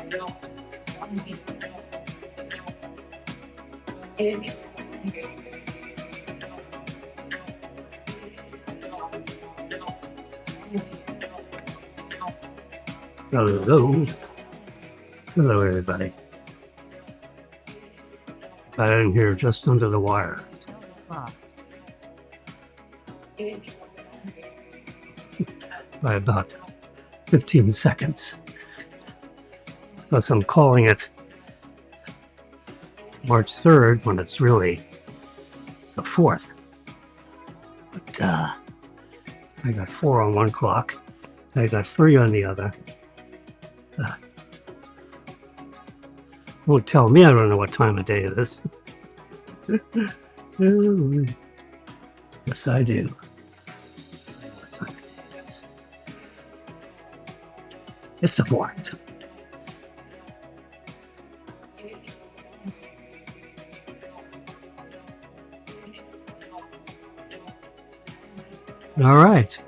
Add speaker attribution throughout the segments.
Speaker 1: Hello. Hello, everybody. Got in here just under the wire. By about 15 seconds. Plus, I'm calling it March 3rd when it's really the 4th. But I got 4 on one clock. I got 3 on the other. Won't tell me I don't know what time of day it is. Yes, I do. It's the 4th. All right.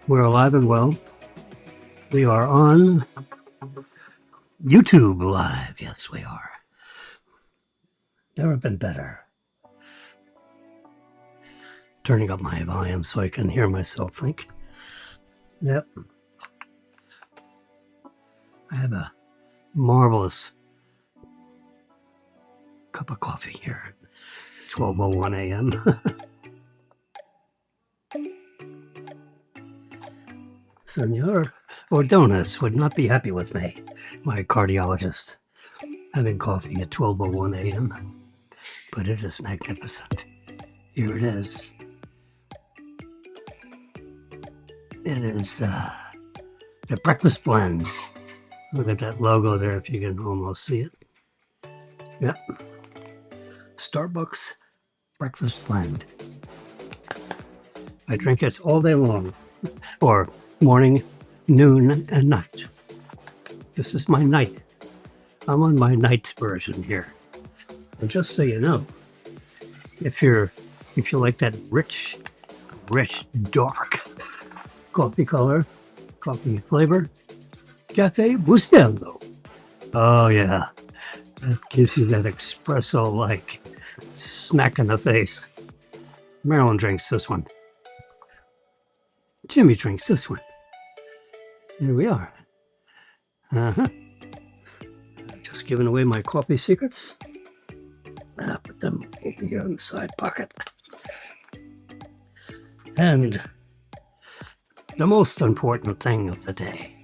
Speaker 1: We're alive and well. We are on YouTube Live. Yes, we are. Never been better. Turning up my volume so I can hear myself think. Yep. I have a marvelous cup of coffee here at 12:01 a.m. Senor Ordonez would not be happy with me, my cardiologist, having coffee at 12:01 a.m. But it is magnificent. Here it is. It is the breakfast blend. Look at that logo there if you can almost see it. Yep. Starbucks breakfast blend. I drink it all day long, or morning, noon, and night. This is my night. I'm on my night version here. And just so you know, if you like that rich, dark coffee color, coffee flavor, Cafe Bustelo. Oh yeah, that gives you that espresso-like smack in the face. Marilyn drinks this one. Jimmy drinks this one. There we are. Just giving away my coffee secrets. Put them here in the side pocket. And the most important thing of the day.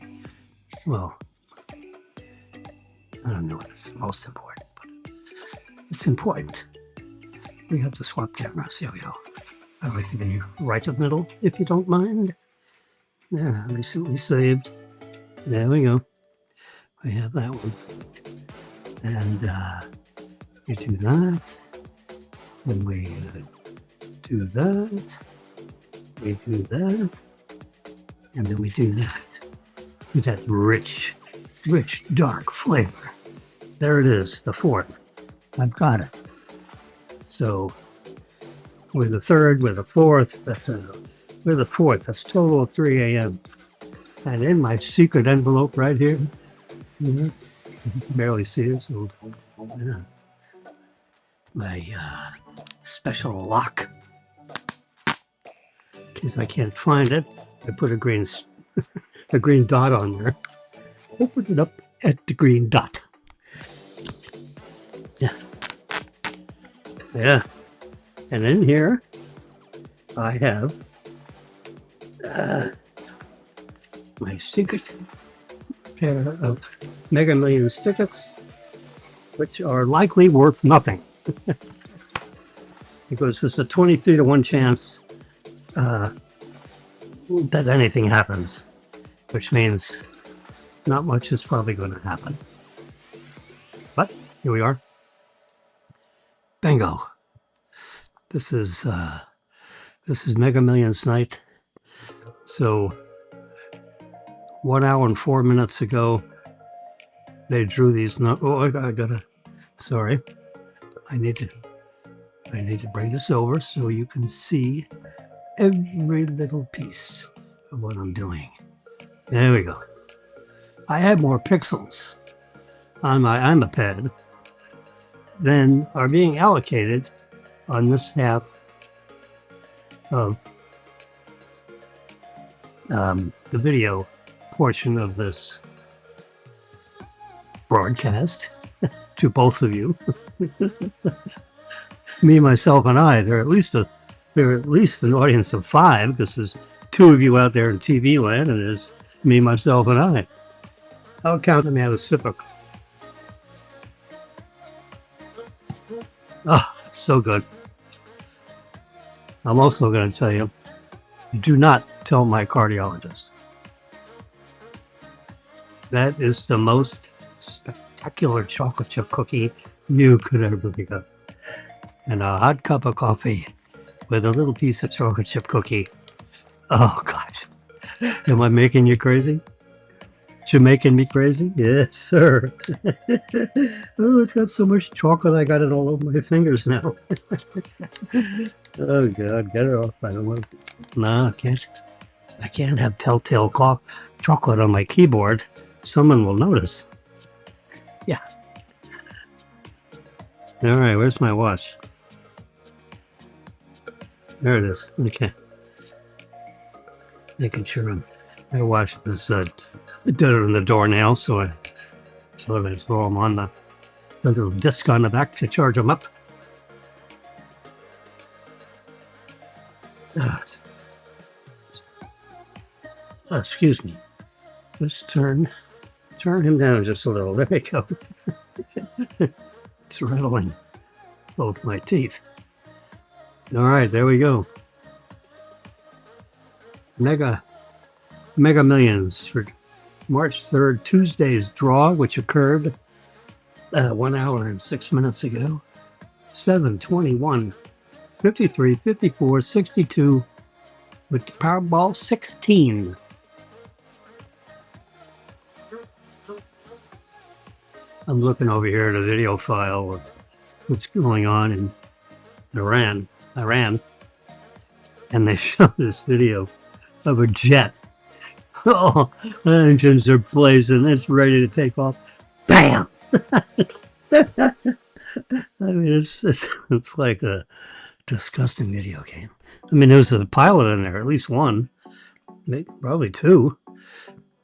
Speaker 1: Well, I don't know if it's the most important, but it's important. We have to swap cameras. Here we go. I like to be right of middle, if you don't mind. Yeah, recently saved. There we go. I have that one. And we do that. Then we do that. We do that. And then we do that. With that rich, dark flavor. There it is, the 4th. I've got it. So we're the 3rd, we're the 4th, we're the 4th. That's total of 3 a.m. And in my secret envelope right here, you can barely see it, so my special lock. In case I can't find it, I put a green dot on there. Open it up at the green dot. Yeah. And in here, I have my secret pair of Mega Millions tickets, which are likely worth nothing. Because there's a 23-to-1 chance that anything happens, which means not much is probably going to happen. But here we are. Bingo. This is Mega Millions night. So 1 hour and 4 minutes ago, they drew these. Sorry. I need to bring this over so you can see every little piece of what I'm doing. There we go. I have more pixels on my iPad than are being allocated on this half of the video portion of this broadcast to both of you. Me, myself, and I. There are at least an audience of 5 because there's 2 of you out there in TV land, and there's me, myself, and I. I'll count them. Have a sip of. Oh, it's so good. I'm also going to tell you, do not tell my cardiologist. That is the most spectacular chocolate chip cookie you could ever get. And a hot cup of coffee with a little piece of chocolate chip cookie. Oh, gosh. Am I making you crazy? You making me crazy? Yes, sir. Oh, it's got so much chocolate, I got it all over my fingers now. Oh, God, get it off. I don't want to. No, I can't have telltale chocolate on my keyboard. Someone will notice. Yeah. All right, where's my watch? There it is. Okay. Making sure my watch is deader than the doornail, so I throw them on the little disc on the back to charge them up. Excuse me. Just turn him down just a little. There we go. It's rattling both my teeth. All right, there we go. Mega Millions for March 3rd, Tuesday's draw, which occurred 1 hour and 6 minutes ago. 7, 21, 53, 54, 62 with Powerball 16. I'm looking over here at a video file of what's going on in Iran, and they show this video of a jet. Oh, the engines are blazing. It's ready to take off. Bam! I mean, it's like a disgusting video game. I mean, there's a pilot in there, at least one, maybe, probably 2,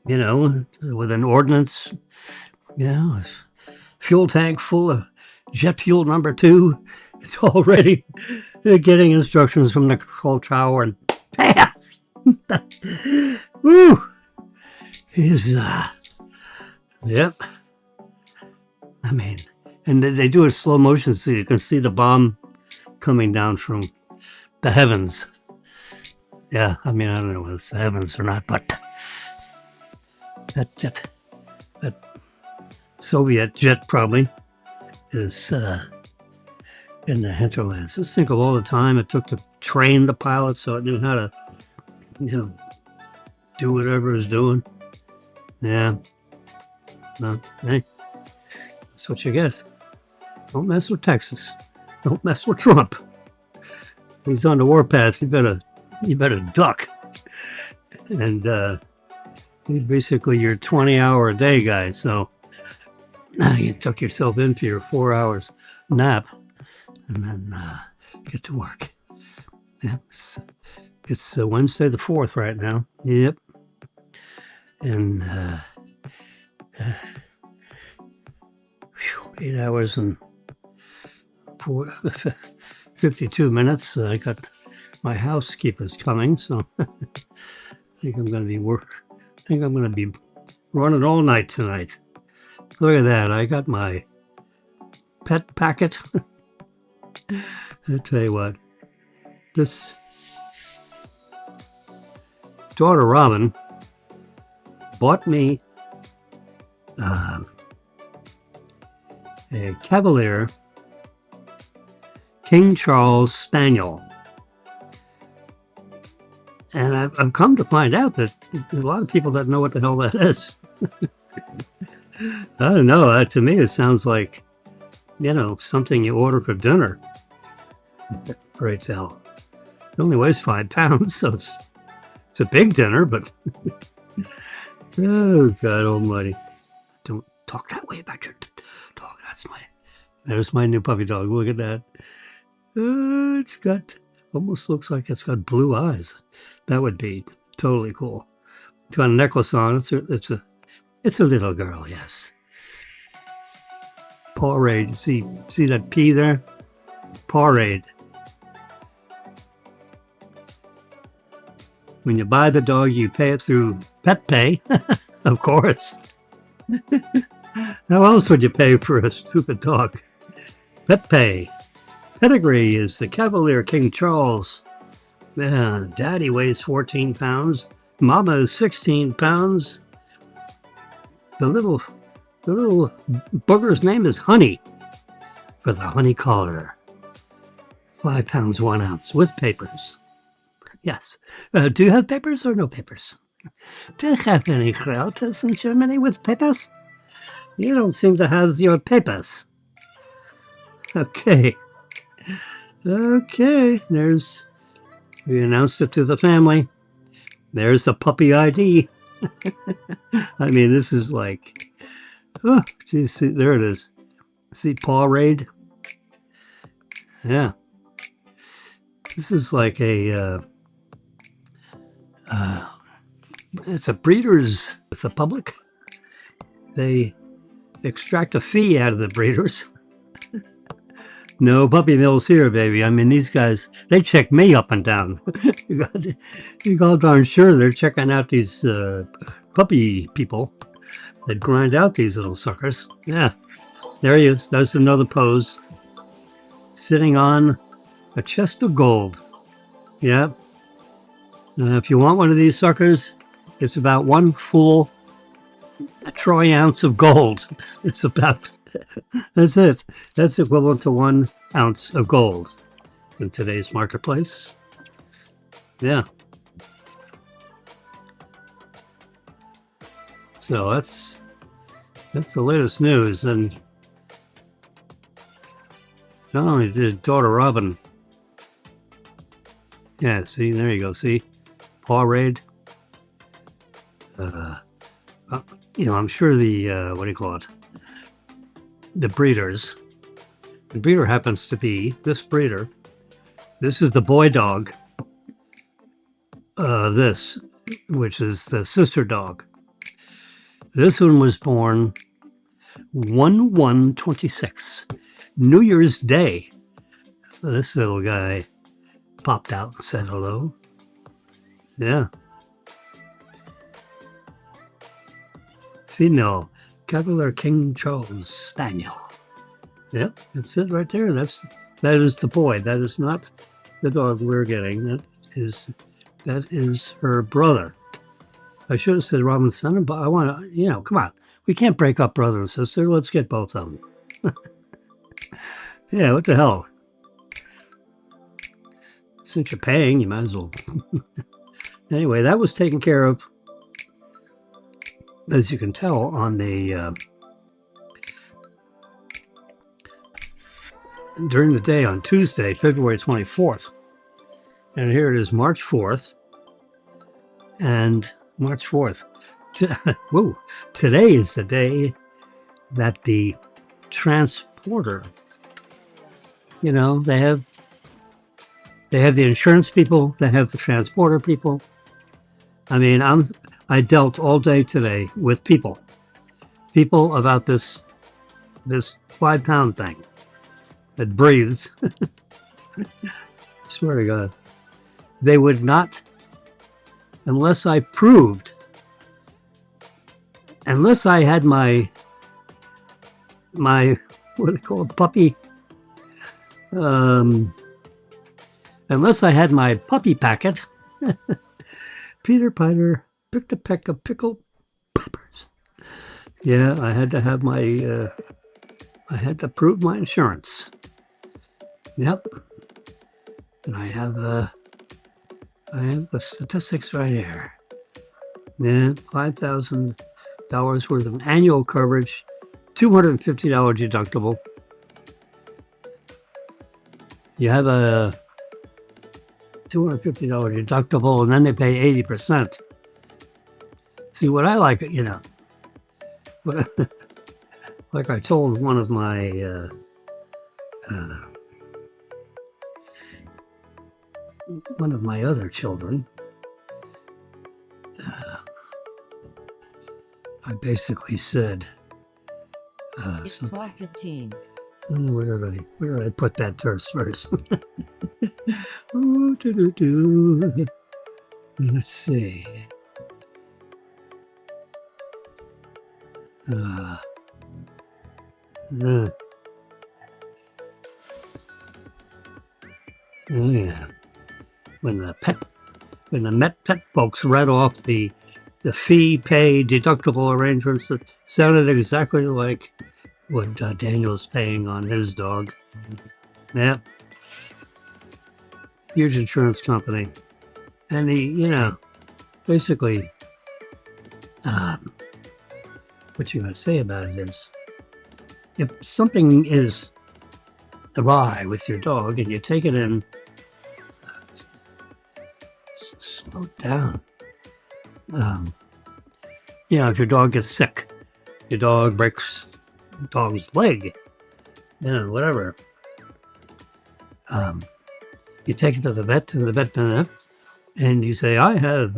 Speaker 1: you know, with an ordnance, you know, fuel tank full of jet fuel number 2. It's all ready. They're getting instructions from the control tower, and bam! Woo! Yep. I mean, and they do it slow motion so you can see the bomb coming down from the heavens. Yeah, I mean, I don't know if it's the heavens or not, but that Soviet jet probably is in the hinterlands. Just think of all the time it took to train the pilot so it knew how to, you know, do whatever it was doing. Yeah. No, hey, that's what you get. Don't mess with Texas. Don't mess with Trump. He's on the warpath. You better duck. And he's basically your 20-hour-a-day guy. So you tuck yourself in for your 4 hours nap, and then get to work. Yep. It's Wednesday the 4th right now. Yep. And 8 hours and 52 minutes. I got my housekeepers coming, so I think I'm going to be running all night tonight. Look at that! I got my pet packet. I tell you what, this daughter Robin bought me a Cavalier King Charles Spaniel. And I've come to find out that a lot of people don't know what the hell that is. I don't know. To me, it sounds like, you know, something you order for dinner. Great hell. It only weighs 5 pounds, so it's a big dinner, but Oh, God almighty. Don't talk that way about your dog. There's my new puppy dog. Look at that. It's got, almost looks like it's got blue eyes. That would be totally cool. It's got a necklace on. It's a little girl, yes. Parade. See that P there? Parade. When you buy the dog, you pay it through Pet Pay, of course. How else would you pay for a stupid dog? Pet Pay. Pedigree is the Cavalier King Charles. Daddy weighs 14 pounds. Mama is 16 pounds. The little booger's name is Honey for the honey collar. 5 pounds 1 ounce with papers. Yes. Do you have papers or no papers? Do you have any relatives in Germany with papers? You don't seem to have your papers. Okay. Okay. We announced it to the family. There's the puppy ID. I mean, this is like, oh, geez, see, there it is. See Paw Raid? Yeah. This is like it's a breeders with the public. They extract a fee out of the breeders. No puppy mills here, baby. I mean, these guys, they check me up and down. You got darn sure they're checking out these puppy people that grind out these little suckers. Yeah, there he is. That's another pose. Sitting on a chest of gold. Yeah. If you want one of these suckers, it's about 1 full troy ounce of gold. It's about, that's it. That's equivalent to 1 ounce of gold in today's marketplace. Yeah. So that's the latest news. And not only did daughter Robin, yeah, see, there you go, see, Paw Raid. You know, I'm sure the, what do you call it? The breeders. The breeder happens to be this breeder. This is the boy dog. This, which is the sister dog. This one was born 1/1/26, New Year's Day. This little guy popped out and said hello. Yeah. Female Cavalier King Charles Spaniel. Yep, that's it right there. That is the boy. That is not the dog we're getting. That is her brother. I should have said Robin's son, but I want to, you know, come on. We can't break up brother and sister. Let's get both of them. Yeah, what the hell? Since you're paying, you might as well. Anyway, that was taken care of, as you can tell, on the during the day on Tuesday, February 24th. And here it is, March 4th. And March 4th. Whoa, today is the day that the transporter, you know, they have the insurance people, they have the transporter people. I mean, I dealt all day today with people about this 5 pound thing that breathes. I swear to God, they would not, unless I had my what do they call it, puppy, unless I had my puppy packet. Peter Piper picked a peck of pickled peppers. Yeah, I had to have my, I had to prove my insurance. Yep. And I have the statistics right here. Yeah, $5,000 worth of annual coverage, $250 deductible. You have a $250 deductible, and then they pay 80%. See, what I like, what, like I told uh, one of my other children, I basically said,
Speaker 2: It's
Speaker 1: something.
Speaker 2: 12:15.
Speaker 1: Where did I put that verse? Ooh, doo-doo-doo. Let's see. Uh, uh, oh yeah. When the Met Pet folks read off the fee pay deductible arrangements, that sounded exactly like what Daniel's paying on his dog. Yeah, huge insurance company, and basically, um, what you got to say about it is, if something is awry with your dog and you take it in, slow down. Um, if your dog gets sick, your dog breaks dog's leg, whatever. Um, you take it to the vet, and the vet does it, and you say, I have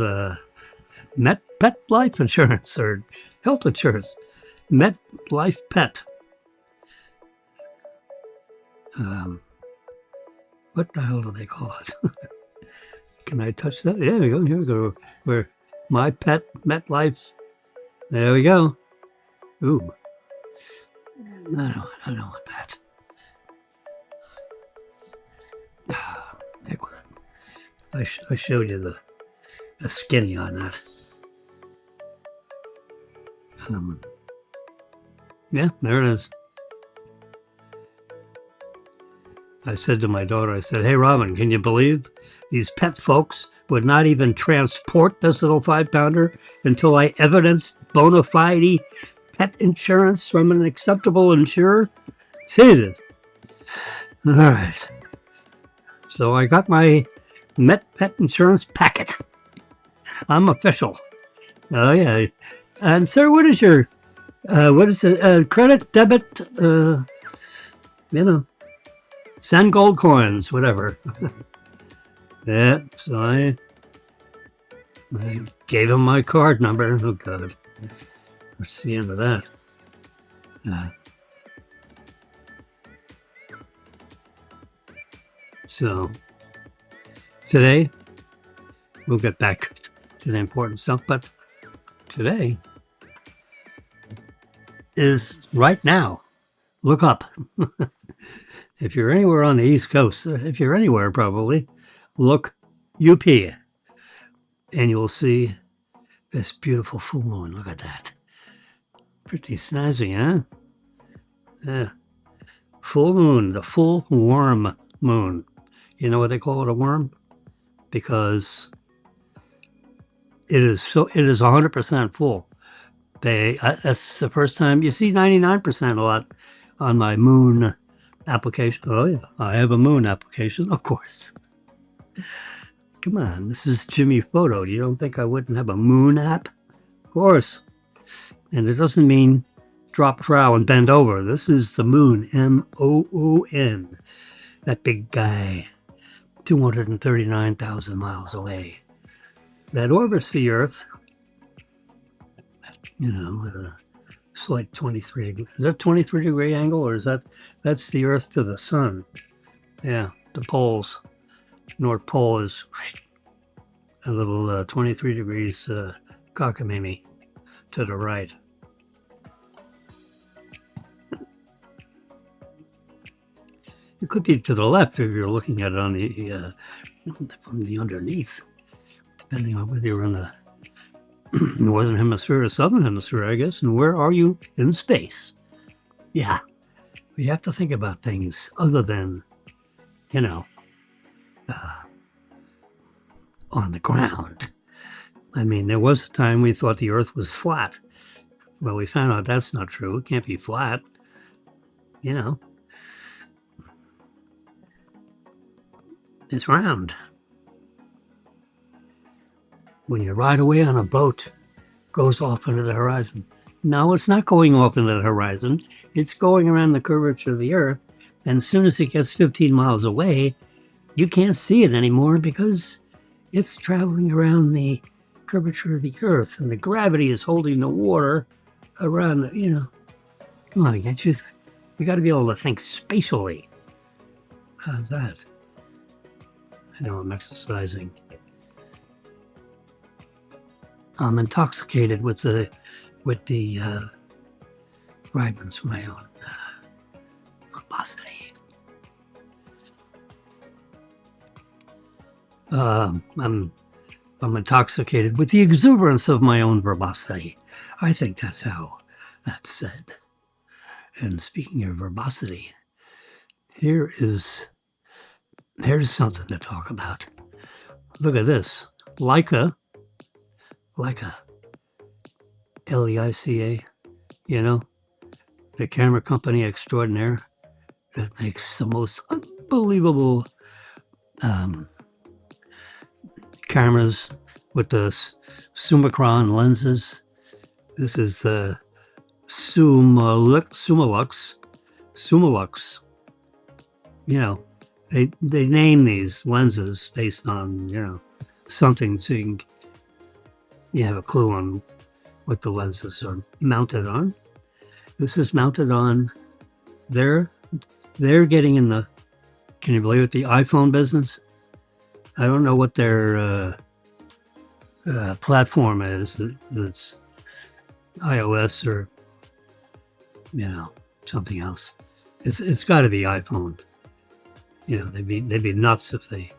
Speaker 1: Met Pet Life Insurance or health insurance. Met Life Pet. Um, what the hell do they call it? Can I touch that? Yeah, there we go. Here we go. Where my pet Met Life. There we go. Ooh, I don't want that. Heck with it. I showed you the skinny on that. Yeah, there it is. I said to my daughter, I said, hey, Robin, can you believe these pet folks would not even transport this little 5-pounder until I evidenced bona fide pet insurance from an acceptable insurer? Jesus. All right. So I got my Met Pet Insurance packet. I'm official. Oh, yeah. And, sir, what is it? Credit, debit, send gold coins, whatever. Yeah, so I gave him my card number. Oh, God. That's the end of that. So today, we'll get back to the important stuff, but today is right now. Look up. If you're anywhere on the East Coast, if you're anywhere probably, look UP and you'll see this beautiful full moon. Look at that. Pretty snazzy, huh? Yeah. Full moon, the full worm moon. You know what they call it, a worm? Because it is 100% full. That's the first time you see 99% a lot on my moon application. Oh yeah, I have a moon application, of course. Come on, this is Jimmy Photo. You don't think I wouldn't have a moon app? Of course. And it doesn't mean drop trowel and bend over. This is the moon, MOON. That big guy, 239,000 miles away. That orbits the Earth, with a slight 23 degree. Is that 23-degree angle, or that's the Earth to the sun? Yeah, the poles. North Pole is a little 23 degrees cockamamie to the right. It could be to the left if you're looking at it on the from the underneath, depending on whether you're in the northern hemisphere or southern hemisphere, I guess. And where are you in space? Yeah, we have to think about things other than, on the ground. I mean, there was a time we thought the Earth was flat. Well, we found out that's not true. It can't be flat. It's round. When you ride away on a boat goes off into the horizon. No, it's not going off into the horizon. It's going around the curvature of the Earth. And as soon as it gets 15 miles away, you can't see it anymore because it's traveling around the curvature of the Earth, and the gravity is holding the water around the, come on, can't you? You got to be able to think spatially. How's that? I know I'm exercising. I'm intoxicated with the fragments of my own verbosity. I'm intoxicated with the exuberance of my own verbosity. I think that's how that's said. And speaking of verbosity, here's something to talk about. Look at this. Leica, Leica, the camera company extraordinaire that makes the most unbelievable cameras with the Summicron lenses. This is the Summilux. They name these lenses based on something, so you have a clue on what the lenses are mounted on. This is mounted on. They're getting in the, can you believe it, the iPhone business. I don't know what their platform is. It's iOS or something else. It's got to be iPhone. They'd be nuts if they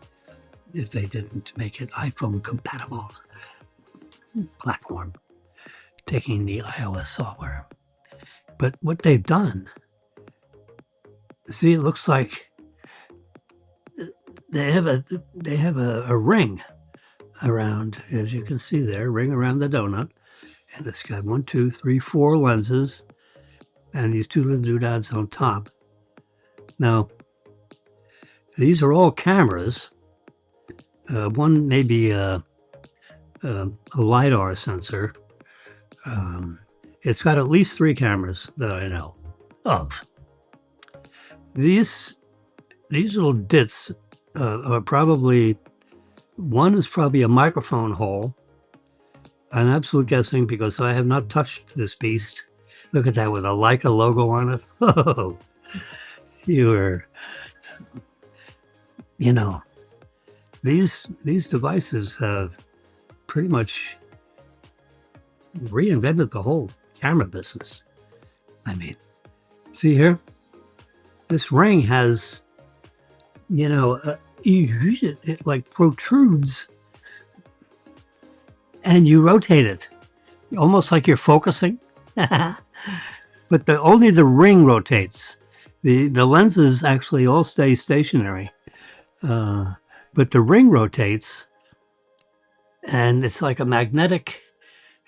Speaker 1: didn't make it iPhone compatible platform, taking the iOS software. But what they've done, see, it looks like they have a ring around, as you can see there, ring around the donut, and it's got 1, 2, 3, 4 lenses, and these two little doodads on top. Now, these are all cameras. One may be a LiDAR sensor. It's got at least 3 cameras that I know of. These little dits are probably, one is probably a microphone hole. I'm absolute guessing because I have not touched this beast. Look at that with a Leica logo on it. Oh, you are, these devices have pretty much reinvented the whole camera business. I mean, see here, this ring has, it like protrudes, and you rotate it, almost like you're focusing. But only the ring rotates. The lenses actually all stay stationary, but the ring rotates, and it's like a magnetic,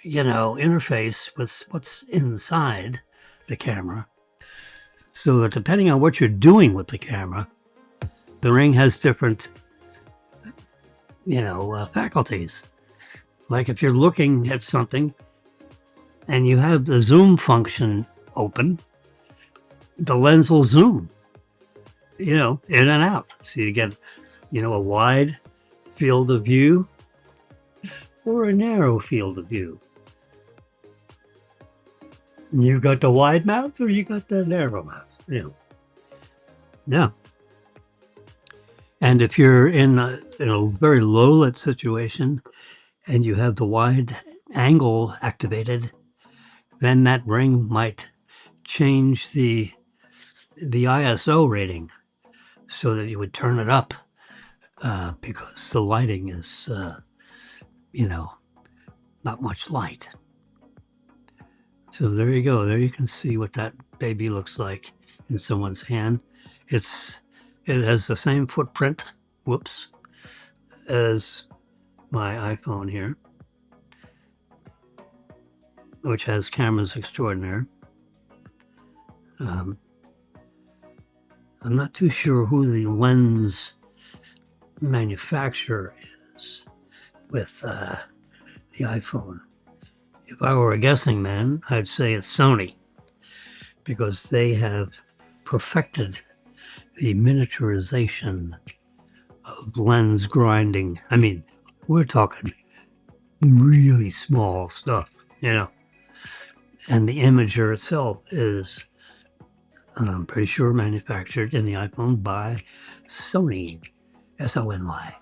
Speaker 1: interface with what's inside the camera. So that depending on what you're doing with the camera, the ring has different, faculties. Like if you're looking at something and you have the zoom function open, the lens will zoom, in and out. So you get, a wide field of view or a narrow field of view. You got the wide mouth or you got the narrow mouth, Yeah. And if you're in a very low lit situation and you have the wide angle activated, then that ring might change the ISO rating so that you would turn it up because the lighting is, not much light. So there you go. There you can see what that baby looks like in someone's hand. It has the same footprint, as my iPhone here, which has cameras extraordinaire. I'm not too sure who the lens manufacturer is with the iPhone. If I were a guessing man, I'd say it's Sony because they have perfected the miniaturization of lens grinding. I mean, we're talking really small stuff, you know. And the imager itself is, I'm pretty sure, manufactured in the iPhone by Sony, Sony.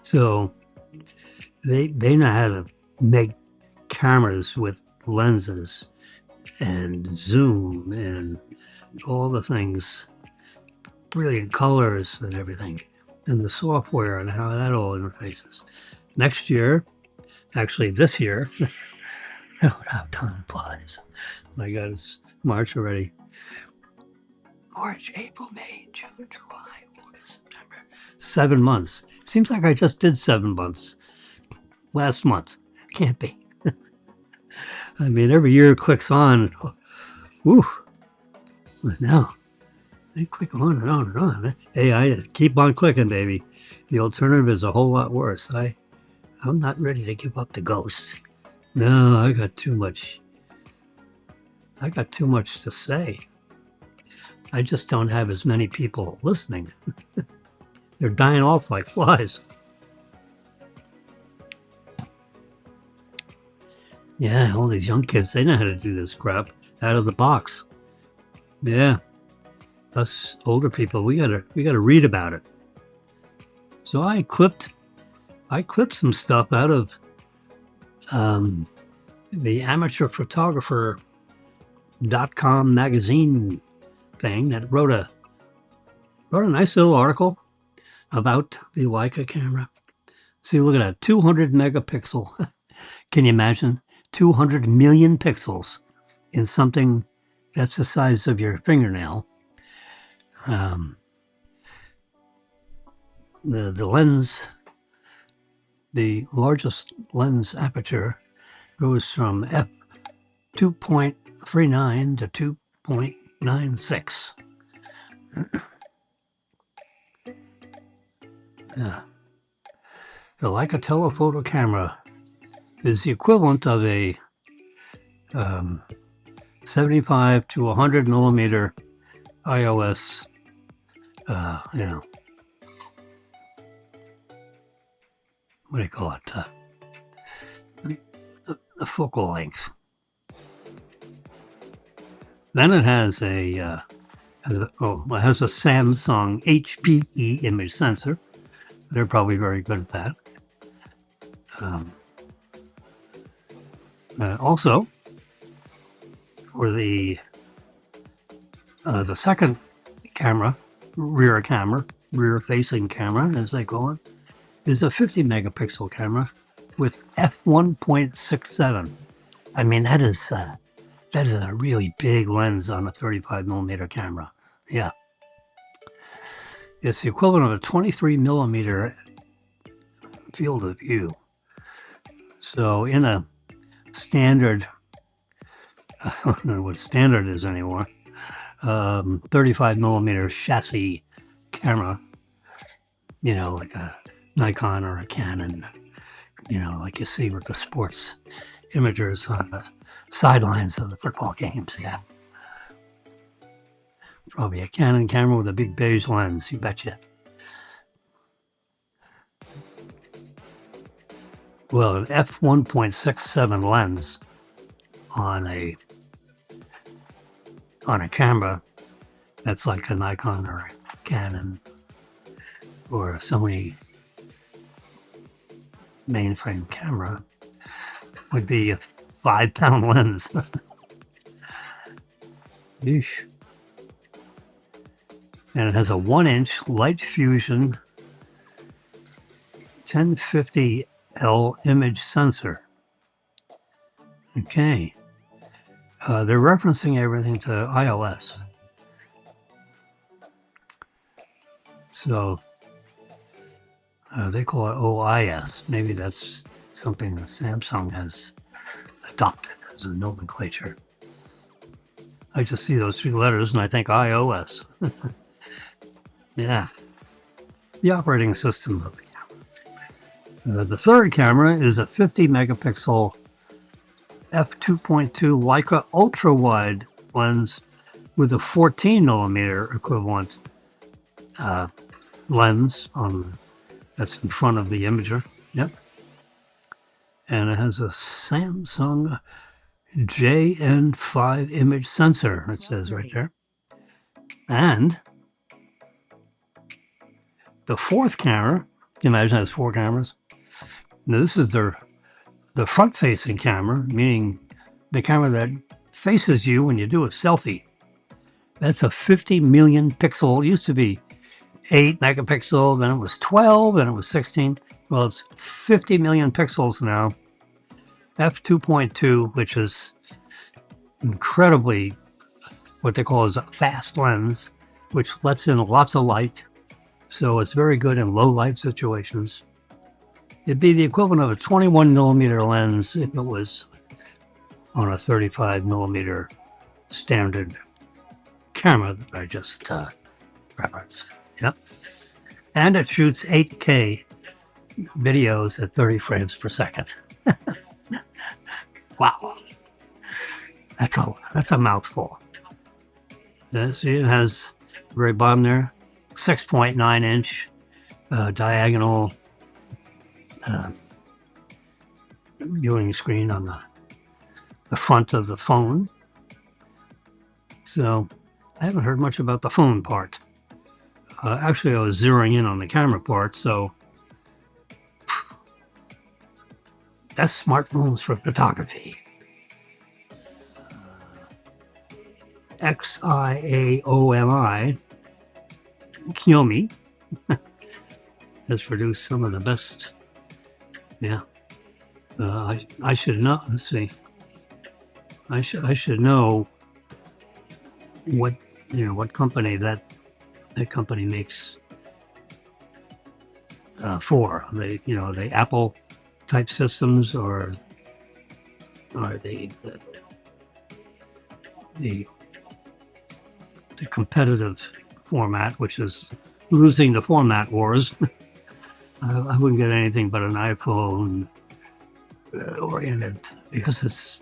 Speaker 1: So they know how to make cameras with lenses and zoom and all the things, brilliant colors and everything, and the software and how that all interfaces. Next year, actually this year, oh, how time flies. My God, it's March already. March, April, May, June, July, August, September. 7 months. Seems like I just did 7 months last month. Can't be. I mean, every year clicks on. Woo. But now, they click on and on and on. AI, keep on clicking, baby. The alternative is a whole lot worse. I'm not ready to give up the ghost. No, I got too much to say. I just don't have as many people listening. They're dying off like flies. Yeah, all these young kids, they know how to do this crap out of the box. Yeah. Us older people, we gotta read about it. So I clipped some stuff out of the amateurphotographer.com magazine thing that wrote a nice little article about the Leica camera. See, look at that, 200 megapixel. Can you imagine 200 million pixels in something that's the size of your fingernail? The lens, the largest lens aperture goes from f2.39 to 2.96. Yeah. The Leica telephoto camera is the equivalent of a 75 to 100 millimeter iOS, what do you call it? A focal length. Then it has it has a Samsung HPE image sensor. They're probably very good at that. Also, for the second camera, rear-facing camera, as they call it, is a 50 megapixel camera with f1.67. I mean, that is a really big lens on a 35 millimeter camera. Yeah. It's the equivalent of a 23 millimeter field of view. So in a standard, I don't know what standard is anymore, 35 millimeter chassis camera, like a Nikon or a Canon, like you see with the sports imagers on the sidelines of the football games. Yeah. Probably a Canon camera with a big beige lens, you betcha. Well, an f1.67 lens on a camera that's like a Nikon or a Canon or a Sony mainframe camera would be a 5-pound lens. Yeesh. And it has a 1-inch light fusion 1050L image sensor. Okay. They're referencing everything to iOS. So they call it OIS. Maybe that's something that Samsung has adopted as a nomenclature. I just see those 3 letters and I think iOS. Yeah. The operating system of the camera. The third camera is a 50 megapixel f2.2 Leica ultra wide lens with a 14 millimeter equivalent lens on that's in front of the imager. Yep. And it has a Samsung JN5 image sensor, it says right there. And the fourth camera, you imagine it has 4 cameras. Now this is the front-facing camera, meaning the camera that faces you when you do a selfie. That's a 50 million pixel. It used to be 8 megapixel, then it was 12, then it was 16. Well, it's 50 million pixels now. f2.2, which is incredibly what they call is a fast lens, which lets in lots of light. So it's very good in low light situations. It'd be the equivalent of a 21 millimeter lens if it was on a 35 millimeter standard camera that I just referenced. Yep. And it shoots 8K videos at 30 frames per second. Wow. That's a mouthful. See, it has very bottom there, 6.9 inch diagonal viewing screen on the front of the phone. So I haven't heard much about the phone part. Actually, I was zeroing in on the camera part, so that's smartphones for photography. Xiaomi, Xiaomi has produced some of the best. Yeah, I should know. Let's see. I should know what what company that company makes for the Apple type systems or the competitive format, which is losing the format wars. I wouldn't get anything but an iPhone oriented because it's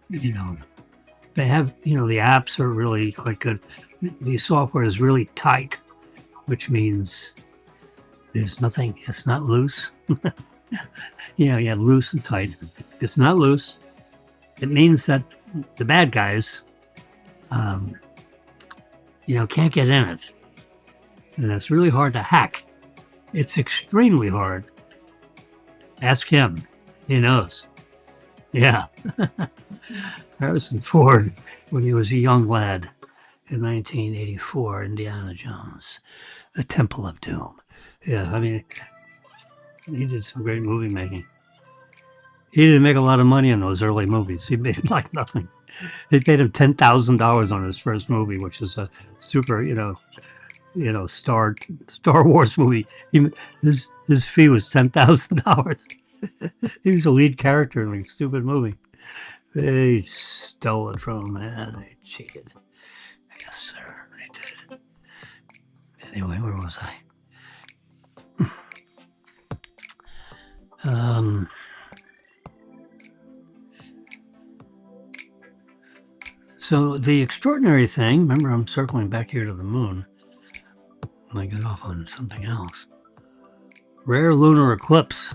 Speaker 1: they have the apps are really quite good. The software is really tight, which means there's nothing. It's not loose. Yeah, loose and tight. It's not loose. It means that the bad guys, can't get in it, and it's really hard to hack. It's extremely hard. Ask him. He knows. Yeah. Harrison Ford, when he was a young lad in 1984, Indiana Jones, The Temple of Doom. Yeah, I mean, he did some great movie making. He didn't make a lot of money in those early movies. He made like nothing. They paid him $10,000 on his first movie, which is a super, Star Wars movie. His fee was $10,000. He was a lead character in a stupid movie. They stole it from him, man. They cheated. Yes, sir, they did. Anyway, where was I? So the extraordinary thing, remember I'm circling back here to the moon. I got off on something else. Rare lunar eclipse.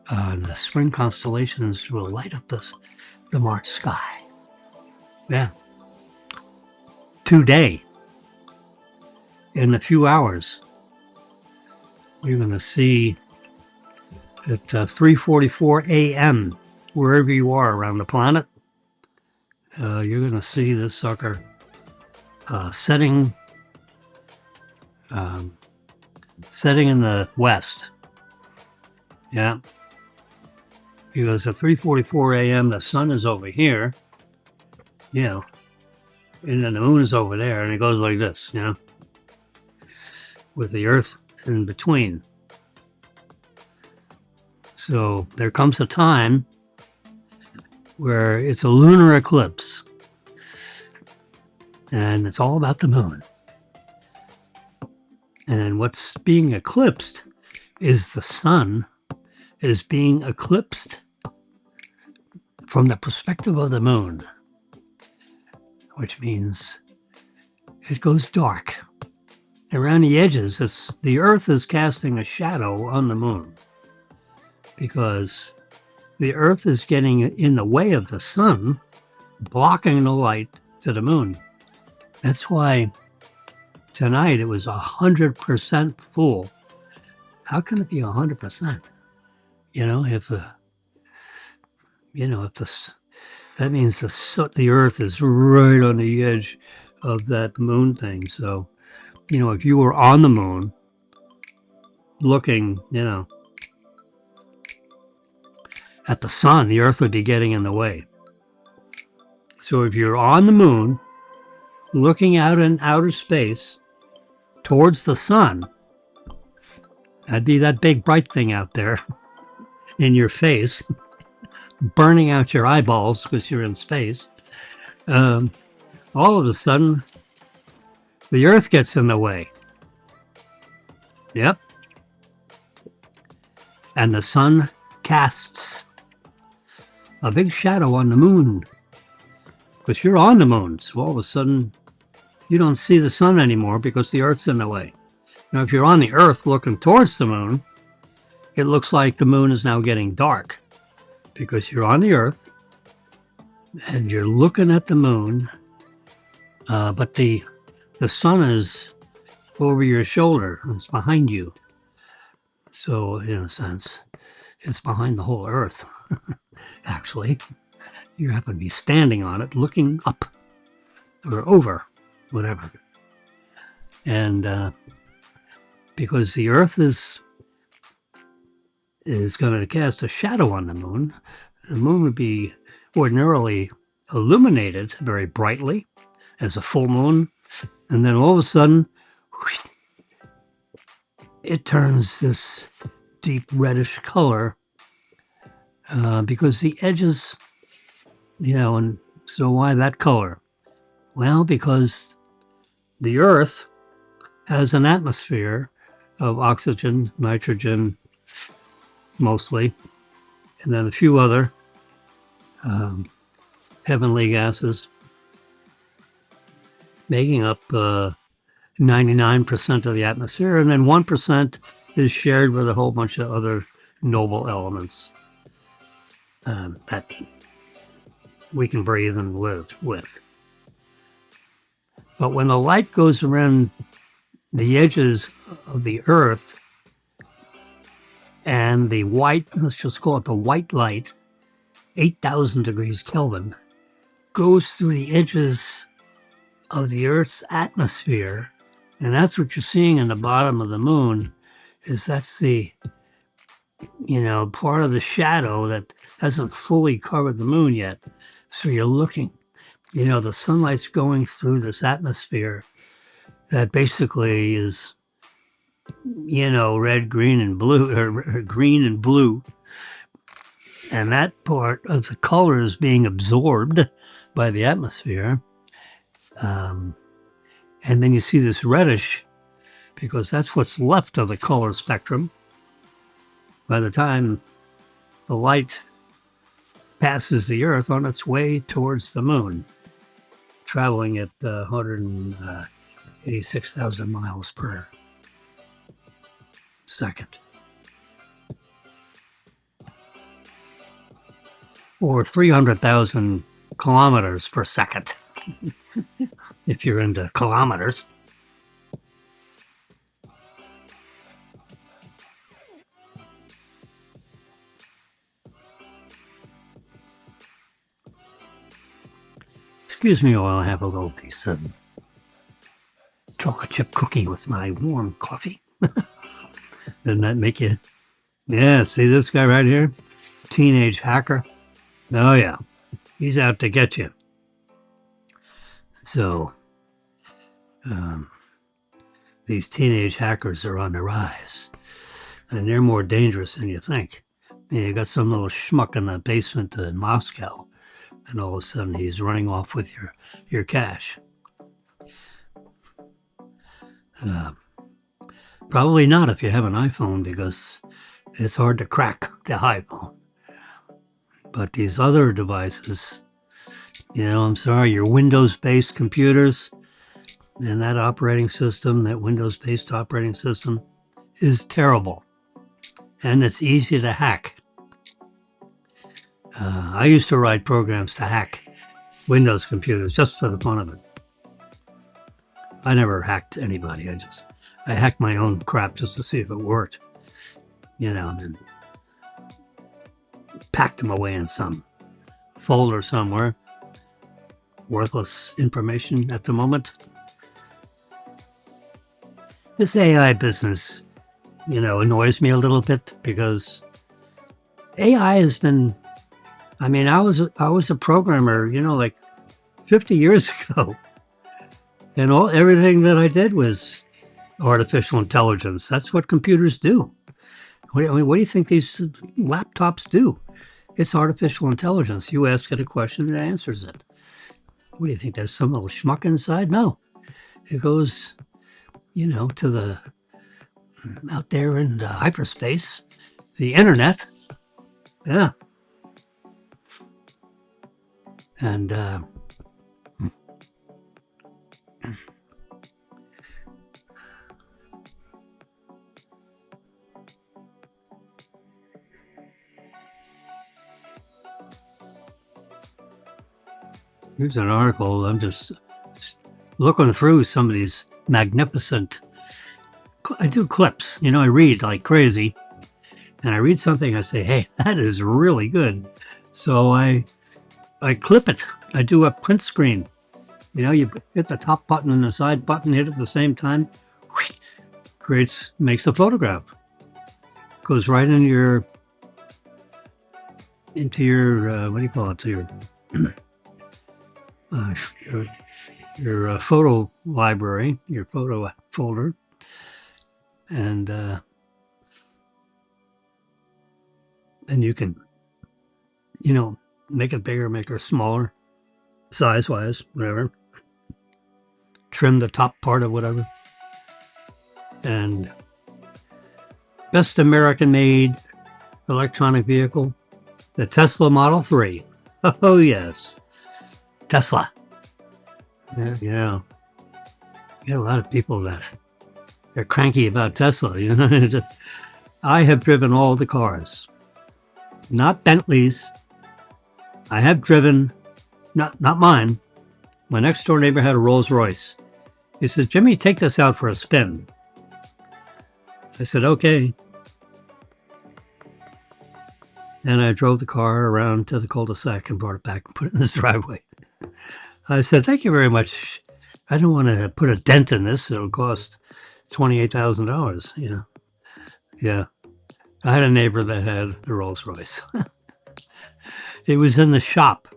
Speaker 1: The spring constellations will light up the March sky. Yeah. Today, in a few hours, you're going to see at 3:44 a.m., wherever you are around the planet, you're going to see this sucker setting in the west. Yeah. Because at 3:44 a.m., the sun is over here, and then the moon is over there, and it goes like this, with the earth in between. So there comes a time where it's a lunar eclipse, and it's all about the moon. And what's being eclipsed is the sun is being eclipsed from the perspective of the moon, which means it goes dark. Around the edges, the Earth is casting a shadow on the moon because the Earth is getting in the way of the sun, blocking the light to the moon. That's why tonight it was 100% full. How can it be 100%? You know, if that means the Earth is right on the edge of that moon thing. So, if you were on the moon looking, at the sun, the Earth would be getting in the way. So if you're on the moon looking out in outer space towards the sun, that'd be that big bright thing out there in your face, burning out your eyeballs because you're in space. All of a sudden, the Earth gets in the way. Yep. And the sun casts a big shadow on the moon because you're on the moon. So all of a sudden, you don't see the sun anymore because the Earth's in the way. Now, if you're on the Earth looking towards the moon, it looks like the moon is now getting dark because you're on the Earth and you're looking at the moon, but the sun is over your shoulder. It's behind you. So, in a sense, it's behind the whole Earth, actually. You happen to be standing on it, looking up or over, whatever. And because the Earth is going to cast a shadow on the moon would be ordinarily illuminated very brightly as a full moon. And then all of a sudden, it turns this deep reddish color because the edges, and so why that color? Well, because the Earth has an atmosphere of oxygen, nitrogen, mostly, and then a few other heavenly gases, making up 99% of the atmosphere, and then 1% is shared with a whole bunch of other noble elements that we can breathe and live with. But when the light goes around the edges of the Earth and the white, let's just call it the white light, 8,000 degrees Kelvin, goes through the edges of the Earth's atmosphere, and that's what you're seeing in the bottom of the moon, that's the, part of the shadow that hasn't fully covered the moon yet. So you're looking, the sunlight's going through this atmosphere that basically is, red, green, and blue, or green and blue. And that part of the color is being absorbed by the atmosphere. And then you see this reddish because that's what's left of the color spectrum. By the time the light passes the Earth on its way towards the moon, traveling at 186,000 miles per second. Or 300,000 kilometers per second, if you're into kilometers. Excuse me while I have a little piece of chocolate chip cookie with my warm coffee. Doesn't that make you? Yeah, see this guy right here? Teenage hacker. Oh, yeah. He's out to get you. So, these teenage hackers are on the rise. And they're more dangerous than you think. You got some little schmuck in the basement in Moscow, and all of a sudden he's running off with your cash. Probably not if you have an iPhone, because it's hard to crack the iPhone. But these other devices, I'm sorry, your Windows-based computers and that operating system, that Windows-based operating system, is terrible. And it's easy to hack. I used to write programs to hack Windows computers just for the fun of it. I never hacked anybody. I hacked my own crap just to see if it worked. And packed them away in some folder somewhere. Worthless information at the moment. This AI business, annoys me a little bit because AI has been, I was a programmer, like 50 years ago. And everything that I did was artificial intelligence. That's what computers do. What do you think these laptops do? It's artificial intelligence. You ask it a question, it answers it. What do you think? There's some little schmuck inside? No. It goes, to the out there in hyperspace, the internet. Yeah. And here's an article. I'm just looking through some of these magnificent. I do clips. I read like crazy. And I read something, I say, hey, that is really good. So I clip it. I do a print screen. You hit the top button and the side button, hit it at the same time. Makes a photograph. Goes right into your what do you call it? To your photo library, your photo folder, and you can, make it bigger, make it smaller, size-wise, whatever. Trim the top part of whatever. And best American-made electronic vehicle, the Tesla Model 3. Oh, yes. Tesla. Yeah. You got a lot of people that are cranky about Tesla. I have driven all the cars. Not Bentleys. I have driven, not mine. My next door neighbor had a Rolls Royce. He said, Jimmy, take this out for a spin. I said, okay. And I drove the car around to the cul-de-sac and brought it back and put it in his driveway. I said, thank you very much. I don't want to put a dent in this. It'll cost $28,000, Yeah. I had a neighbor that had a Rolls Royce. It was in the shop.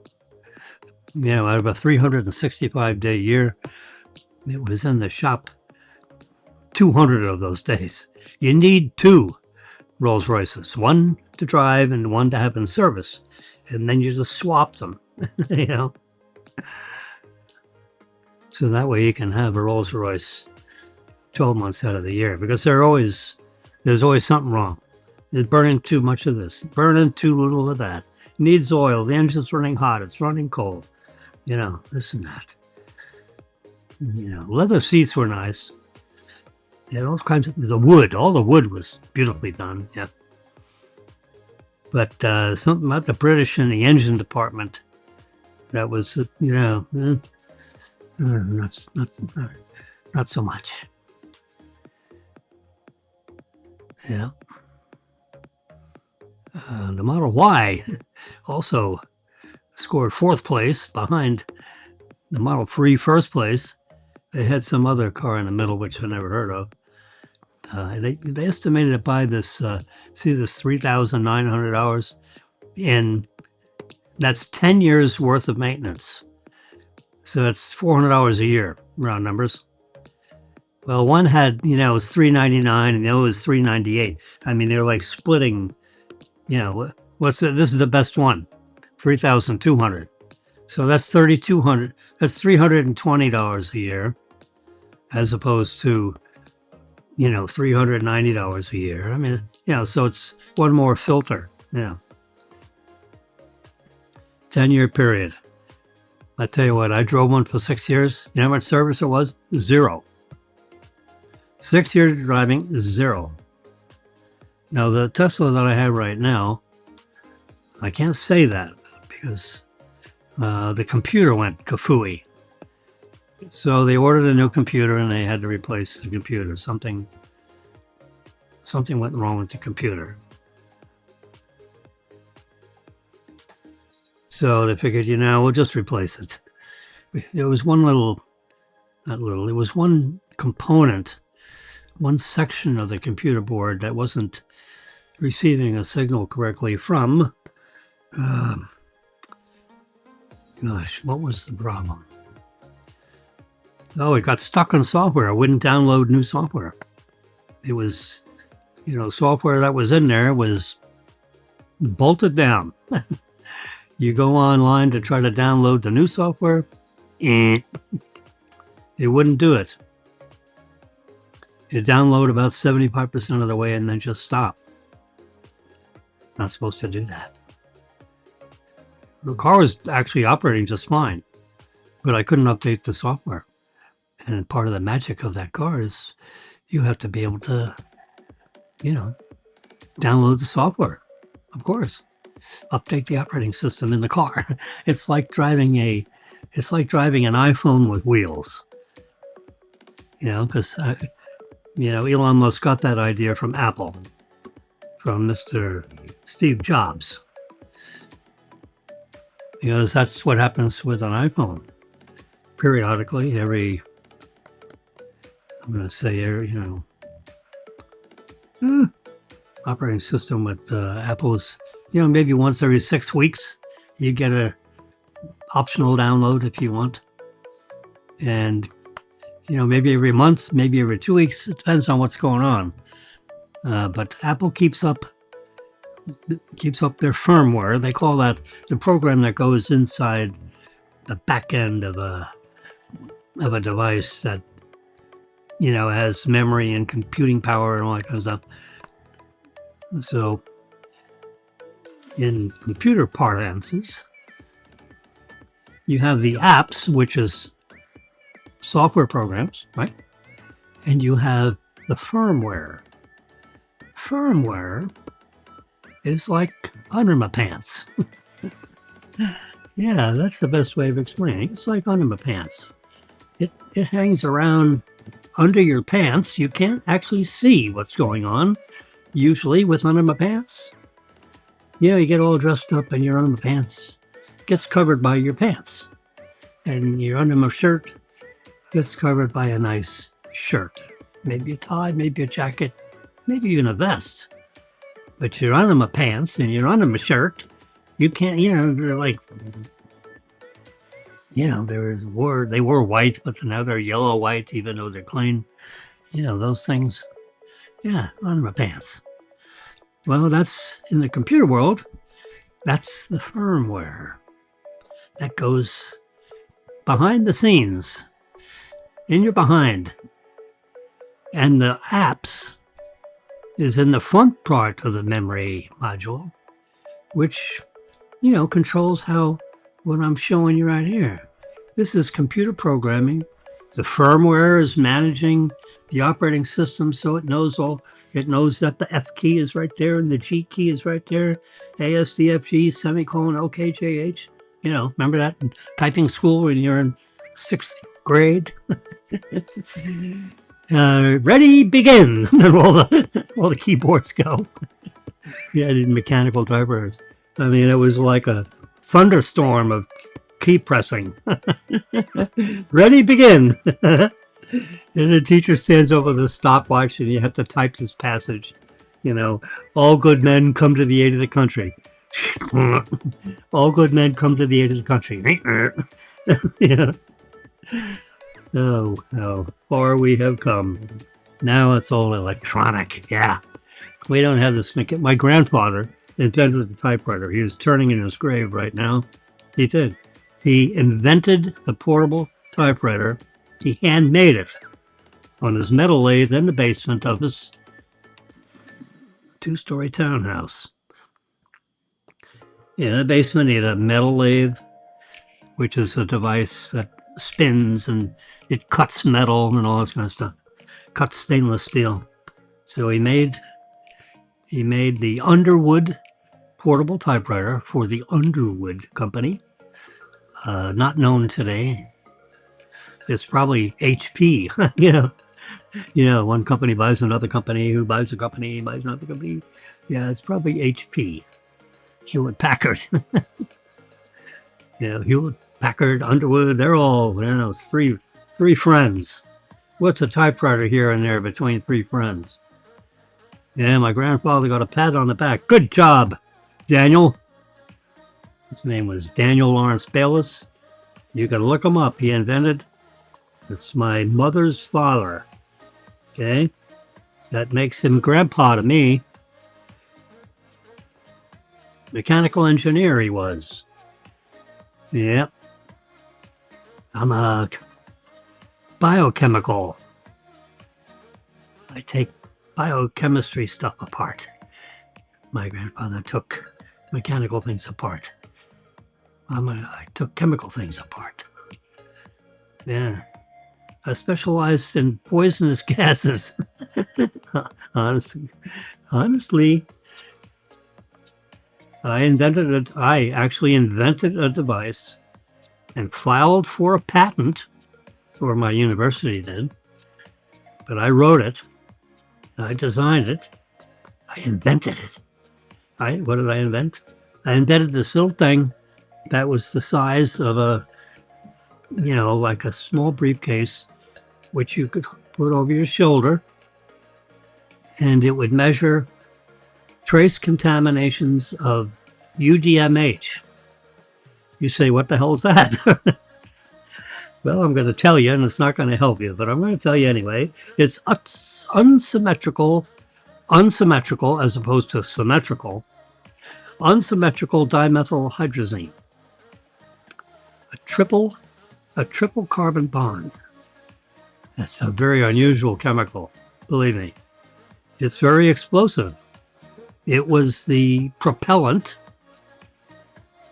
Speaker 1: Out of a 365-day year, it was in the shop 200 of those days. You need 2 Rolls Royces, one to drive and one to have in service. And then you just swap them, So that way you can have a Rolls Royce 12 months out of the year, because there's always something wrong. It's burning too much of this, burning too little of that. Needs oil, the engine's running hot, it's running cold. This and that. Leather seats were nice. All kinds of, all the wood was beautifully done, yeah. But something about the British in the engine department, that was, not so much. Yeah. The Model Y also scored 4th place behind the Model 3 first place. They had some other car in the middle, which I never heard of. They estimated to buy this, this $3,900 that's 10 years worth of maintenance. So that's $400 a year, round numbers. Well, one had, it was $399 and the other was $398. They're like splitting, this is the best one, $3,200. So that's $3,200. That's $320 a year, as opposed to, $390 a year. Yeah, so it's one more filter. Yeah. 10-year period. I tell you what, I drove one for 6 years. You know how much service it was? 0. 6 years of driving, 0. Now, the Tesla that I have right now, I can't say that because the computer went kafooey. So they ordered a new computer and they had to replace the computer. Something went wrong with the computer. So they figured, we'll just replace it. There was one it was one component, one section of the computer board that wasn't receiving a signal correctly from, what was the problem? Oh, it got stuck on software. It wouldn't download new software. It was, software that was in there was bolted down. You go online to try to download the new software, it wouldn't do it. It download about 75% of the way and then just stop. Not supposed to do that. The car was actually operating just fine, but I couldn't update the software. And part of the magic of that car is you have to be able to, download the software, of course. Update the operating system in the car. It's like driving an iPhone with wheels. Because Elon Musk got that idea from Apple, from Mr. Steve Jobs. Because that's what happens with an iPhone. Periodically, operating system with Apple's, maybe once every 6 weeks, you get a optional download if you want. And, maybe every month, maybe every 2 weeks, it depends on what's going on. But Apple keeps up their firmware. They call that the program that goes inside the back end of a device that, has memory and computing power and all that kind of stuff. So, in computer parlances, you have the apps, which is software programs, right? And you have the firmware. Firmware is like under my pants. Yeah, that's the best way of explaining. It's like under my pants. It hangs around under your pants. You can't actually see what's going on, usually, with under my pants. You get all dressed up and your under my pants gets covered by your pants. And your under my shirt gets covered by a nice shirt. Maybe a tie, maybe a jacket, maybe even a vest. But you're under my pants and you're under my shirt. You can't, they're like, they were white, but now they're yellow white, even though they're clean. Those things. Yeah, under my pants. Well, that's in the computer world. That's the firmware that goes behind the scenes, in your behind. And the apps is in the front part of the memory module, which, controls what I'm showing you right here. This is computer programming. The firmware is managing the operating system, so it knows that the F key is right there and the G key is right there. ASDFG, semicolon, LKJH. Remember that in typing school when you're in 6th grade? Ready, begin. And all the keyboards go. Yeah, the mechanical typewriters. I mean, it was like a thunderstorm of key pressing. Ready, begin. And the teacher stands over the stopwatch and you have to type this passage. All good men come to the aid of the country. All good men come to the aid of the country. Oh, how far we have come. Now it's all electronic. Yeah. We don't have this. My grandfather invented the typewriter. He is turning in his grave right now. He did. He invented the portable typewriter. He handmade it on his metal lathe in the basement of his two-story townhouse. In the basement, he had a metal lathe, which is a device that spins and it cuts metal and all this kind of stuff. Cuts stainless steel. So he made the Underwood portable typewriter for the Underwood company. Not known today. It's probably HP. One company buys another company, who buys a company, buys another company. Yeah, it's probably HP. Hewlett Packard. Hewlett Packard, Underwood, they're all, three friends. What's a typewriter here and there between three friends? Yeah, my grandfather got a pat on the back. Good job, Daniel. His name was Daniel Lawrence Bayliss. You can look him up. He invented, it's my mother's father. Okay? That makes him grandpa to me. Mechanical engineer he was. Yep. I'm a biochemical. I take biochemistry stuff apart. My grandfather took mechanical things apart. I took chemical things apart. Yeah. I specialized in poisonous gases. Honestly, I actually invented a device and filed for a patent, or my university did, but I wrote it, I designed it, I invented it. What did I invent? I invented this little thing that was the size of like a small briefcase, which you could put over your shoulder, and it would measure trace contaminations of UDMH. You say, what the hell is that? Well, I'm going to tell you, and it's not going to help you, but I'm going to tell you anyway. It's unsymmetrical as opposed to symmetrical, unsymmetrical dimethylhydrazine. A triple carbon bond. That's a very unusual chemical, believe me. It's very explosive. It was the propellant.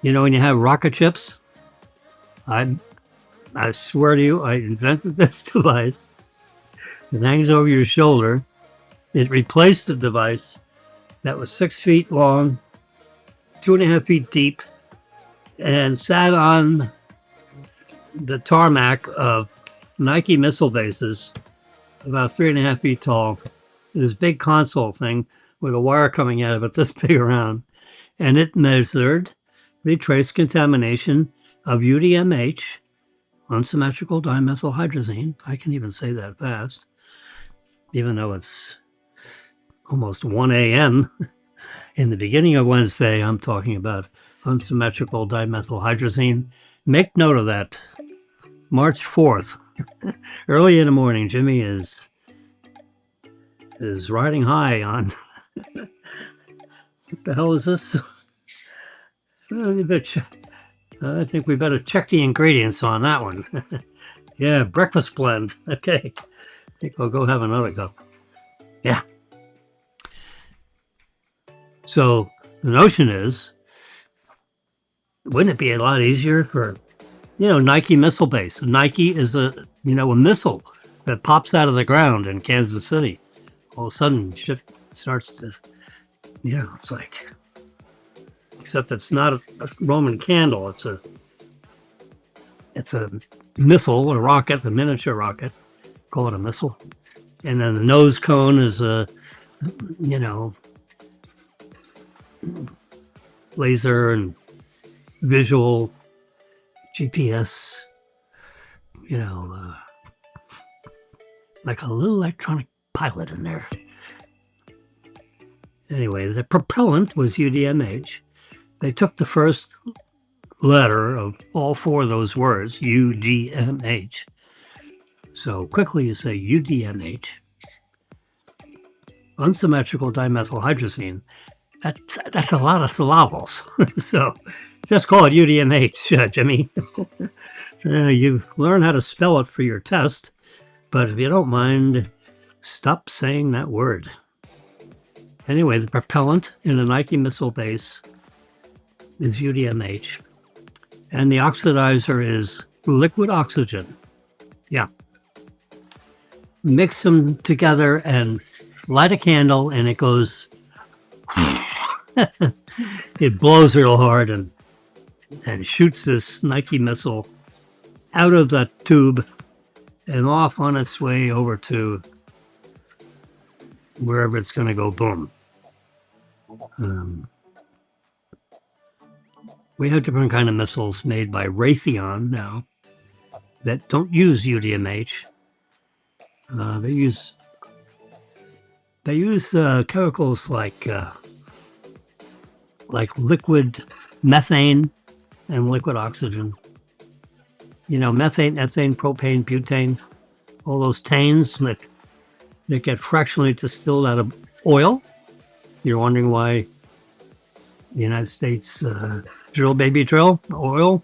Speaker 1: When you have rocket ships, I swear to you, I invented this device. It hangs over your shoulder. It replaced the device that was 6 feet long, 2.5 feet deep, and sat on the tarmac of Nike missile bases, about 3.5 feet tall. This big console thing with a wire coming out of it this big around. And it measured the trace contamination of UDMH, unsymmetrical dimethylhydrazine. I can even say that fast, even though it's almost 1 a.m. In the beginning of Wednesday, I'm talking about unsymmetrical dimethylhydrazine. Make note of that. March 4th, early in the morning, Jimmy is riding high on, what the hell is this? I think we better check the ingredients on that one. Yeah, breakfast blend. Okay. I think I'll go have another cup. Yeah. So the notion is, wouldn't it be a lot easier for, Nike missile base? Nike is a missile that pops out of the ground in Kansas City. All of a sudden, shit starts to, it's like, except it's not a Roman candle. It's a missile, a rocket, a miniature rocket. Call it a missile. And then the nose cone is a, laser and visual GPS, like a little electronic pilot in there. Anyway, the propellant was UDMH. They took the first letter of all four of those words, UDMH. So quickly you say UDMH, unsymmetrical dimethylhydrazine. That's a lot of syllables. So just call it UDMH, Jimmy. You learn how to spell it for your test, but if you don't mind, stop saying that word. Anyway, the propellant in a Nike missile base is UDMH, and the oxidizer is liquid oxygen. Yeah. Mix them together and light a candle, and it goes, it blows real hard and shoots this Nike missile out of that tube and off on its way over to wherever it's going to go. Boom. We have different kind of missiles made by Raytheon now that don't use UDMH. They use chemicals like liquid methane and liquid oxygen. You know, methane, ethane, propane, butane, all those tanes that get fractionally distilled out of oil. You're wondering why the United States drill, baby, drill oil.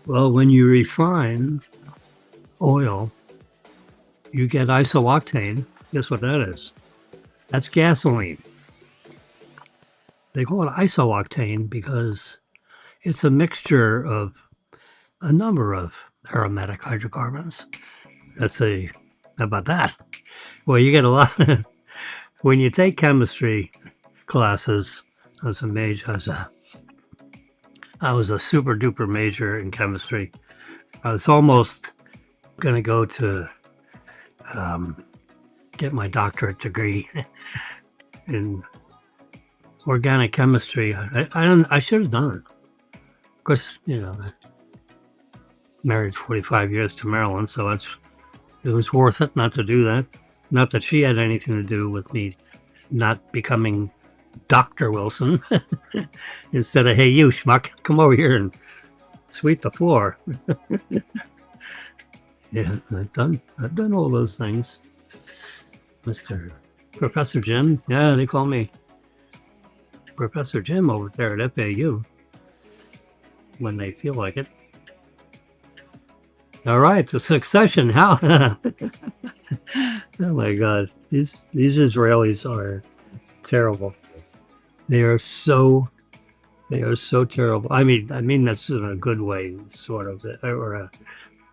Speaker 1: Well, when you refine oil, you get isooctane. Guess what that is? That's gasoline. They call it isooctane because it's a mixture of a number of aromatic hydrocarbons. How about that? Well, you get a lot. When you take chemistry classes as a major, I was a super duper major in chemistry. I was almost going to go to get my doctorate degree in organic chemistry. I should have done it. Of course, you know, I married 45 years to Marilyn, so it was worth it not to do that. Not that she had anything to do with me not becoming Dr. Wilson. Instead of, hey, you schmuck, come over here and sweep the floor. Yeah, I've done all those things. Mr. Professor Jim, yeah, they call me Professor Jim over there at FAU when they feel like it. All right, the succession. How? Oh my God, these Israelis are terrible. They are so terrible. I mean that's in a good way, sort of.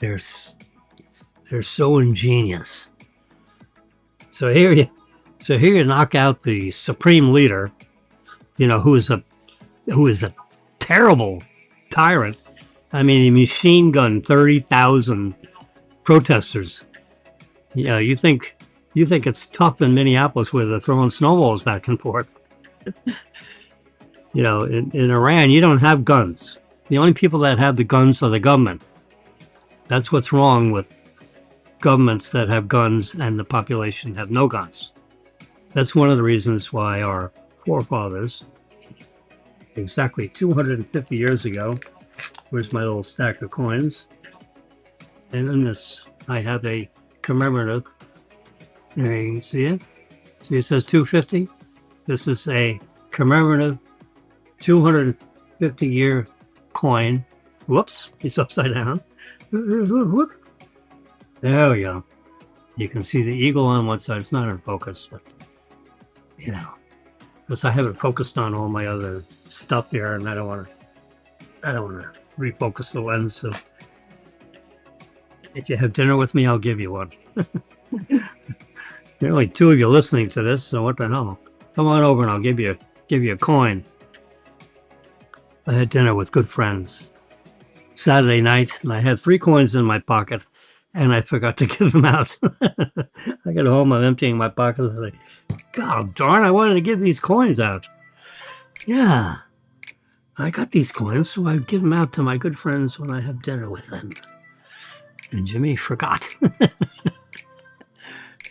Speaker 1: They're so ingenious. So here you knock out the supreme leader, you know, who is a terrible tyrant. I mean, he machine gunned 30,000 protesters. Yeah, you think it's tough in Minneapolis where they're throwing snowballs back and forth. You know, in Iran, you don't have guns. The only people that have the guns are the government. That's what's wrong with governments that have guns and the population have no guns. That's one of the reasons why our forefathers, exactly 250 years ago, where's my little stack of coins? And in this, I have a commemorative. There you can see it. See, it says 250. This is a commemorative 250-year coin. Whoops, it's upside down. There we go. You can see the eagle on one side. It's not in focus, but you know, because I haven't focused on all my other stuff here, and I don't want to refocus the lens. So if you have dinner with me, I'll give you one. There are only two of you listening to this, so what the hell? Come on over and I'll give you a coin. I had dinner with good friends Saturday night, and I had 3 coins in my pocket, and I forgot to give them out. I got home, I'm emptying my pocket, and I'm like, God darn, I wanted to give these coins out. Yeah, I got these coins, so I give them out to my good friends when I have dinner with them. And Jimmy forgot.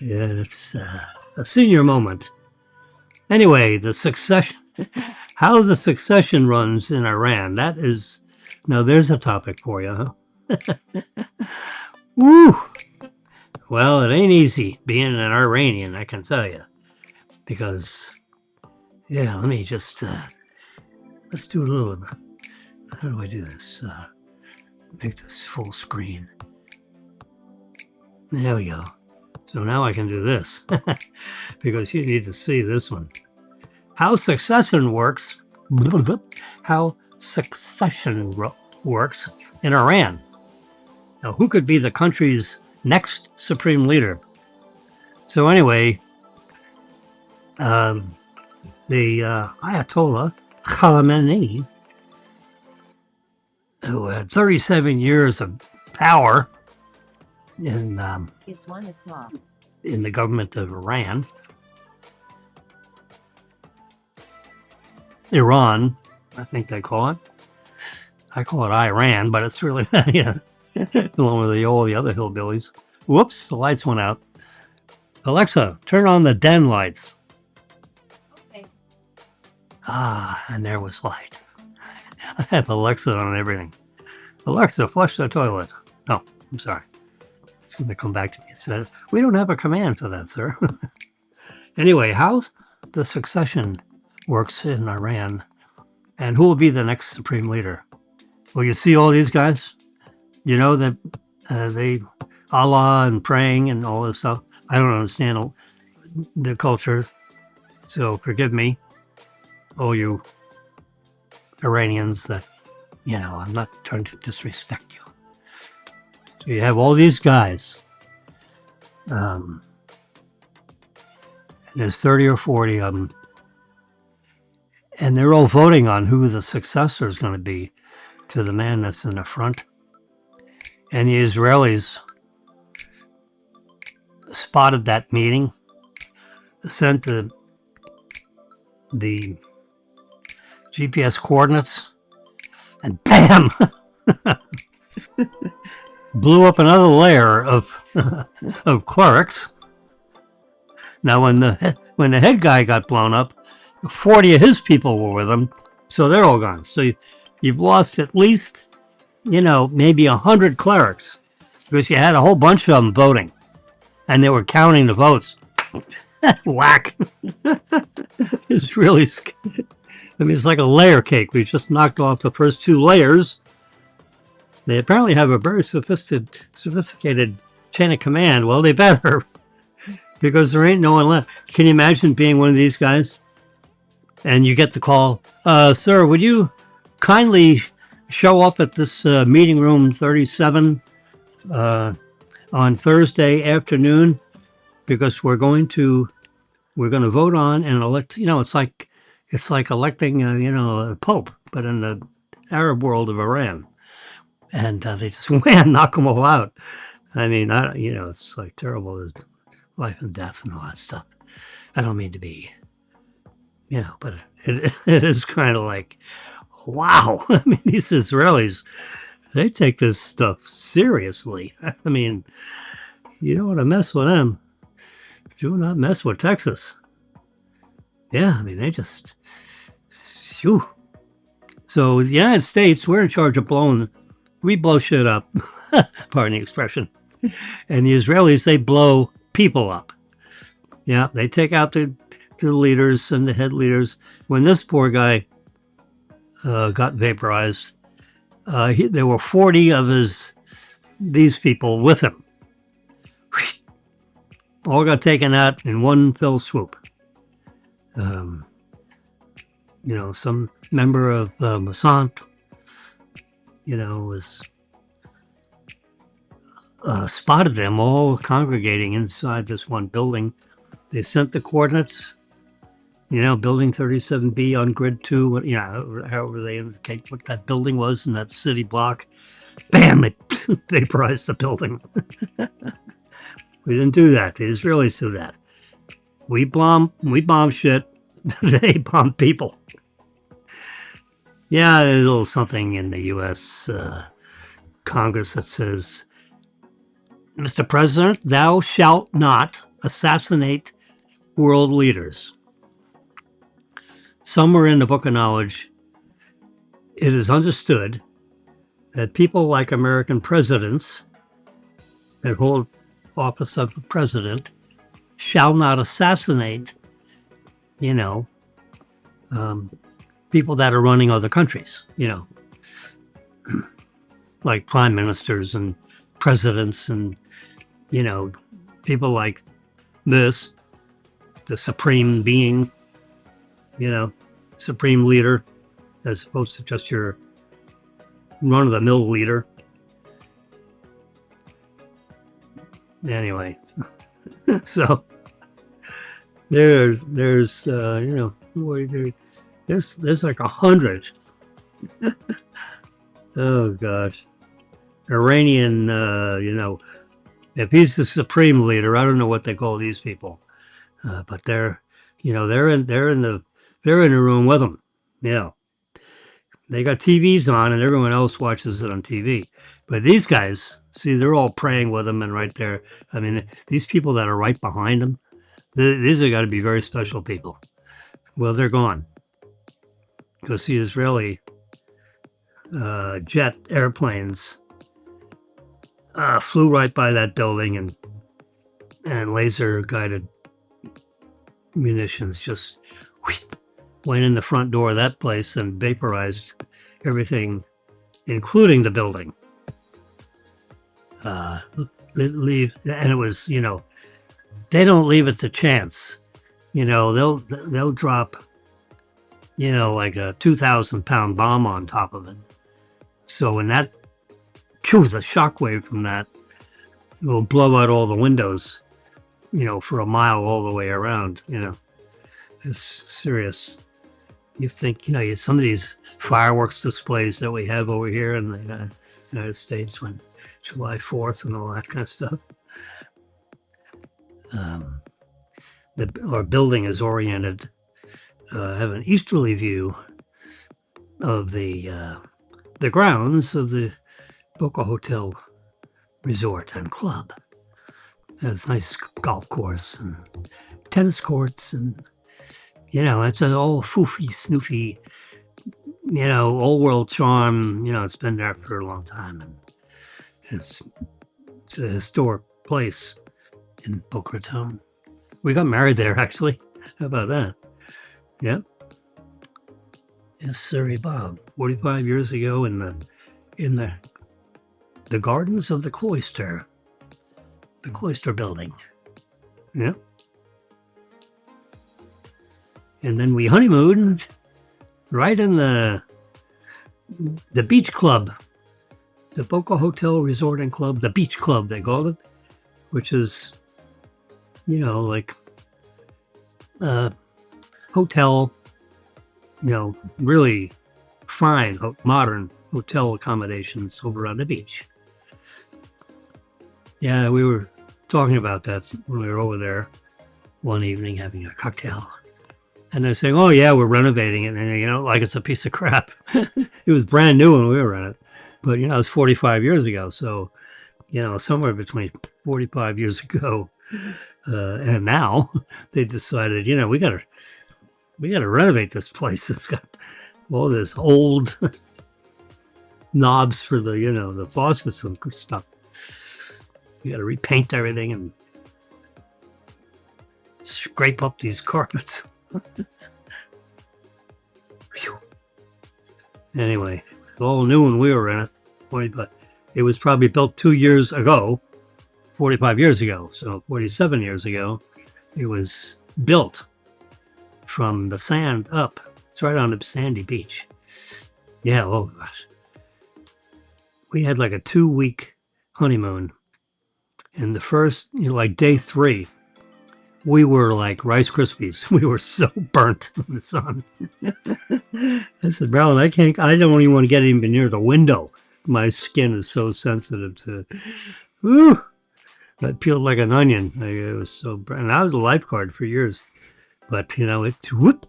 Speaker 1: Yeah, it's a senior moment. Anyway, the succession, how the succession runs in Iran, that is, now there's a topic for you, huh? Woo! Well, it ain't easy being an Iranian, I can tell you. Because, yeah, let me just, let's do a little, how do I do this? Make this full screen. There we go. So now I can do this because you need to see this one. How succession works, how succession works in Iran. Now, who could be the country's next supreme leader? So anyway, the Ayatollah Khamenei, who had 37 years of power in
Speaker 2: It's 1 o'clock.
Speaker 1: in the government of Iran, I think they call it. I call it Iran, but it's really, yeah, along with all the other hillbillies. Whoops, the lights went out. Alexa, turn on the den lights.
Speaker 2: Okay.
Speaker 1: Ah, and there was light. I have Alexa on everything. Alexa, flush the toilet. No, I'm sorry. It's going to come back to me and said, we don't have a command for that, sir. Anyway, how the succession works in Iran and who will be the next supreme leader? Well, you see all these guys? You know that they, Allah and praying and all this stuff. I don't understand the culture, so forgive me, all you Iranians that, you know, I'm not trying to disrespect you. So you have all these guys. And there's 30 or 40 of them. And they're all voting on who the successor is going to be to the man that's in the front. And the Israelis spotted that meeting, sent the GPS coordinates, and BAM! Blew up another layer of of clerics. Now, when the head guy got blown up, 40 of his people were with him, so they're all gone. So you've lost at least, you know, maybe 100 clerics because you had a whole bunch of them voting, and they were counting the votes. Whack! It's really scary. I mean, it's like a layer cake. We just knocked off the first 2 layers. They apparently have a very sophisticated chain of command. Well, they better, because there ain't no one left. Can you imagine being one of these guys? And you get the call, sir, would you kindly show up at this meeting room 37 on Thursday afternoon, because we're going to vote on and elect. You know, it's like electing a pope, but in the Arab world of Iran. And they just wham, knock them all out. I mean, it's like terrible. There's life and death and all that stuff. I don't mean to be, but it is kind of like, wow. I mean, these Israelis, they take this stuff seriously. I mean, you don't want to mess with them. Do not mess with Texas. Yeah, I mean, they just, phew. So the United States, we're in charge of we blow shit up, pardon the expression. And the Israelis, they blow people up. Yeah, they take out the leaders and the head leaders. When this poor guy got vaporized, there were 40 of these people with him. All got taken out in one fell swoop. Some member of Mossad, was spotted them all congregating inside this one building. They sent the coordinates, building 37B on grid 2, however they indicate what that building was in that city block. Bam, they vaporized the building. We didn't do that. The Israelis do that. We bomb shit. They bomb people. Yeah, there's a little something in the U.S. Congress that says, Mr. President, thou shalt not assassinate world leaders. Somewhere in the Book of Knowledge, it is understood that people like American presidents that hold office of the president shall not assassinate, people that are running other countries, like prime ministers and presidents and, people like this, the supreme being, you know, supreme leader as opposed to just your run-of-the-mill leader. Anyway, so there's you know, there's like 100. Oh gosh, Iranian, you know, if he's the supreme leader, I don't know what they call these people, but they're, you know, they're in the room with him. Yeah, they got TVs on, and everyone else watches it on TV. But these guys, see, they're all praying with him, and right there. I mean, these people that are right behind him, these are got to be very special people. Well, they're gone because the Israeli jet airplanes flew right by that building, and laser guided munitions just whoosh, went in the front door of that place and vaporized everything, including the building. Leave, and it was, you know, they don't leave it to chance. You know, they'll drop, you know, like a 2,000-pound bomb on top of it. So when that, the shockwave from that will blow out all the windows, you know, for a mile all the way around. You know, it's serious. You think, you know, some of these fireworks displays that we have over here in the United States, when July 4th and all that kind of stuff. Our building is oriented, have an easterly view of the grounds of the Boca Hotel Resort and Club. There's a nice golf course and tennis courts, and you know, it's an old foofy, snoofy, you know, old world charm. You know, it's been there for a long time, and it's a historic place in Boca Raton. We got married there, actually. How about that? Yeah. Yes, sir, Bob. 45 years ago in the gardens of the Cloister building. Yeah. And then we honeymooned right in the beach club, the Boca Hotel Resort and Club, the beach club they called it, which is, you know, like hotel, you know, really fine modern hotel accommodations over on the beach. Yeah, we were talking about that when we were over there one evening having a cocktail. And they're saying, oh, yeah, we're renovating it. And, you know, like it's a piece of crap. It was brand new when we were in it. But, you know, it was 45 years ago. So, you know, somewhere between 45 years ago and now, they decided, you know, we got to renovate this place. It's got all this old knobs for the, you know, the faucets and stuff. We got to repaint everything and scrape up these carpets. Anyway, it's all new when we were in it. But it was probably built 2 years ago, 45 years ago. So 47 years ago, it was built from the sand up. It's right on the sandy beach. Yeah, oh gosh. We had like a 2-week honeymoon. And the first, you know, like day 3, we were like Rice Krispies. We were so burnt in the sun. I said, Marilyn, I don't even want to get even near the window. My skin is so sensitive to, whew, that peeled like an onion. It was so burnt. And I was a lifeguard for years. But, you know, the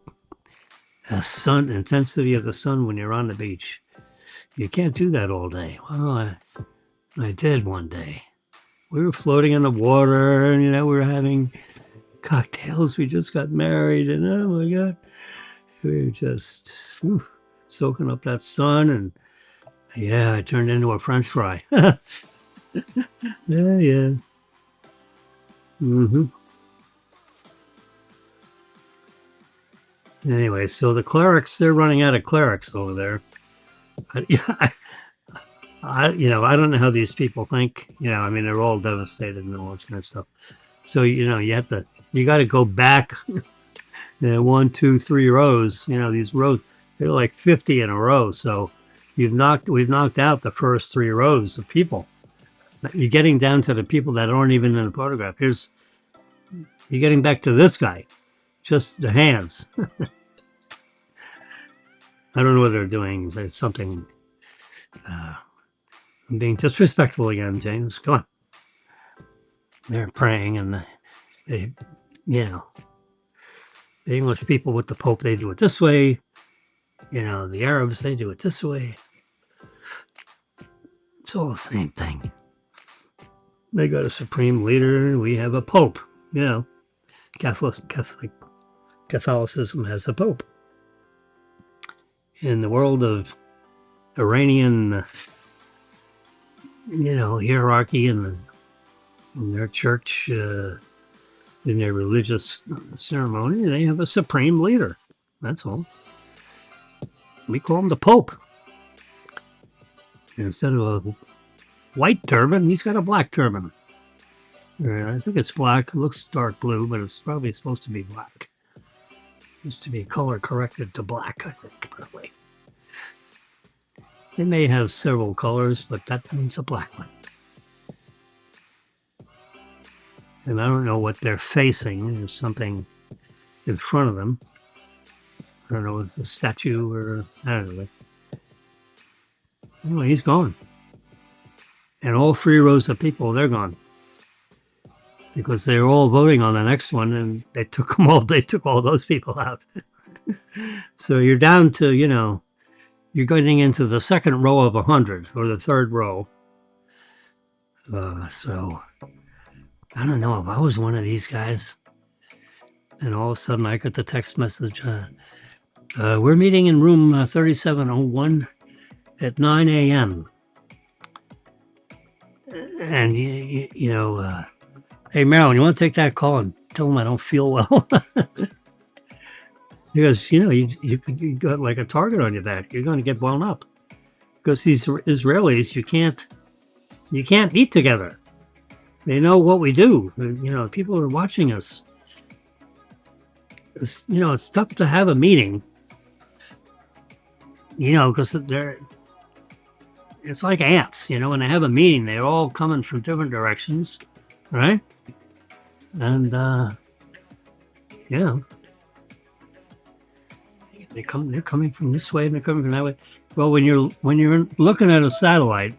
Speaker 1: sun, intensity of the sun when you're on the beach. You can't do that all day. Well, I did one day. We were floating in the water, and, you know, we were having cocktails. We just got married, and oh my God, we were just soaking up that sun, and yeah, I turned into a French fry. Yeah. Anyway, so the clerics, they're running out of clerics over there. You know, I don't know how these people think. You know, I mean, they're all devastated and all this kind of stuff. So, you know, you got to go back Yeah, 1, 2, 3 rows. You know, these rows, they're like 50 in a row. So we've knocked out the first 3 rows of people. You're getting down to the people that aren't even in the photograph. You're getting back to this guy, just the hands. I don't know what they're doing. There's something. I'm being disrespectful again, James. Come on. They're praying, and they, you know, the English people with the Pope, they do it this way. You know, the Arabs, they do it this way. It's all the same thing. They got a supreme leader. We have a Pope. You know, Catholicism has a Pope. In the world of Iranian, you know, hierarchy in their church, in their religious ceremony, they have a supreme leader. That's all. We call him the Pope. Instead of a white turban, he's got a black turban. I think it's black. It looks dark blue, but it's probably supposed to be black. It's to be color corrected to black, I think, probably. They may have several colors, but that means a black one. And I don't know what they're facing. There's something in front of them. I don't know if it's a statue or I don't know. Anyway, he's gone. And all 3 rows of people, they're gone. Because they were all voting on the next one, and they took them all. They took all those people out. So you're down to, you know, you're getting into the second row of 100 or the third row. So I don't know if I was one of these guys, and all of a sudden I got the text message. We're meeting in room 3701 at 9 a.m. And you know. Hey, Marilyn, you want to take that call and tell them I don't feel well? Because, you know, you got like a target on your back. You're going to get blown up. Because these Israelis, you can't eat together. They know what we do. You know, people are watching us. You know, it's tough to have a meeting. You know, because it's like ants. You know, when they have a meeting, they're all coming from different directions, right? And yeah, they're coming from this way and they're coming from that way. Well, when you're looking at a satellite,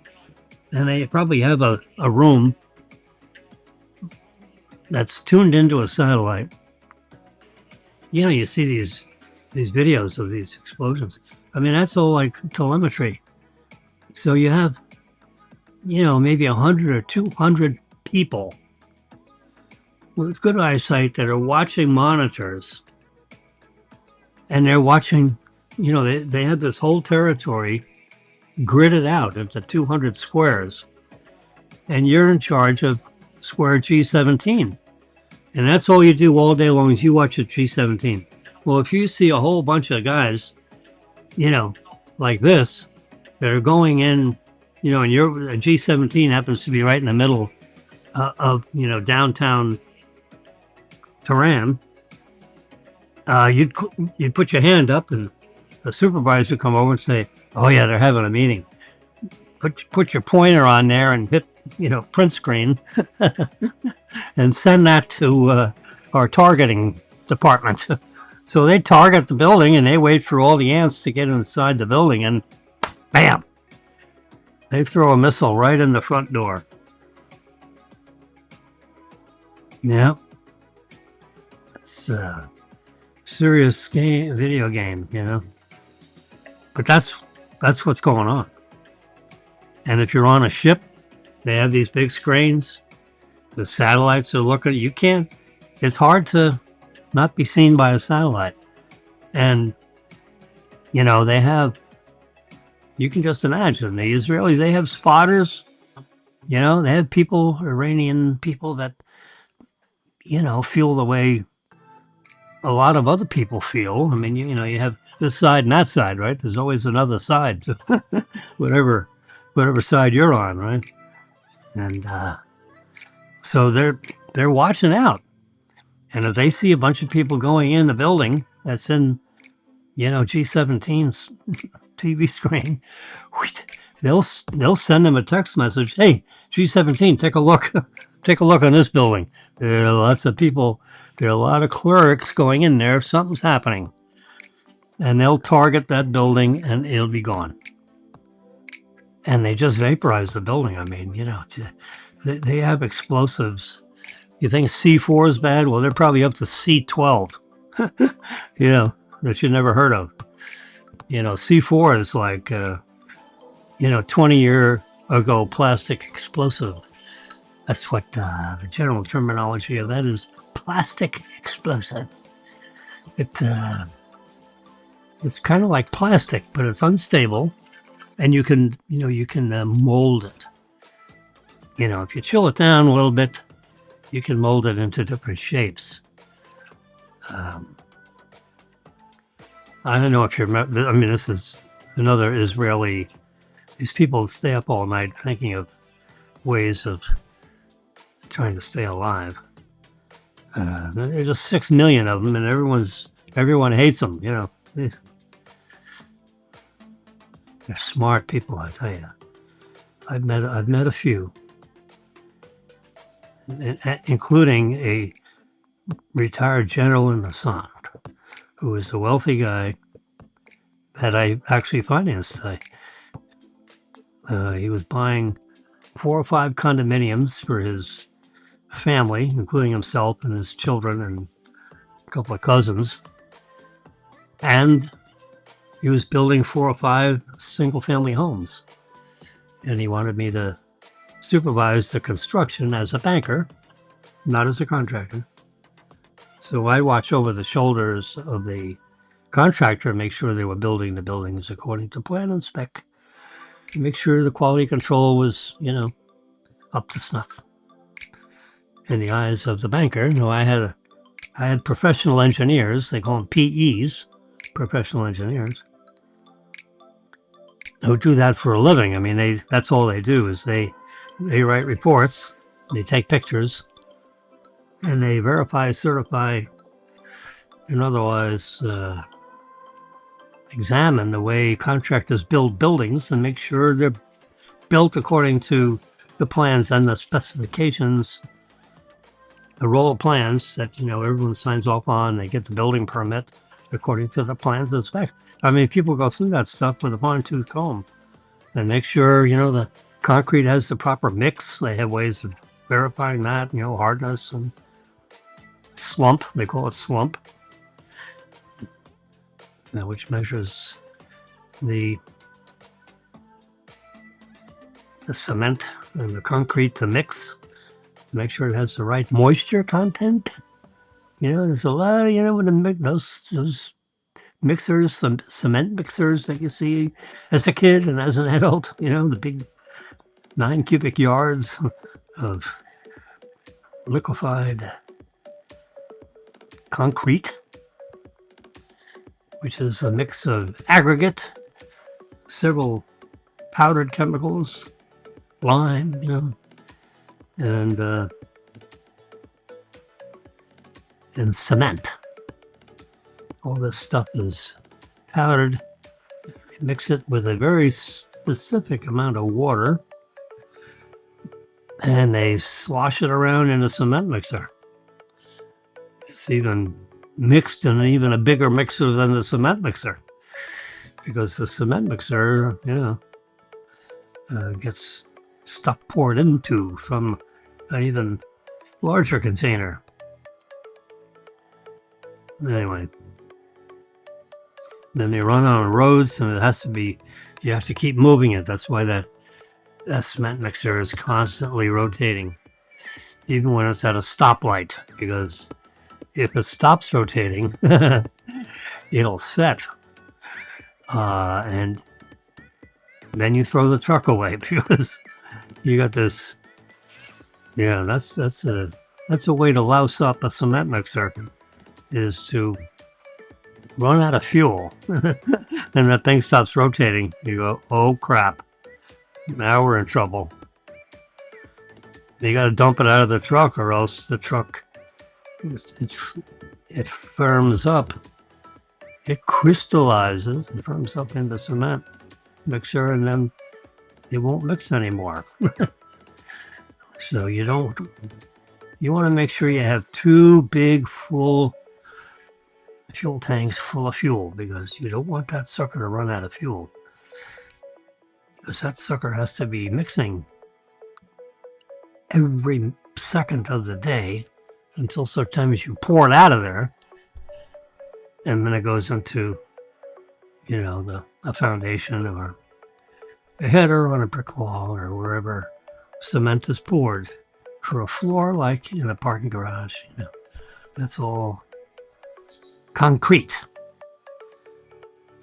Speaker 1: and they probably have a room that's tuned into a satellite. You know, you see these videos of these explosions. I mean, that's all like telemetry. So you have, you know, maybe 100 or 200 people with good eyesight that are watching monitors, and they're watching, you know, they have this whole territory gridded out into 200 squares, and you're in charge of square G17. And that's all you do all day long is you watch a G17. Well, if you see a whole bunch of guys, you know, like this, that are going in, you know, and your G17 happens to be right in the middle of, you know, downtown Tehran, you'd put your hand up, and a supervisor would come over and say, "Oh yeah, they're having a meeting." Put your pointer on there and hit, you know, print screen, and send that to our targeting department. So they target the building, and they wait for all the ants to get inside the building, and bam, they throw a missile right in the front door. Yeah. It's a serious video game, you know. But that's what's going on. And if you're on a ship, they have these big screens. The satellites are looking. You can't. It's hard to not be seen by a satellite. And you know, they have. You can just imagine the Israelis. They have spotters. You know, they have people, Iranian people that, you know, feel the way a lot of other people feel. I mean, you know, you have this side and that side, right? There's always another side to whatever side you're on, right? And so they're watching out, And if they see a bunch of people going in the building that's in, G17's TV screen, they'll send them a text message. Hey, G17, take a look. Take a look on this building. There are lots of people. There are a lot of clerks going in there. Something's happening. And they'll target that building and it'll be gone. And they just vaporize the building. I mean, they have explosives. You think C4 is bad? Well, they're probably up to C12, that you never heard of. C4 is like, 20-year ago plastic explosive. That's what the general terminology of that is, plastic explosive. It's kind of like plastic, but it's unstable, and you can mold it. If you chill it down a little bit, you can mold it into different shapes. I don't know if you remember. I mean, this is another Israeli. These people stay up all night thinking of ways of trying to stay alive. There's just 6 million of them, and everyone hates them. They're smart people, I tell you. I've met a few, including a retired general in the Mossad, who is a wealthy guy that I actually financed. He was buying 4 or 5 condominiums for his family, including himself and his children and a couple of cousins. And he was building 4 or 5 single-family homes. And he wanted me to supervise the construction as a banker, not as a contractor. So I watch over the shoulders of the contractor and make sure they were building the buildings according to plan and spec. And make sure the quality control was, up to snuff. In the eyes of the banker, I had professional engineers. They call them PEs, professional engineers, who do that for a living. I mean, that's all they do is they write reports, they take pictures, and they verify, certify, and otherwise examine the way contractors build buildings and make sure they're built according to the plans and the specifications, the roll of plans that, everyone signs off on. They get the building permit according to the plans and specs. I mean, people go through that stuff with a fine-tooth comb and make sure, the concrete has the proper mix. They have ways of verifying that, hardness and slump. They call it slump, which measures the cement and the concrete to mix to make sure it has the right moisture content. There's a lot, when those mixers, some cement mixers that you see as a kid and as an adult, the big 9 cubic yards of liquefied concrete, which is a mix of aggregate, several powdered chemicals, lime, and cement. All this stuff is powdered. They mix it with a very specific amount of water, and they slosh it around in a cement mixer. It's even mixed in even a bigger mixer than the cement mixer, because the cement mixer, gets stuff poured into from an even larger container. Anyway, then they run on roads, and you have to keep moving it. That's why that cement mixer is constantly rotating, even when it's at a stoplight, because if it stops rotating, it'll set. And then you throw the truck away because you got this. Yeah, that's a way to louse up a cement mixer, is to run out of fuel. And that thing stops rotating. You go, oh crap, now we're in trouble. You got to dump it out of the truck, or else the truck it firms up. It crystallizes and firms up into cement mixture, and then it won't mix anymore. So you want to make sure you have two big full fuel tanks full of fuel, because you don't want that sucker to run out of fuel, because that sucker has to be mixing every second of the day until such time as you pour it out of there, and then it goes into, you know, a foundation or a header on a brick wall or wherever cement is poured for a floor, like in a parking garage. You know, that's all concrete.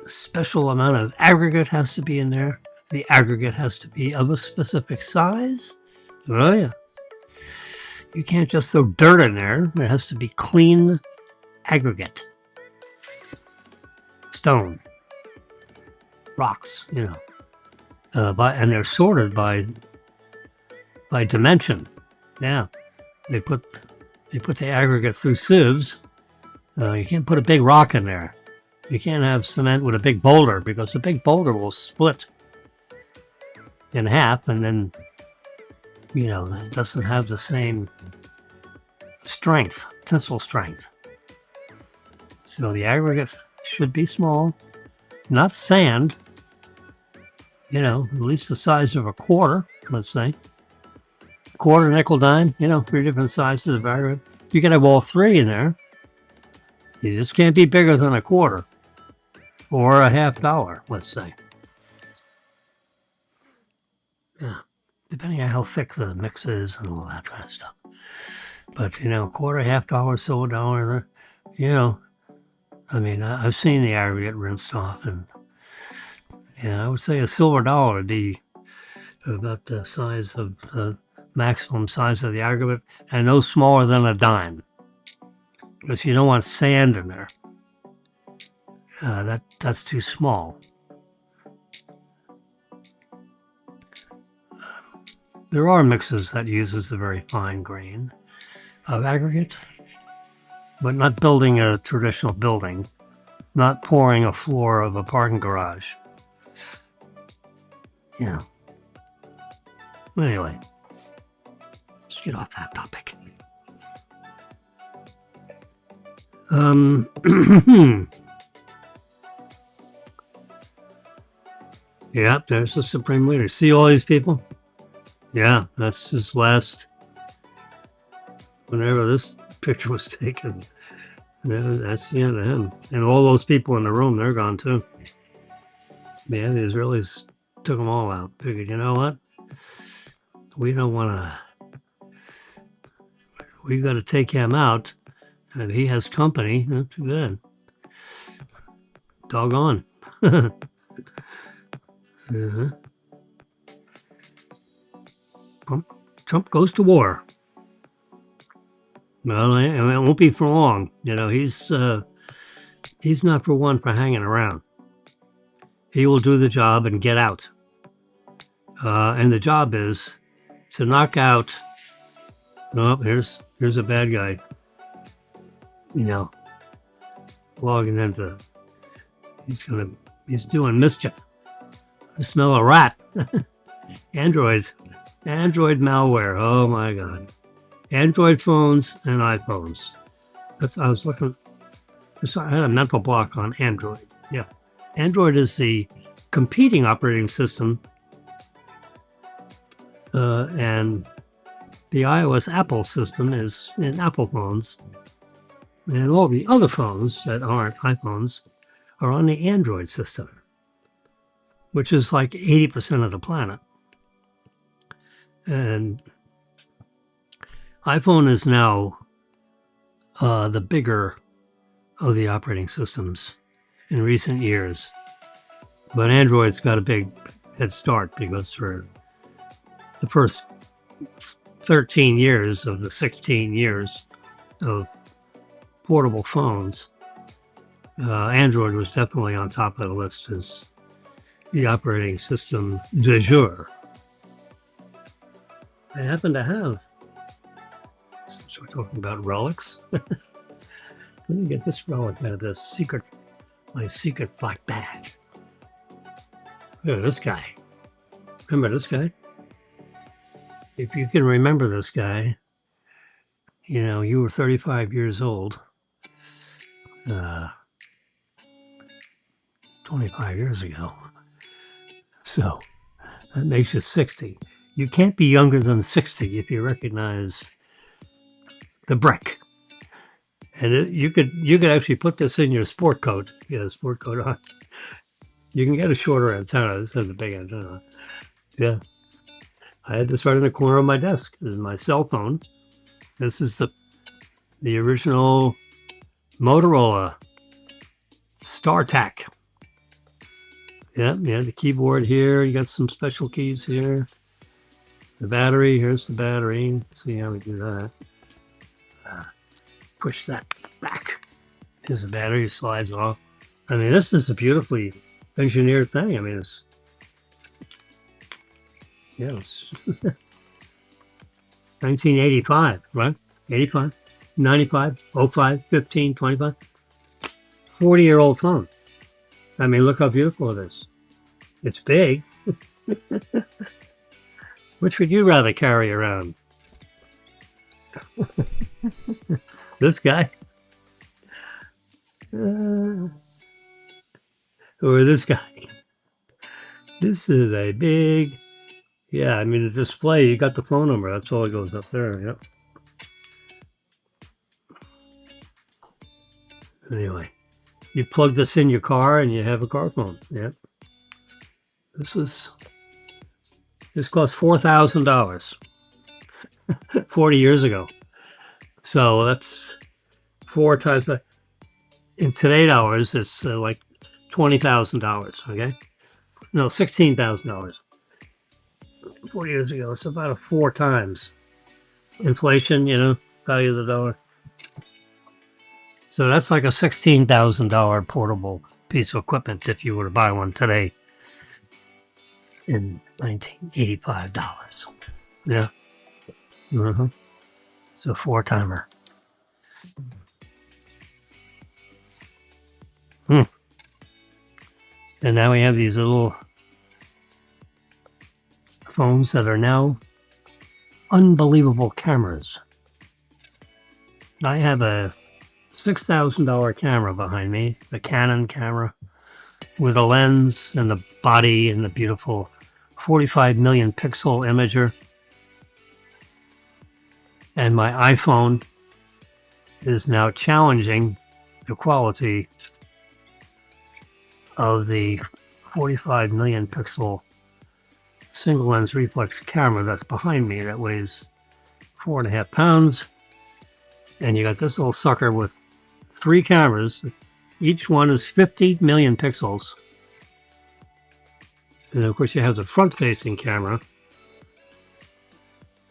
Speaker 1: A special amount of aggregate has to be in there. The aggregate has to be of a specific size. Oh yeah. You can't just throw dirt in there. It has to be clean aggregate. Stone. Rocks, you know. And they're sorted by dimension. Yeah. They put the aggregate through sieves. You can't put a big rock in there. You can't have cement with a big boulder, because a big boulder will split in half, and then, you know, it doesn't have the same strength, tensile strength. So the aggregate should be small, not sand, you know, at least the size of a quarter, let's say. Quarter, nickel, dime, you know, 3 different sizes of aggregate. You can have all 3 in there. You just can't be bigger than a quarter or a $50, let's say. Yeah, depending on how thick the mix is and all that kind of stuff. But, you know, quarter, $50, silver dollar, you know, I mean, I've seen the aggregate rinsed off, and yeah, I would say a silver dollar would be about the size of the maximum size of the aggregate, and no smaller than a dime, because you don't want sand in there. That's too small. There are mixes that uses a very fine grain of aggregate, but not building a traditional building, not pouring a floor of a parking garage. Yeah. Anyway, let's get off that topic. Yeah, there's the Supreme Leader. See all these people? Yeah, that's his last. Whenever this picture was taken, that's the end of him. And all those people in the room, they're gone too. Man, the Israelis took them all out. Figured, you know what? We don't want to. We've got to take him out, and if he has company, not too bad. Doggone. Trump goes to war. Well, it won't be for long. You know, he's not for one for hanging around. He will do the job and get out. And the job is to knock out. Oh, here's a bad guy. You know, logging into. He's doing mischief. I smell a rat. Android malware. Oh my God. Android phones and iPhones. I was looking. I had a mental block on Android. Yeah. Android is the competing operating system, and the iOS Apple system is in Apple phones, and all the other phones that aren't iPhones are on the Android system, which is like 80% of the planet. And iPhone is now the bigger of the operating systems in recent years. But Android's got a big head start, because for the first 13 years of the 16 years of portable phones, Android was definitely on top of the list as the operating system du jour. I happen to have some sort we're talking about relics. Let me get this relic out of this secret, my secret black bag. Look at this guy. Remember this guy? If you can remember this guy, you know, you were 35 years old. 25 years ago. So that makes you 60. You can't be younger than 60 if you recognize the brick. And you could actually put this in your sport coat. You get a sport coat on. You can get a shorter antenna. This has a big antenna. Yeah. I had this right in the corner of my desk. This is my cell phone. This is the original Motorola StarTAC. Yeah, the keyboard here. You got some special keys here. The battery, here's the battery. See how we do that. Push that back. Here's the battery, slides off. I mean, this is a beautifully engineered thing. I mean, it's 1985, right? 85, 95, 05, 15, 25. 40-year-old phone. I mean, look how beautiful it is. It's big. Which would you rather carry around? This guy? Or this guy? This is a big... Yeah, I mean, the display, you got the phone number. That's all that goes up there. Yep. Anyway. You plug this in your car and you have a car phone. Yep. This cost $4,000 40 years ago. So that's 4 times, but in today's dollars, it's like $20,000. Okay. No, $16,000. 40 years ago. It's about 4 times inflation, you know, value of the dollar. So that's like a $16,000 portable piece of equipment if you were to buy one today in $1985. Yeah. Mm-hmm. It's a 4-timer. And now we have these little phones that are now unbelievable cameras. I have a $6,000 camera behind me, the Canon camera, with a lens and the body and the beautiful 45 million pixel imager. And my iPhone is now challenging the quality of the 45 million pixel single lens reflex camera that's behind me that weighs 4.5 pounds. And you got this little sucker with 3 cameras. Each one is 50 million pixels. And of course you have the front-facing camera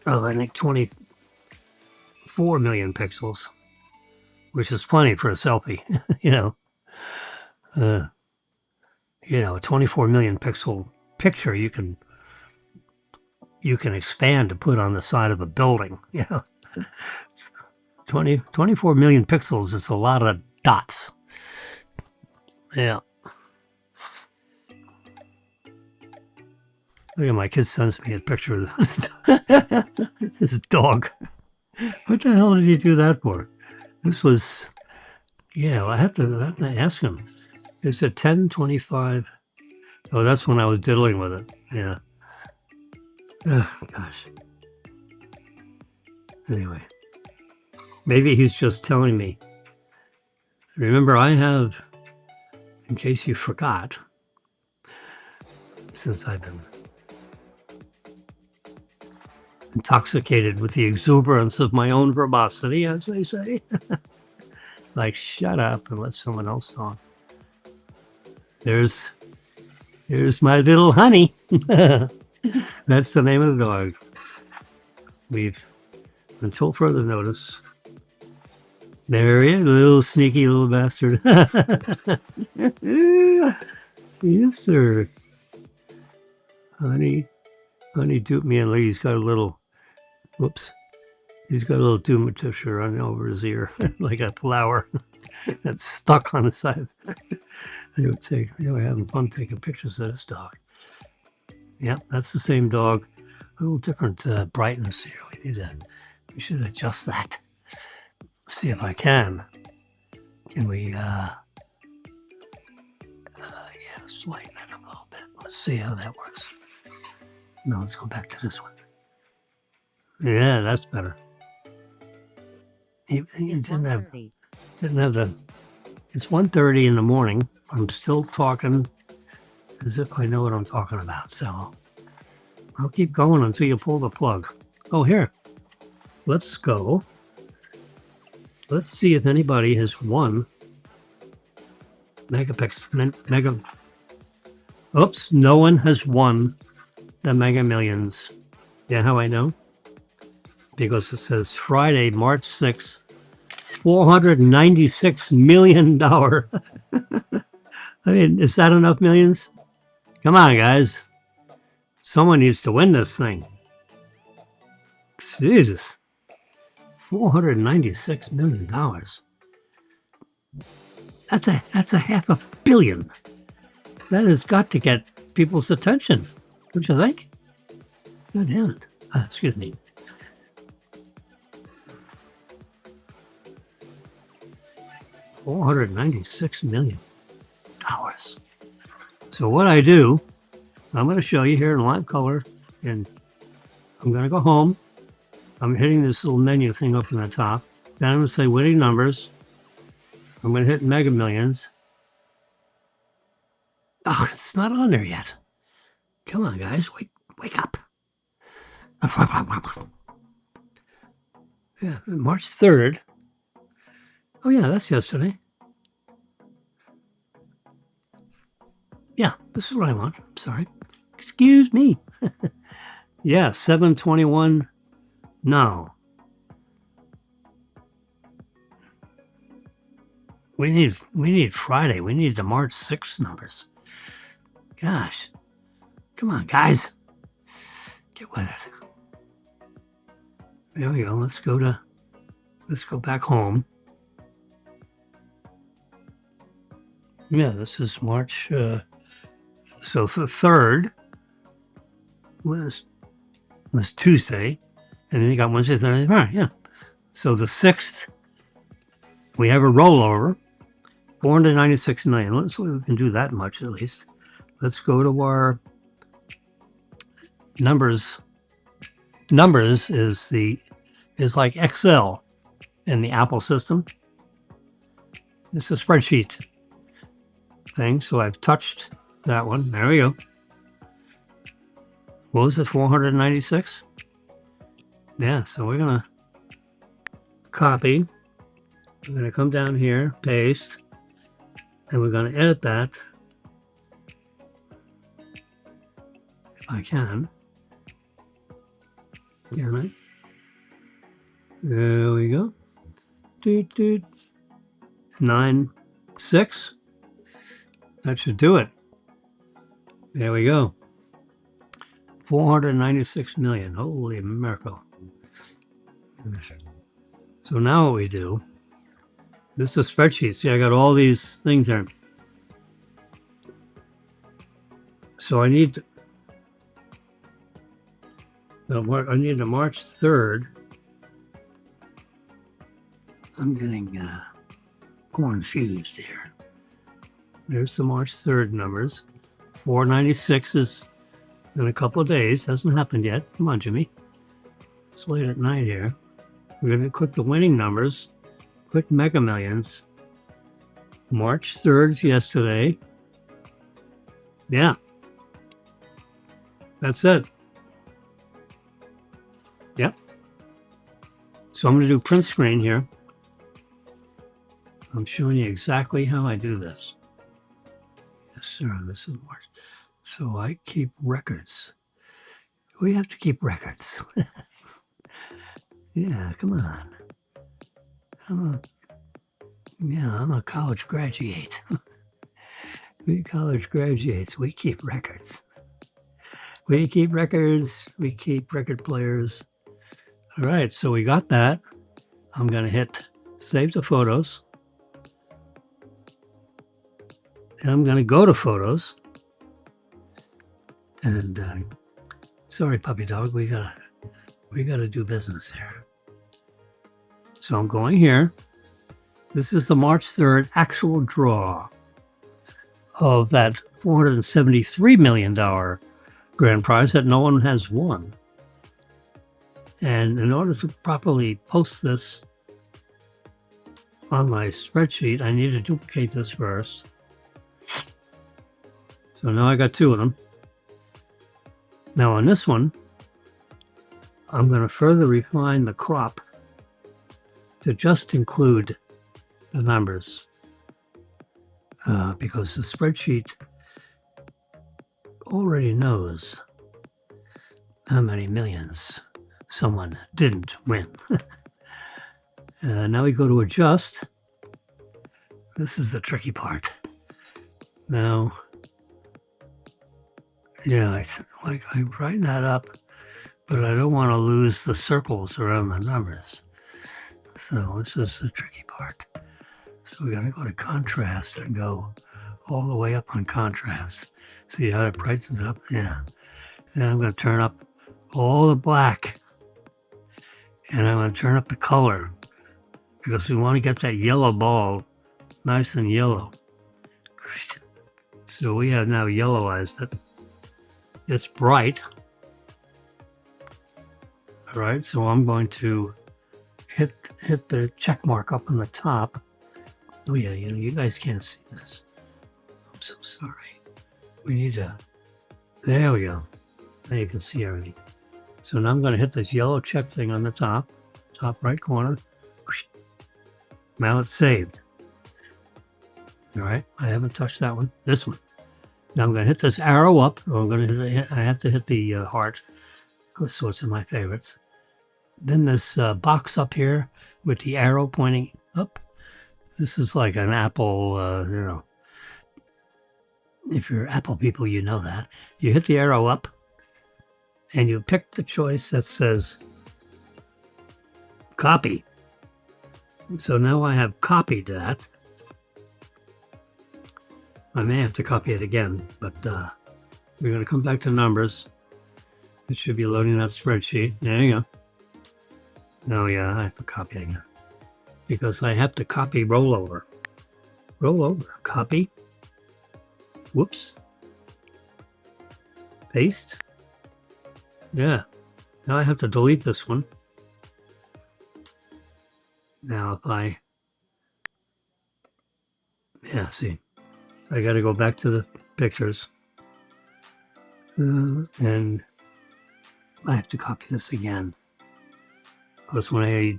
Speaker 1: of, I think, 24 million pixels, which is plenty for a selfie. A 24 million pixel picture you can expand to put on the side of a building. 24 million pixels is a lot of dots. Yeah. Look at my kid sends me a picture of this, this dog. What the hell did he do that for? This was, I have to ask him. Is it 1025? Oh, that's when I was diddling with it. Yeah. Oh, gosh. Anyway. Maybe he's just telling me. Remember, I have, in case you forgot, since I've been intoxicated with the exuberance of my own verbosity, as they say. Like, shut up and let someone else talk. There's my little honey. That's the name of the dog. We've, until further notice, there he is, little sneaky little bastard. Yes, sir. Honey duped me, and he's got a little, whoops. He's got a little tumor tissue running over his ear, like a flower that's stuck on the side. They were having fun taking pictures of this dog. Yep, that's the same dog. A little different brightness here. We should adjust that. See if I can. Can we, yeah, let's lighten it up a little bit. Let's see how that works. No, let's go back to this one. Yeah, that's better. He
Speaker 2: It's
Speaker 1: didn't have
Speaker 2: 1:30.
Speaker 1: It's 1:30 in the morning. I'm still talking as if I know what I'm talking about. So I'll keep going until you pull the plug. Oh, here. Let's go. Let's see if anybody has won Oops, no one has won the Mega Millions. Yeah, how I know? Because it says Friday, March 6th, $496 million. I mean, is that enough millions? Come on, guys. Someone needs to win this thing. Jesus. $496 million. That's a $500 million. That has got to get people's attention. Don't you think? God damn it. Excuse me. $496 million. So what I do, I'm going to show you here in live color, and I'm going to go home. I'm hitting this little menu thing up in the top. Then I'm going to say winning numbers. I'm going to hit Mega Millions. Oh, it's not on there yet. Come on, guys. Wake up. Yeah, March 3rd. Oh, yeah, that's yesterday. Yeah, this is what I want. I'm sorry. Excuse me. Yeah, 7/21. No. We need Friday. We need the March 6th numbers. Gosh. Come on, guys. Get with it. There we go. Let's go back home. Yeah, this is March. So the 3rd was Tuesday, and then you got Wednesday, Thursday, Friday. Yeah. So the 6th, we have a rollover, 496 million. Let's see if we can do that much at least. Let's go to our numbers. Numbers is like Excel in the Apple system. It's a spreadsheet thing. So I've touched that one. There we go. What was it? 496? Yeah, so we're going to copy. We're going to come down here, paste, and we're going to edit that. If I can. Can I? There we go. 9.6. That should do it. There we go. 496 million. Holy miracle. So now what we do, this is a spreadsheet. See, I got all these things there. So I need the March 3rd. I'm getting confused here. There's the March 3rd numbers. 496 is in a couple of days. Hasn't happened yet. Come on, Jimmy. It's late at night here. We're going to click the winning numbers. Click Mega Millions. March 3rd is yesterday. Yeah. That's it. Yep. So I'm going to do print screen here. I'm showing you exactly how I do this. Yes, sir. This is March. So I keep records. We have to keep records. Yeah, come on. I'm a college graduate. We college graduates, we keep records. We keep records. We keep record players. All right, so we got that. I'm going to hit save the photos. And I'm going to go to photos. And sorry, puppy dog, we gotta do business here. So I'm going here. This is the March 3rd actual draw of that $473 million grand prize that no one has won. And in order to properly post this on my spreadsheet, I need to duplicate this first. So now I got two of them. Now on this one, I'm going to further refine the crop to just include the numbers because the spreadsheet already knows how many millions someone didn't win. Now we go to adjust. This is the tricky part. Now, yeah, I brighten that up, but I don't want to lose the circles around the numbers. So this is the tricky part. So we got to go to contrast and go all the way up on contrast. See how it brightens it up? Yeah. Then I'm going to turn up all the black. And I'm going to turn up the color because we want to get that yellow ball nice and yellow. So we have now yellowized it. It's bright. All right, so I'm going to hit the check mark up on the top. Oh yeah, you guys can't see this. I'm so sorry. We need to, there we go. Now you can see everything. So now I'm going to hit this yellow check thing on the top right corner. Now it's saved. All right, I haven't touched that one. This one. Now I'm going to hit this arrow up. I have to hit the heart. So it's in my favorites. Then this box up here with the arrow pointing up. This is like an Apple, if you're Apple people, you know that. You hit the arrow up and you pick the choice that says copy. So now I have copied that. I may have to copy it again, but we're going to come back to numbers. It should be loading that spreadsheet. There you go. Oh yeah, I have to copy it again. Because I have to copy rollover. Rollover. Copy. Whoops. Paste. Yeah. Now I have to delete this one. Now if I... Yeah, see. I got to go back to the pictures. And I have to copy this again. Because when I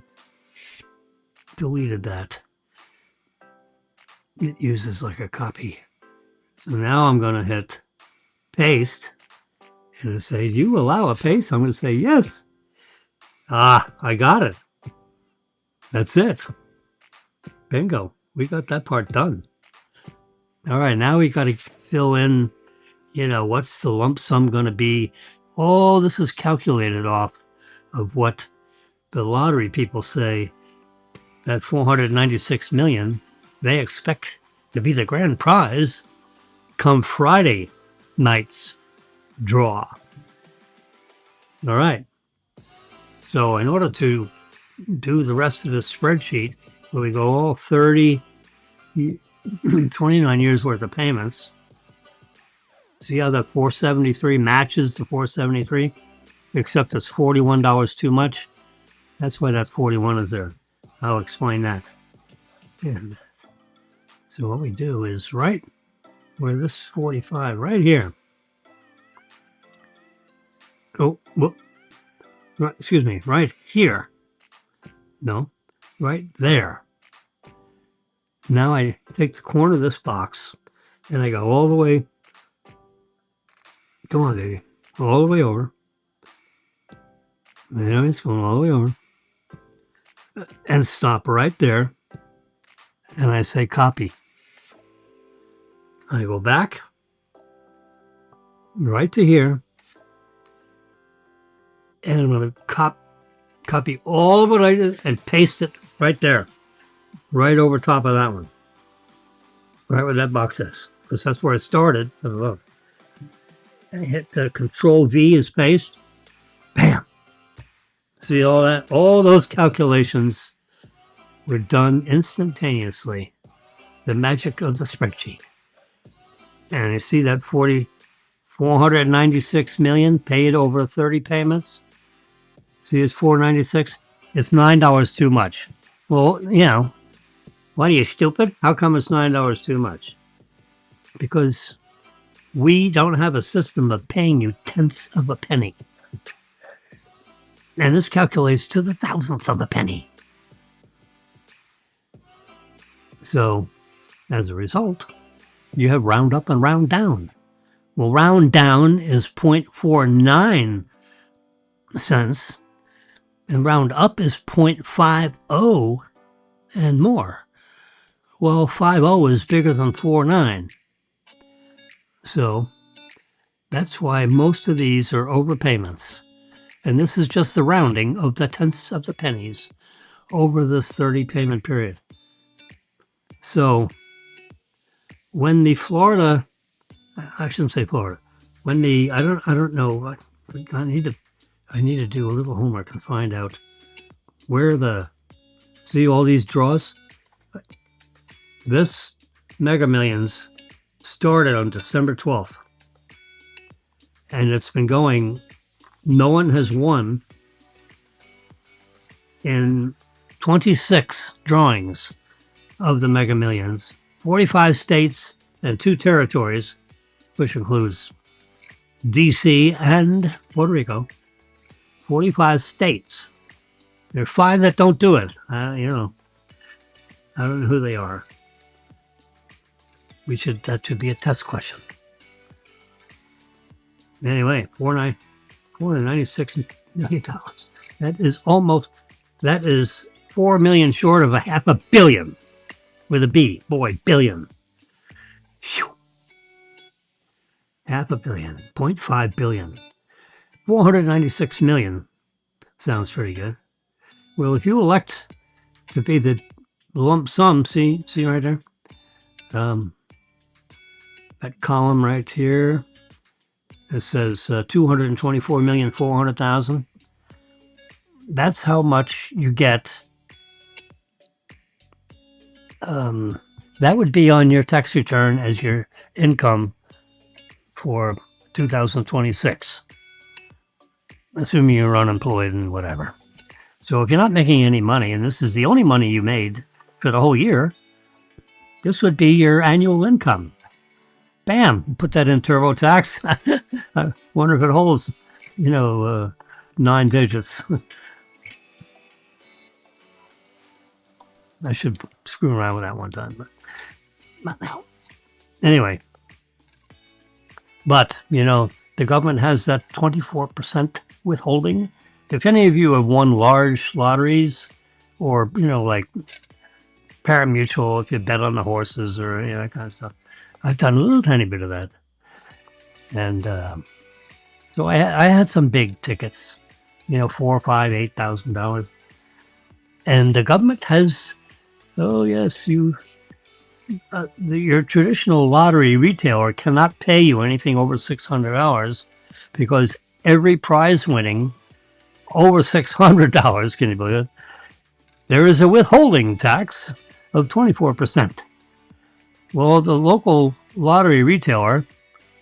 Speaker 1: deleted that, it uses like a copy. So now I'm going to hit paste and it'll say, do you allow a paste? I'm going to say yes. Ah, I got it. That's it. Bingo. We got that part done. All right, now we got to fill in, what's the lump sum going to be? All this is calculated off of what the lottery people say, that 496 million, they expect to be the grand prize come Friday night's draw. All right. So in order to do the rest of this spreadsheet, where we go all 29 years worth of payments, see how the 473 matches the 473, except it's $41 too much. That's why that 41 is there. I'll explain that. And so what we do is right where this 45, right here. Oh, whoop. Right, excuse me, right here. No, right there. Now I take the corner of this box and I go all the way. Come on, baby. All the way over. There it's going all the way over. And stop right there. And I say copy. I go back right to here. And I'm going to Copy all of what I did and paste it right there, right over top of that one, right where that box is, because that's where it started. And hit the Control V is paste. Bam. See all that? All those calculations were done instantaneously. The magic of the spreadsheet. And you see that 496 million paid over 30 payments. See, it's 496. It's $9 too much. Well, you know, what are you, stupid? How come it's $9 too much? Because we don't have a system of paying you tenths of a penny. And this calculates to the thousandth of a penny. So, as a result, you have round up and round down. Well, round down is 0.49 cents, and round up is 0.50 and more. Well, 50 is bigger than 49. So, that's why most of these are overpayments. And this is just the rounding of the tenths of the pennies over this 30 payment period. So when the Florida, I shouldn't say Florida, when the, I don't know, I need to do a little homework and find out where see all these draws? This Mega Millions started on December 12th. And it's been going, no one has won in 26 drawings of the Mega Millions, 45 states and 2 territories, which includes DC and Puerto Rico. 45 states. There are 5 that don't do it. I don't know who they are. That should be a test question. Anyway, $496 million. That is 4 million short of a $500 million with a B. Boy, billion. Whew. $500 million, 0.5 billion. 496 million sounds pretty good. Well, if you elect to pay the lump sum, see right there? That column right here, it says 224,400,000. That's how much you get. That would be on your tax return as your income for 2026, assuming you're unemployed and whatever. So if you're not making any money, and this is the only money you made for the whole year, this would be your annual income. Bam! Put that in TurboTax. I wonder if it holds, 9 digits. I should screw around with that one time, but not now. Anyway, but, the government has that 24% withholding. If any of you have won large lotteries or, like parimutuel, if you bet on the horses or that kind of stuff, I've done a little tiny bit of that. And so I had some big tickets, $4,000, $5,000, $8,000. And the government has, your traditional lottery retailer cannot pay you anything over $600 because every prize winning over $600, can you believe it? There is a withholding tax of 24%. Well, the local lottery retailer,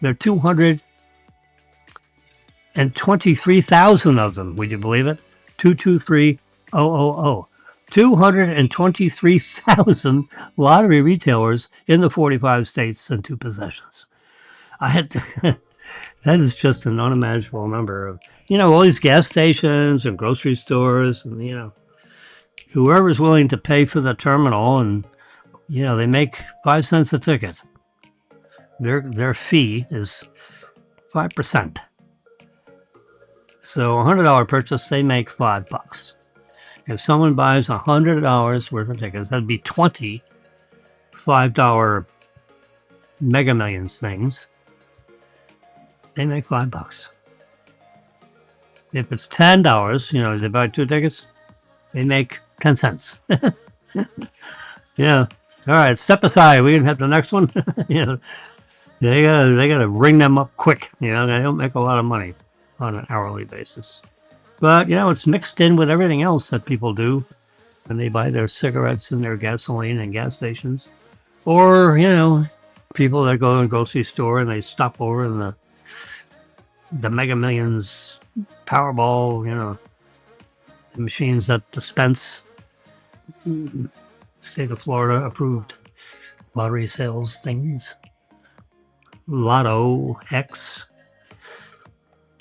Speaker 1: there are 223,000 of them. Would you believe it? 223,000. 223,000 lottery retailers in the 45 states and 2 possessions. That is just an unimaginable number of, all these gas stations and grocery stores and, whoever's willing to pay for the terminal and, they make 5 cents a ticket. Their fee is 5%. So $100 purchase, they make $5. If someone buys $100 worth of tickets, that'd be 20 $5 Mega Millions things. They make $5. If it's $10, they buy 2 tickets, they make 10 cents. Yeah. All right, step aside. We can have the next one. you know, they gotta ring them up quick. They don't make a lot of money on an hourly basis. But it's mixed in with everything else that people do when they buy their cigarettes and their gasoline in gas stations. Or, people that go to a grocery store and they stop over in the Mega Millions Powerball, the machines that dispense state of Florida approved lottery sales things. Lotto X.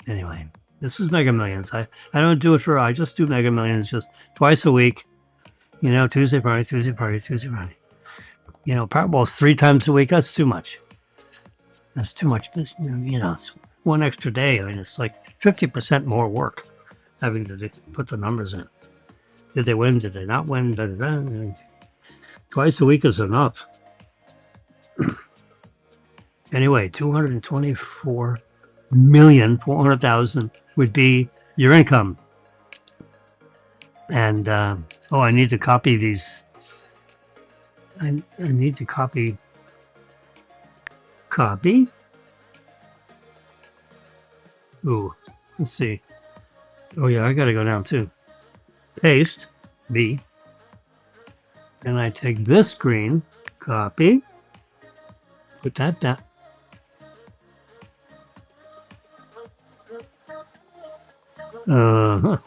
Speaker 1: Anyway, this is Mega Millions. I don't do it I just do Mega Millions just twice a week. Tuesday, Friday, Tuesday, Friday, Tuesday, Friday. Powerball's 3 times a week. That's too much. That's too much. It's one extra day. I mean, it's like 50% more work having to put the numbers in. Did they win? Did they not win? Twice a week is enough. Anyway, 224,400,000 would be your income. And I need to copy these. I need to copy. Copy. Ooh, let's see. Oh yeah, I gotta go down too. Paste B. Then I take this screen, copy, put that down. I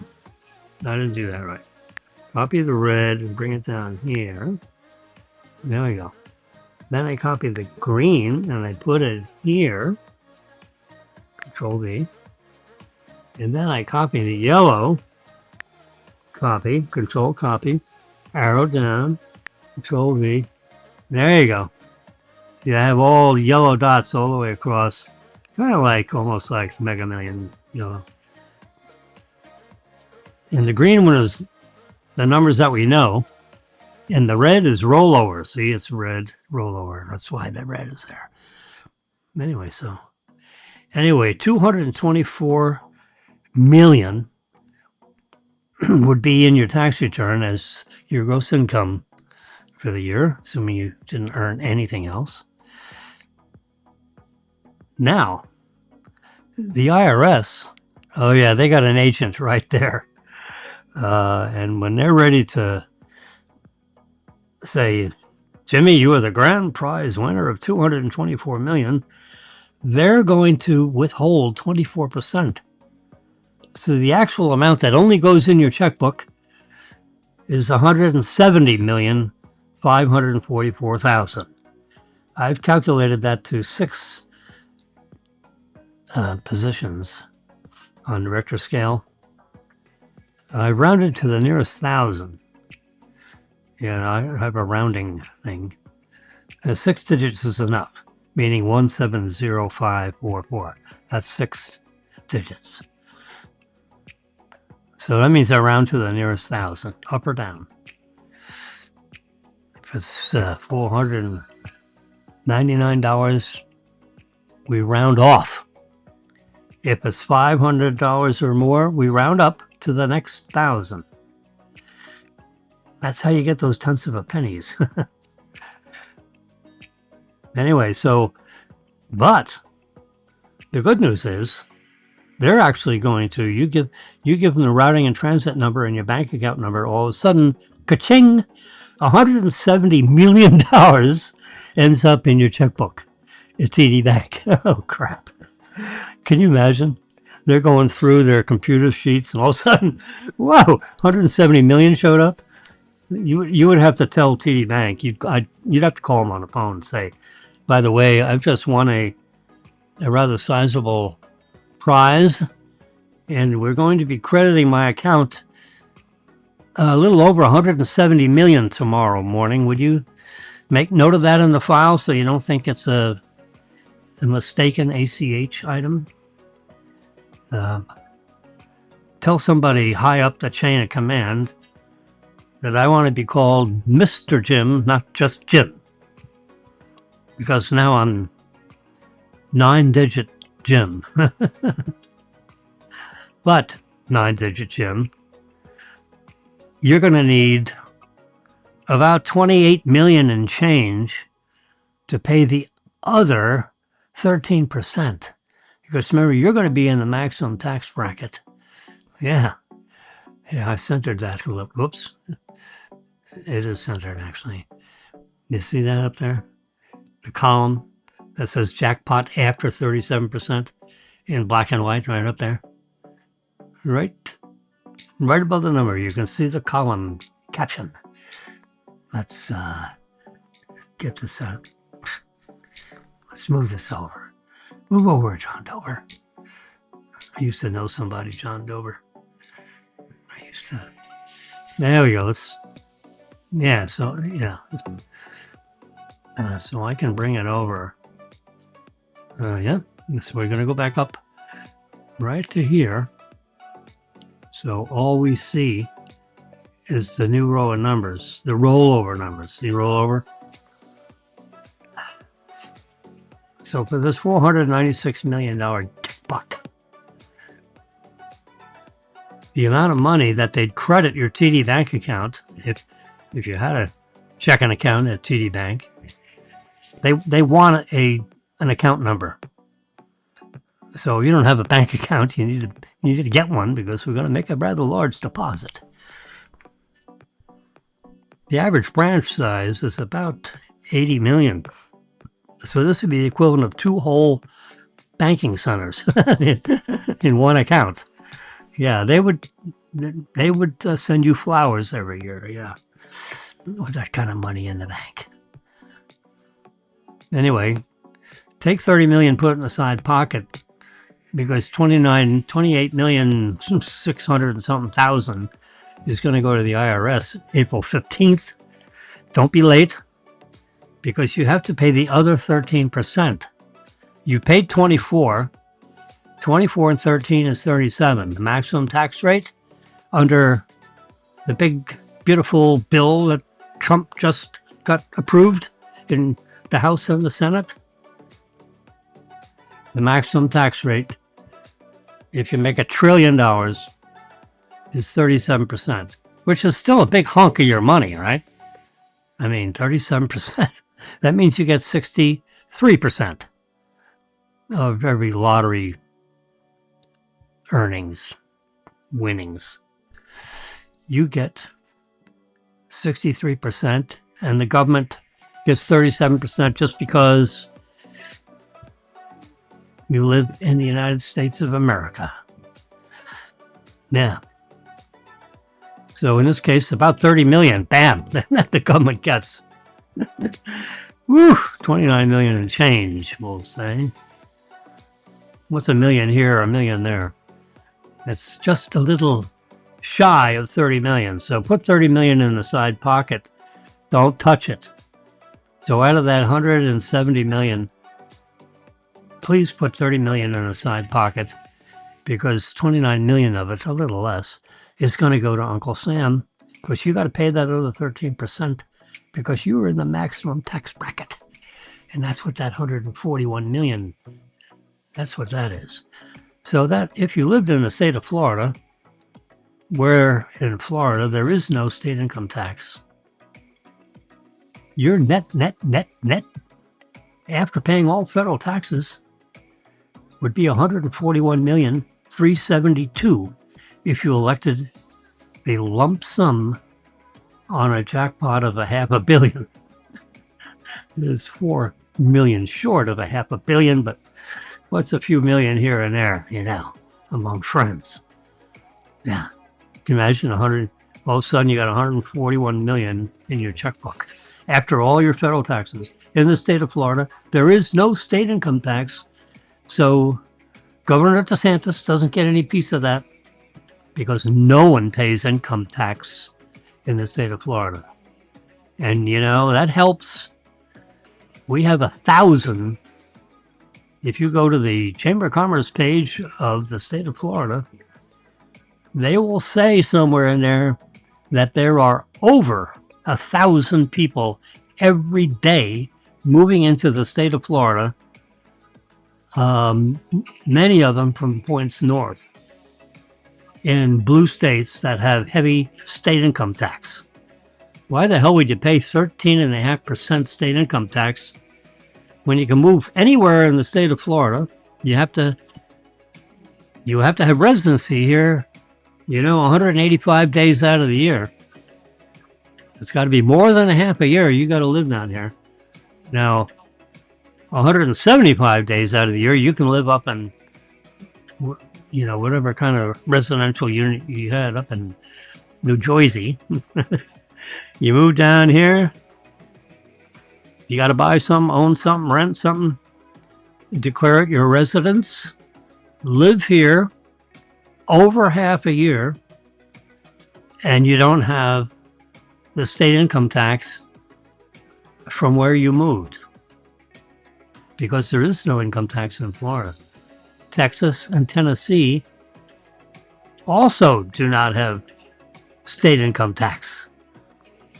Speaker 1: didn't do that right. Copy the red and bring it down here. There we go. Then I copy the green and I put it here. Control V. And then I copy the yellow. Copy, Control copy, arrow down, Control V. There you go. See, I have all yellow dots all the way across. Kind of almost like Mega Million, And the green one is the numbers that we know. And the red is rollover. See, it's red rollover. That's why that red is there. Anyway, 224 million would be in your tax return as your gross income for the year, assuming you didn't earn anything else. Now, the IRS, oh yeah, they got an agent right there. And when they're ready to say, Jimmy, you are the grand prize winner of 224 million, they're going to withhold 24%. So the actual amount that only goes in your checkbook is 170,544,000. I've calculated that to 6 positions on the Richter scale. I rounded to the nearest 1,000. Yeah, I have a rounding thing. 6 digits is enough, meaning 170544. That's 6 digits. So that means I round to the nearest 1,000, up or down. If it's $499, we round off. If it's $500 or more, we round up to the next 1,000. That's how you get those tenths of a pennies. Anyway, but the good news is they're actually going to, you give them the routing and transit number and your bank account number, all of a sudden, ka-ching, $170 million ends up in your checkbook at TD Bank. Oh, crap. Can you imagine? They're going through their computer sheets and all of a sudden, whoa, 170 million showed up. You would have to tell TD Bank, you'd have to call them on the phone and say, by the way, I've just won a rather sizable prize, and we're going to be crediting my account a little over 170 million tomorrow morning. Would you make note of that in the file so you don't think it's a mistaken ACH item? Tell somebody high up the chain of command that I want to be called Mr. Jim, not just Jim. Because now I'm 9-digit Jim. But 9-digit Jim, you're going to need about 28 million and change to pay the other 13%. Because remember, you're going to be in the maximum tax bracket. Yeah. Yeah, I centered that. Whoops. It is centered, actually. You see that up there? The column that says jackpot after 37% in black and white right up there. Right above the number, you can see the column caption. Let's get this out. Let's move this over. Move over, John Dover. I used to know somebody, John Dover. There we go. So I can bring it over. Yeah. So we're going to go back up right to here. So all we see is the new row of numbers, the rollover numbers. See rollover? So for this $496 million buck, the amount of money that they'd credit your TD Bank account, if you had a checking account at TD Bank, they want an account number. So if you don't have a bank account, you need to get one because we're going to make a rather large deposit. The average branch size is about 80 million. So this would be the equivalent of 2 whole banking centers in one account. Yeah, they would send you flowers every year. Yeah, with that kind of money in the bank. Anyway, take 30 million, put it in the side pocket, because 28 million 600 and something thousand is going to go to the IRS April 15th. Don't be late, because you have to pay the other 13%. You paid 24. 24 and 13 is 37. The maximum tax rate under the big, beautiful bill that Trump just got approved in the House and the Senate. The maximum tax rate, if you make $1 trillion, is 37%, which is still a big hunk of your money, right? I mean, 37%. That means you get 63% of every lottery winnings. You get 63%, and the government gets 37% just because you live in the United States of America. Yeah. So in this case, about 30 million, bam, that the government gets. Woo, 29 million and change, we'll say. What's a million here, a million there? It's just a little shy of 30 million. So put 30 million in the side pocket. Don't touch it. So out of that 170 million, please put 30 million in the side pocket, because 29 million of it, a little less, is going to go to Uncle Sam, because you got to pay that other 13% because you were in the maximum tax bracket. And that's what that 141 million, that's what that is. So that if you lived in the state of Florida, where in Florida there is no state income tax, your net, after paying all federal taxes, would be 141,372,000 if you elected a lump sum on a jackpot of $500 million. It's 4 million short of $500 million, but what's a few million here and there, among friends? Yeah. Can you imagine all of a sudden you got 141 million in your checkbook after all your federal taxes. In the state of Florida, there is no state income tax, so Governor DeSantis doesn't get any piece of that because no one pays income tax in the state of Florida. And, that helps. We have 1,000. If you go to the Chamber of Commerce page of the state of Florida, they will say somewhere in there that there are over 1,000 people every day moving into the state of Florida, many of them from points north. in blue states that have heavy state income tax. Why the hell would you pay 13.5% state income tax when you can move anywhere in the state of Florida? You have to have residency here, 185 days out of the year. It's got to be more than a half a year. You got to live down here. Now, 175 days out of the year, you can live up in, whatever kind of residential unit you had up in New Jersey. You move down here, you got to buy something, own something, rent something, declare it your residence, live here over half a year, and you don't have the state income tax from where you moved, because there is no income tax in Florida. Texas and Tennessee also do not have state income tax.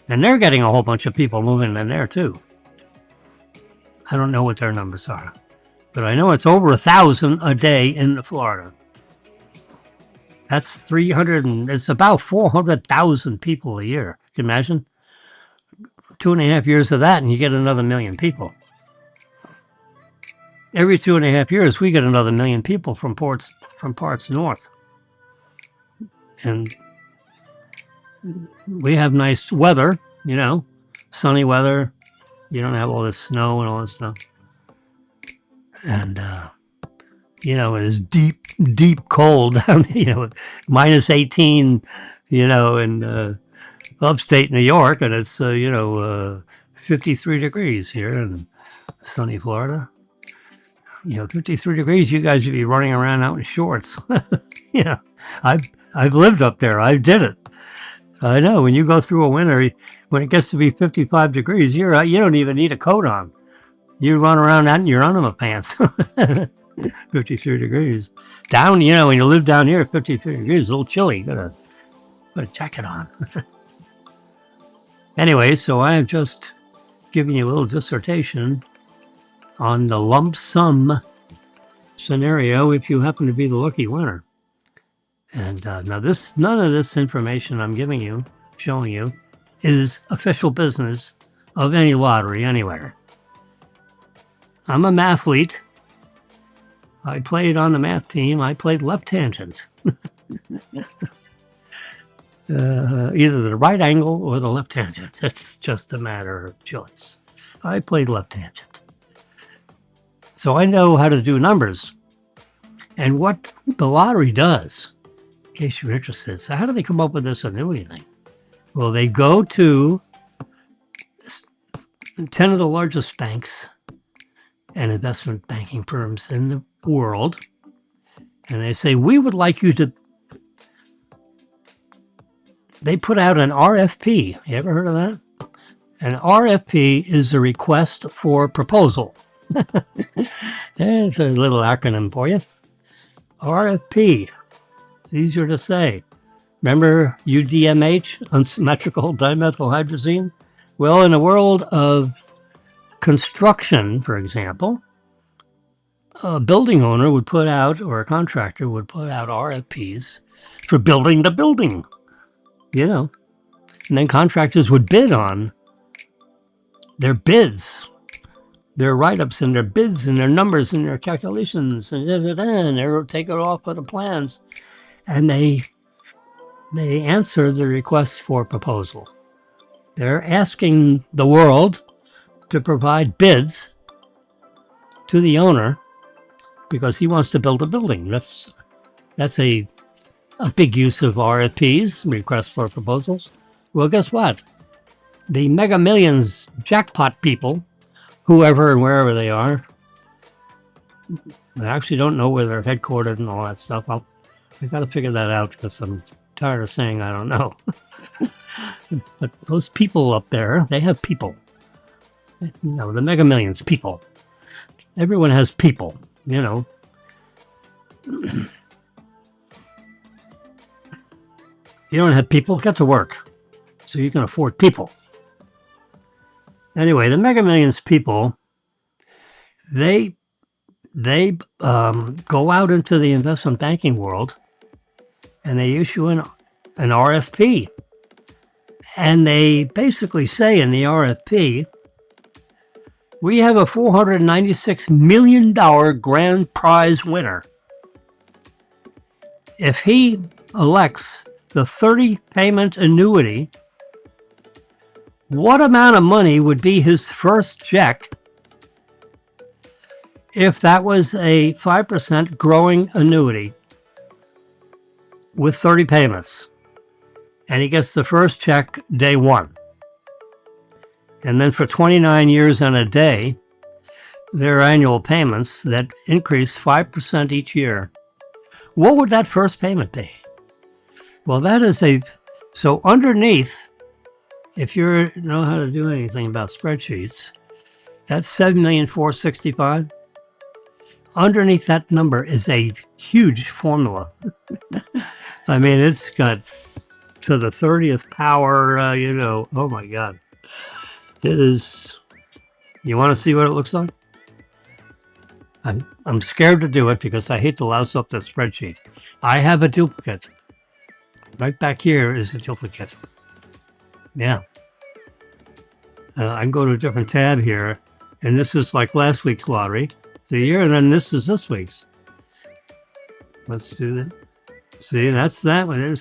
Speaker 1: And they're getting a whole bunch of people moving in there too. I don't know what their numbers are, but I know it's over 1,000 a day in Florida. That's 300, and it's about 400,000 people a year. Can you imagine? 2.5 years of that, and you get another million people. Every 2.5 years, we get another million people from parts north. And we have nice weather, sunny weather. You don't have all this snow and all this stuff. And, it is deep, deep cold down, minus 18, in upstate New York. And it's, 53 degrees here in sunny Florida. 53 degrees, you guys would be running around out in shorts. I've lived up there. I did it. I know, when you go through a winter, when it gets to be 55 degrees, you don't even need a coat on. You run around out in your underpants. 53 degrees. Down, when you live down here, 53 degrees, it's a little chilly. You gotta put a jacket on. Anyway, so I have just given you a little dissertation on the lump sum scenario if you happen to be the lucky winner. And now none of this information I'm showing you, is official business of any lottery anywhere. I'm a mathlete. I played on the math team. I played left tangent. Either the right angle or the left tangent. It's just a matter of choice. I played left tangent. So I know how to do numbers. And what the lottery does, in case you're interested, so how do they come up with this annuity thing? Well, they go to 10 of the largest banks and investment banking firms in the world, and they say, we would like you to... They put out an RFP. You ever heard of that? An RFP is a request for proposal. It's a little acronym for you. RFP. It's easier to say. Remember UDMH, unsymmetrical dimethylhydrazine? Well, in the world of construction, for example, a building owner would put out, or a contractor would put out RFPs for building the building, and then contractors would bid on their bids, their write-ups and their bids and their numbers and their calculations, and they would take it off of the plans, and they answer the request for proposal. They're asking the world to provide bids to the owner because he wants to build a building. That's a big use of RFPs, requests for proposals. Well, guess what? The Mega Millions jackpot people, whoever and wherever they are, I actually don't know where they're headquartered and all that stuff. I got to figure that out because I'm tired of saying I don't know. But those people up there, they have people. The Mega Millions, people. Everyone has people, You don't have people, get to work so you can afford people. Anyway, the Mega Millions people, they go out into the investment banking world and they issue an RFP. And they basically say in the RFP, we have a $496 million grand prize winner. If he elects the 30 payment annuity, what amount of money would be his first check if that was a 5% growing annuity with 30 payments? And he gets the first check day one. And then for 29 years and a day, their annual payments that increase 5% each year. What would that first payment be? Well, that is so underneath, if you know how to do anything about spreadsheets, that's 7,465,000. Underneath that number is a huge formula. I mean, it's got to the 30th power, oh my God. It is, you want to see what it looks like? I'm scared to do it because I hate to louse up the spreadsheet. I have a duplicate. Right back here is a duplicate. Yeah. I can go to a different tab here, and this is like last week's lottery. See here, and then this is this week's. Let's do that. See, that's that one. You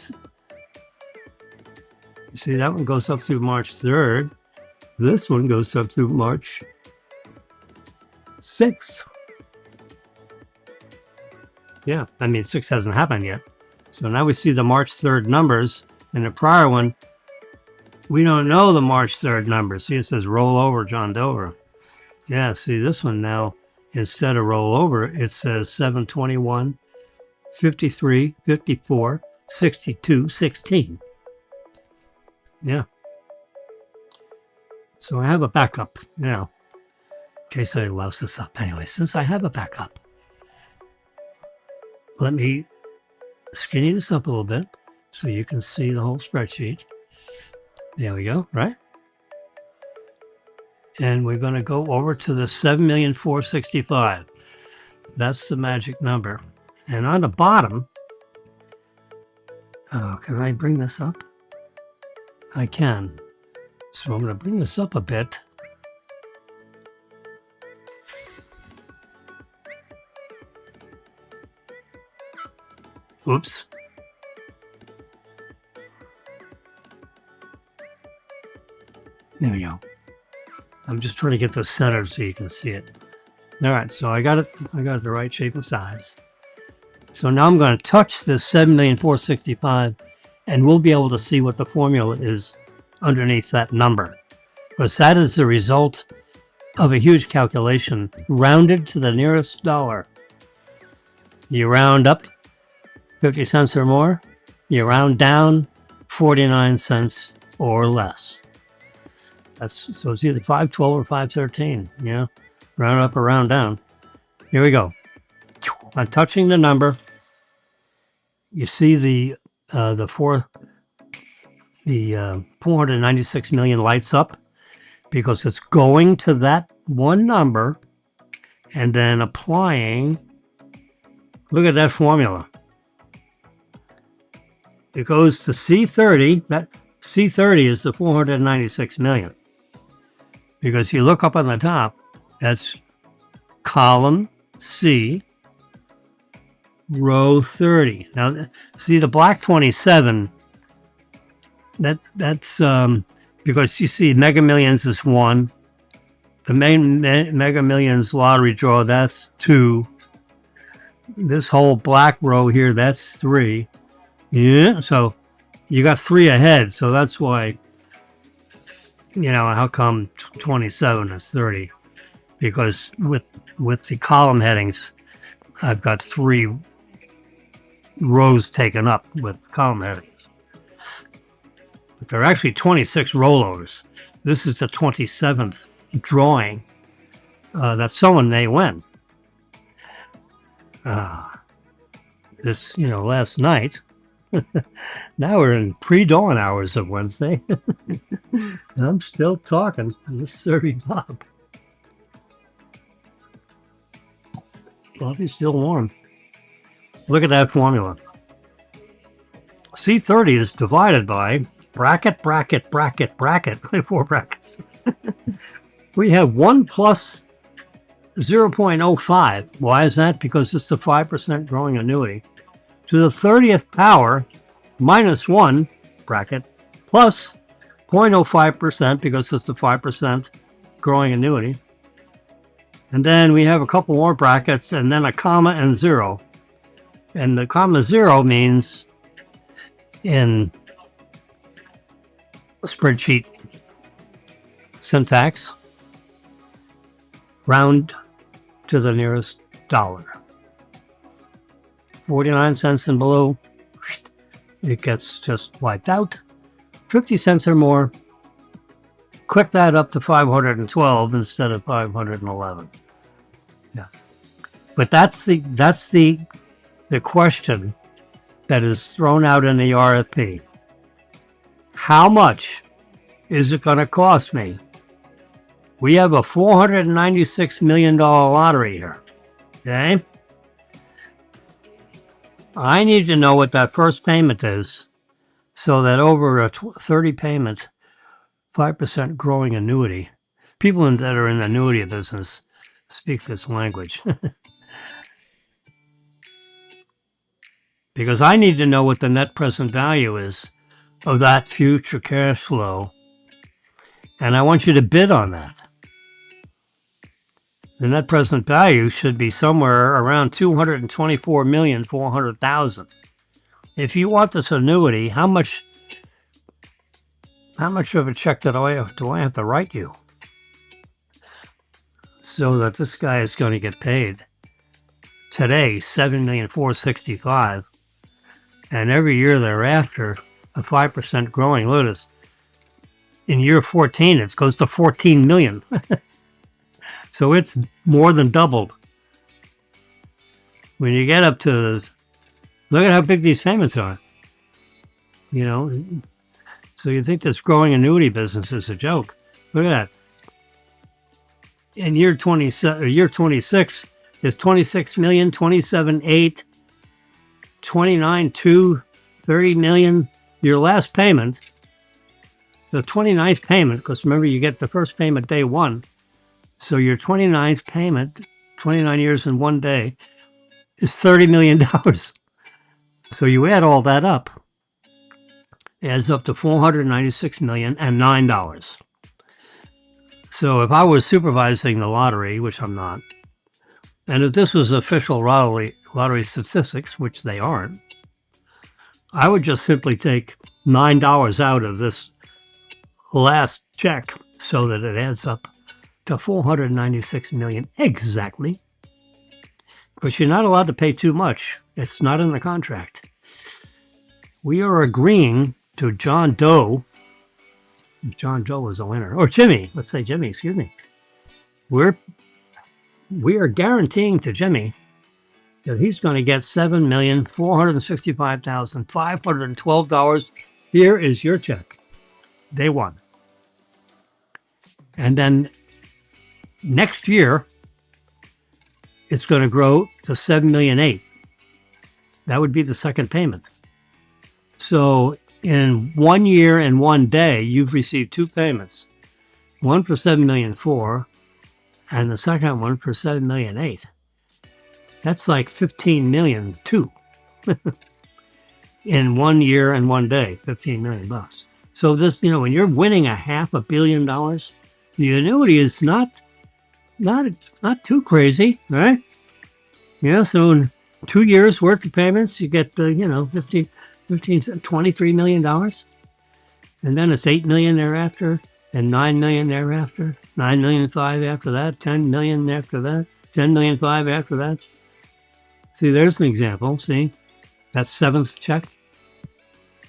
Speaker 1: see, that one goes up through March 3rd. This one goes up through March 6th. Yeah, I mean, 6 hasn't happened yet. So now we see the March 3rd numbers. In the prior one, we don't know the March 3rd numbers. See, it says roll over John Dover. Yeah, see this one now, instead of roll over, it says 721, 53, 54, 62, 16. Yeah. So I have a backup, in case I louse this up. Anyway, since I have a backup, let me skinny this up a little bit so you can see the whole spreadsheet. There we go, right? And we're going to go over to the 7,465,000. That's the magic number. And on the bottom, can I bring this up? I can. So I'm going to bring this up a bit. Oops. There we go. I'm just trying to get this centered so you can see it. All right, so I got it the right shape and size. So now I'm going to touch this 7,465,000, and we'll be able to see what the formula is underneath that number, because that is the result of a huge calculation rounded to the nearest dollar. You round up 50 cents or more, you round down 49 cents or less. So it's either 512 or 513, round up or round down. Here we go. I'm touching the number. You see the 496 million lights up because it's going to that one number and then applying. Look at that formula. It goes to C30. That C30 is the 496 million. Because you look up on the top, that's column C, row 30. Now, see the black 27, that's because you see Mega Millions is 1. The main Mega Millions lottery draw, that's 2. This whole black row here, that's 3. Yeah, so you got 3 ahead, so that's why, how come 27 is 30? Because with the column headings, I've got 3 rows taken up with column headings. But there are actually 26 rollovers. This is the 27th drawing that someone may win. Last night, now we're in pre-dawn hours of Wednesday. And I'm still talking. This is serving Bob. Coffee's still warm. Look at that formula. C30 is divided by bracket, bracket, bracket, bracket, 4 brackets. We have 1 plus 0.05. Why is that? Because it's a 5% growing annuity. To the 30th power minus 1 bracket plus 0.05% because it's a 5% growing annuity. And then we have a couple more brackets and then a comma and 0. And the comma 0 means in spreadsheet syntax, round to the nearest dollar. 49 cents and below, it gets just wiped out. 50 cents or more, click that up to 512 instead of 511. Yeah. But that's the question that is thrown out in the RFP. How much is it going to cost me? We have a $496 million lottery here. Okay? I need to know what that first payment is so that over a 30 payment, 5% growing annuity, people that are in the annuity business speak this language. Because I need to know what the net present value is of that future cash flow. And I want you to bid on that. The net present value should be somewhere around $224,400,000. If you want this annuity, how much of a check do I have to write you so that this guy is going to get paid today $7,465,000, and every year thereafter a 5% growing? Lotus. In year 14, it goes to 14 million. So it's more than doubled. When you get up to, look at how big these payments are. You know, so you think this growing annuity business is a joke. Look at that. In year 26 is 26 million, 27.8, 29.2, 30 million. Your last payment, the 29th payment, because remember you get the first payment day one. So your 29th payment, 29 years and 1 day, is $30 million. So you add all that up, it adds up to $496,009. So if I was supervising the lottery, which I'm not, and if this was official lottery statistics, which they aren't, I would just simply take $9 out of this last check so that it adds up to $496 million exactly. But you're not allowed to pay too much. It's not in the contract. We are agreeing to John Doe. John Doe was a winner. Or Jimmy. Let's say Jimmy, excuse me. We are guaranteeing to Jimmy that he's going to get $7,465,512. Here is your check. Day one. And then next year, it's going to grow to $7,000,008. That would be the second payment. So in 1 year and 1 day, you've received 2 payments. One for $7,000,004 and the second one for $7,000,008. That's like $15,000,002 in 1 year and 1 day, $15 million bucks. So this, when you're winning $500 million, the annuity is not too crazy, right? So in 2 years worth of payments, you get, $23 million. And then it's $8 million thereafter and $9 million thereafter, $9,000,005 after that, $10 million after that, $10,000,005 after that. See, there's an example. See, that's 7th check.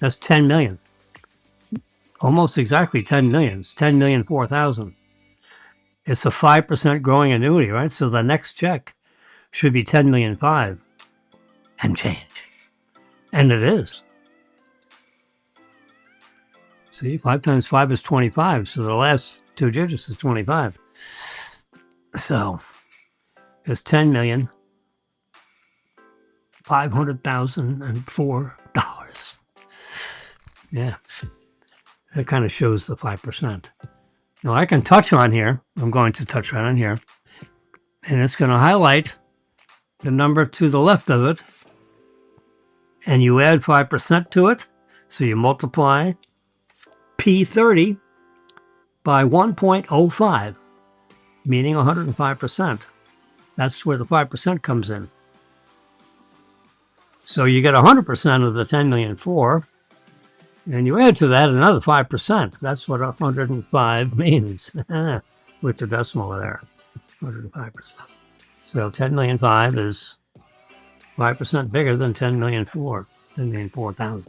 Speaker 1: That's 10 million. Almost exactly 10 million. It's 10,004,000. It's a 5% growing annuity, right? So the next check should be 10,005,000 and change. And it is. See, 5 times 5 is 25. So the last 2 digits is 25. So it's $10,500,004. Yeah. That kind of shows the 5%. Now I can touch on here. I'm going to touch right on here. And it's going to highlight the number to the left of it. And you add 5% to it. So you multiply P30 by 1.05, meaning 105%. That's where the 5% comes in. So you get 100% of the 10 million for, and you add to that another 5%. That's what 105 means with the decimal there, 105%. So 10 million 5 is 5% bigger than 10 million 4, 10 million 4,000.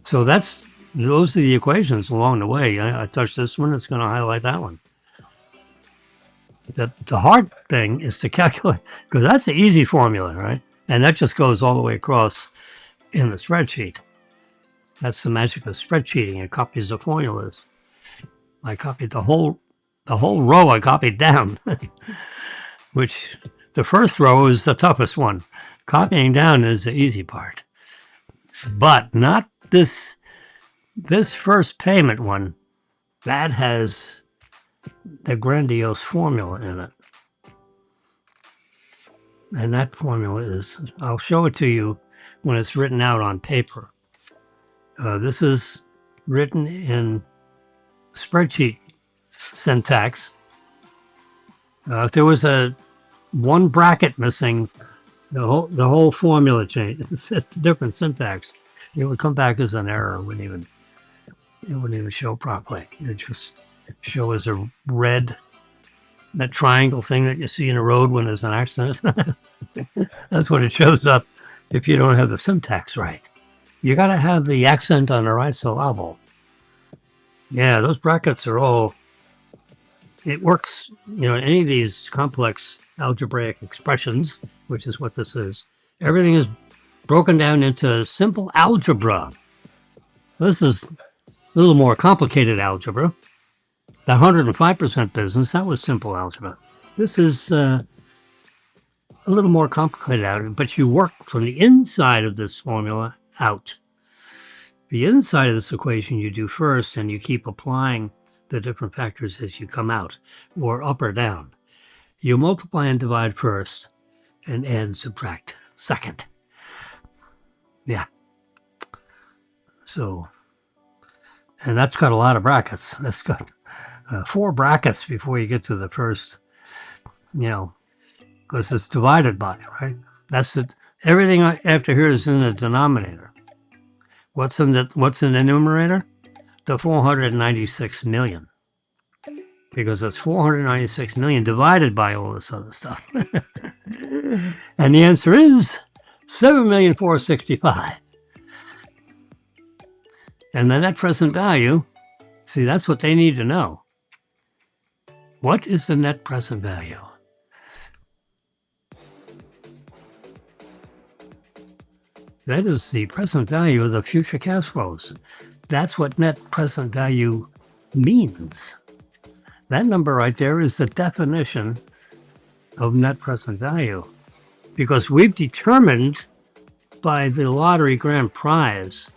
Speaker 1: So those are the equations along the way. I touched this one, it's going to highlight that one. The hard thing is to calculate, because that's the easy formula, right? And that just goes all the way across in the spreadsheet. That's the magic of spreadsheeting. It copies the formulas. I copied the whole row I copied down, which the first row is the toughest one. Copying down is the easy part. But not this first payment one. That has the grandiose formula in it. And that formula is, I'll show it to you when it's written out on paper. This is written in spreadsheet syntax. If there was one bracket missing, the whole formula change. It's a different syntax. It would come back as an error. It wouldn't even show properly. It would just show as a red, that triangle thing that you see in a road when there's an accident. That's what it shows up if you don't have the syntax right. You got to have the accent on the right syllable. Yeah, those brackets are all, it works, any of these complex algebraic expressions, which is what this is. Everything is broken down into simple algebra. This is a little more complicated algebra. The 105% business, that was simple algebra. This is a little more complicated algebra, but you work from the inside of this formula out. The inside of this equation you do first, and you keep applying the different factors as you come out, or up or down. You multiply and divide first, and add and subtract second. Yeah. So, and that's got a lot of brackets. That's got 4 brackets before you get to the first, because it's divided by, right? That's it. Everything after here is in the denominator. What's in the numerator? The 496 million. Because it's 496 million divided by all this other stuff. And the answer is 7,465,000. And the net present value, see, that's what they need to know. What is the net present value? That is the present value of the future cash flows. That's what net present value means. That number right there is the definition of net present value. Because we've determined by the lottery grand prize,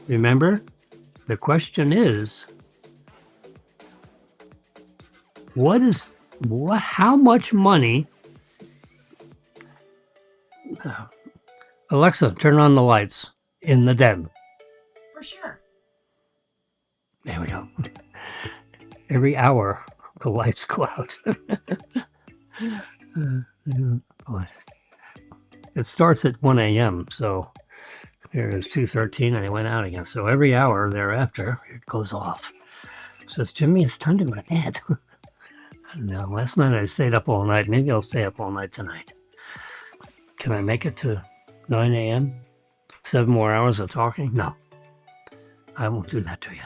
Speaker 1: remember, the question is, how much money? Alexa, turn on the lights in the den.
Speaker 2: For sure.
Speaker 1: There we go. Every hour, the lights go out. It starts at 1 a.m., so here it is 2:13, and it went out again. So every hour thereafter, it goes off. It says, Jimmy, it's time to go to bed. No, last night I stayed up all night. Maybe I'll stay up all night tonight. Can I make it to 9 a.m.? 7 more hours of talking? No, I won't do that to you.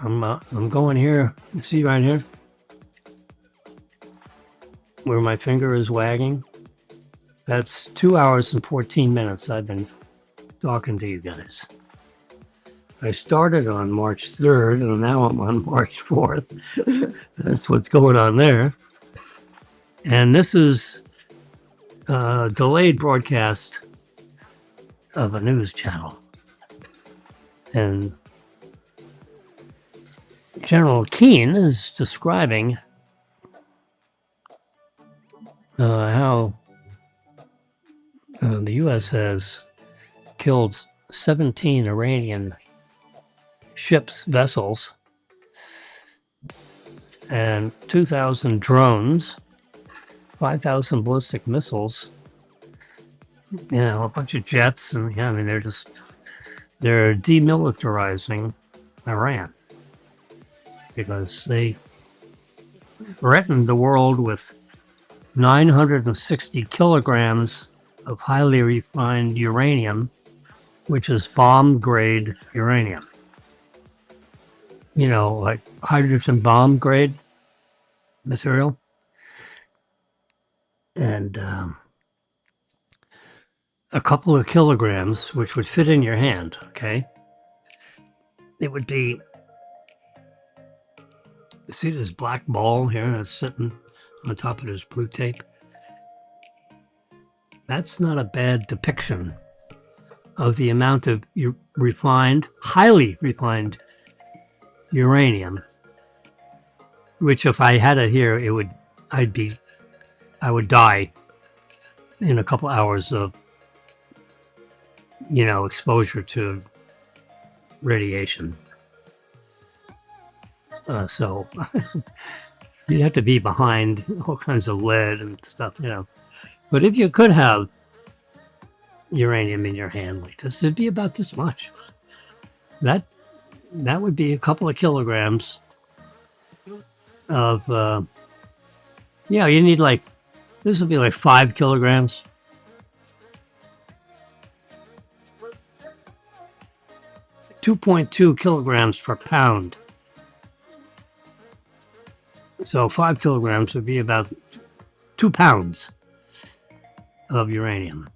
Speaker 1: I'm going here. You see right here? Where my finger is wagging? That's 2 hours and 14 minutes I've been talking to you guys. I started on March 3rd, and now I'm on March 4th. That's what's going on there. And this is a delayed broadcast of a news channel. And General Keane is describing how the U.S. has killed 17 Iranian ships, vessels, and 2,000 drones, 5,000 ballistic missiles, a bunch of jets, and yeah, I mean they're demilitarizing Iran because they threatened the world with 960 kilograms of highly refined uranium, which is bomb-grade uranium. Like hydrogen bomb-grade material. And a couple of kilograms, which would fit in your hand, okay? It would be... See this black ball here that's sitting on top of this blue tape? That's not a bad depiction of the amount of highly refined uranium, which if I had it here, I would die in a couple hours of, exposure to radiation. So you have to be behind all kinds of lead and stuff, But if you could have uranium in your hand like this, it'd be about this much. That would be a couple of kilograms of, you need this would be like 5 kilograms. .2 kilograms per pound. So 5 kilograms would be about 2 pounds of uranium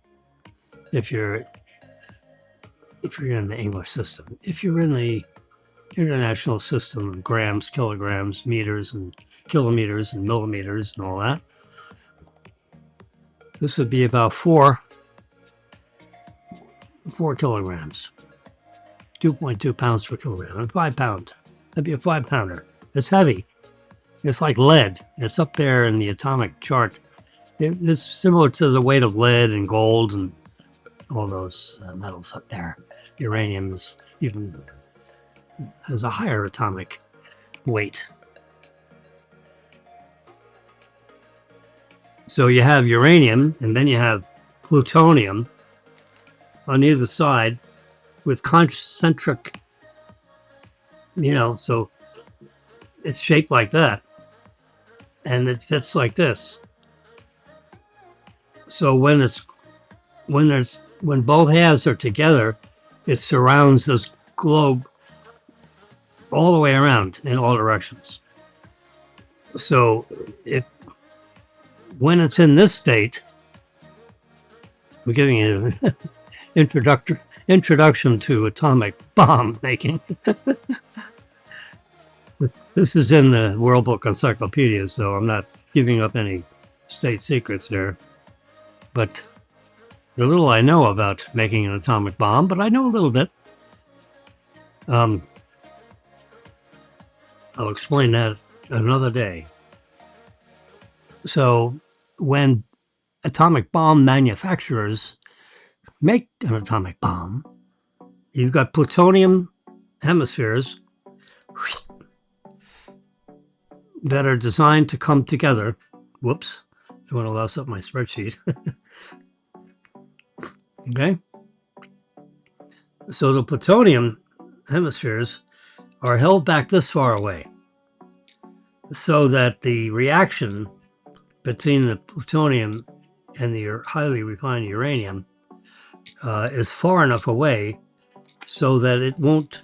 Speaker 1: if you're in the English system. If you're in the international system of grams, kilograms, meters, and kilometers, and millimeters, and all that, this would be about 4 kilograms. 2.2 pounds per kilogram. And 5 pounds. That'd be a 5-pounder. It's heavy. It's like lead. It's up there in the atomic chart. It's similar to the weight of lead and gold and all those metals up there. Uranium has a higher atomic weight. So you have uranium, and then you have plutonium on either side with concentric, so it's shaped like that. And it fits like this. So when both halves are together, it surrounds this globe all the way around in all directions. So when it's in this state, I'm giving you an introduction to atomic bomb making. This is in the World Book Encyclopedia, so I'm not giving up any state secrets there. But the little I know about making an atomic bomb, but I know a little bit. I'll explain that another day. So when atomic bomb manufacturers make an atomic bomb, you've got plutonium hemispheres that are designed to come together. Whoops, don't want to louse up my spreadsheet. Okay. So the plutonium hemispheres are held back this far away so that the reaction between the plutonium and the highly refined uranium is far enough away so that it won't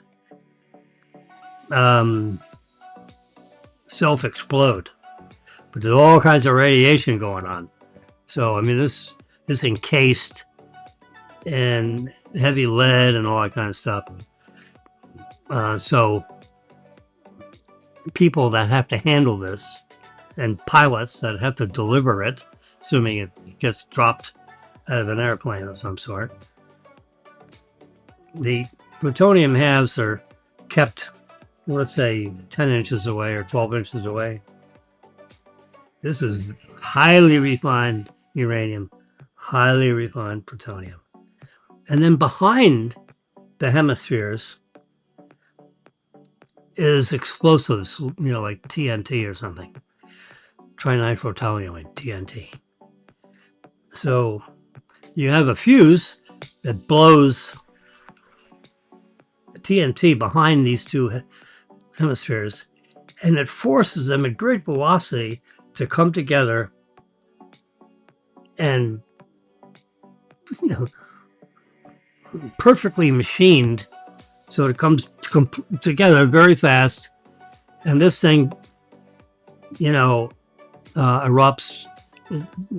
Speaker 1: self-explode. But there's all kinds of radiation going on. So, I mean, this is encased in heavy lead and all that kind of stuff. So people that have to handle this and pilots that have to deliver it, assuming it gets dropped out of an airplane of some sort, the plutonium halves are kept, let's say, 10 inches away or 12 inches away. This is highly refined uranium, highly refined plutonium. And then behind the hemispheres is explosives, like TNT or something. Trinitrotoluene, TNT. So you have a fuse that blows TNT behind these two hemispheres, and it forces them at great velocity to come together and perfectly machined, so it comes together very fast, and this thing erupts,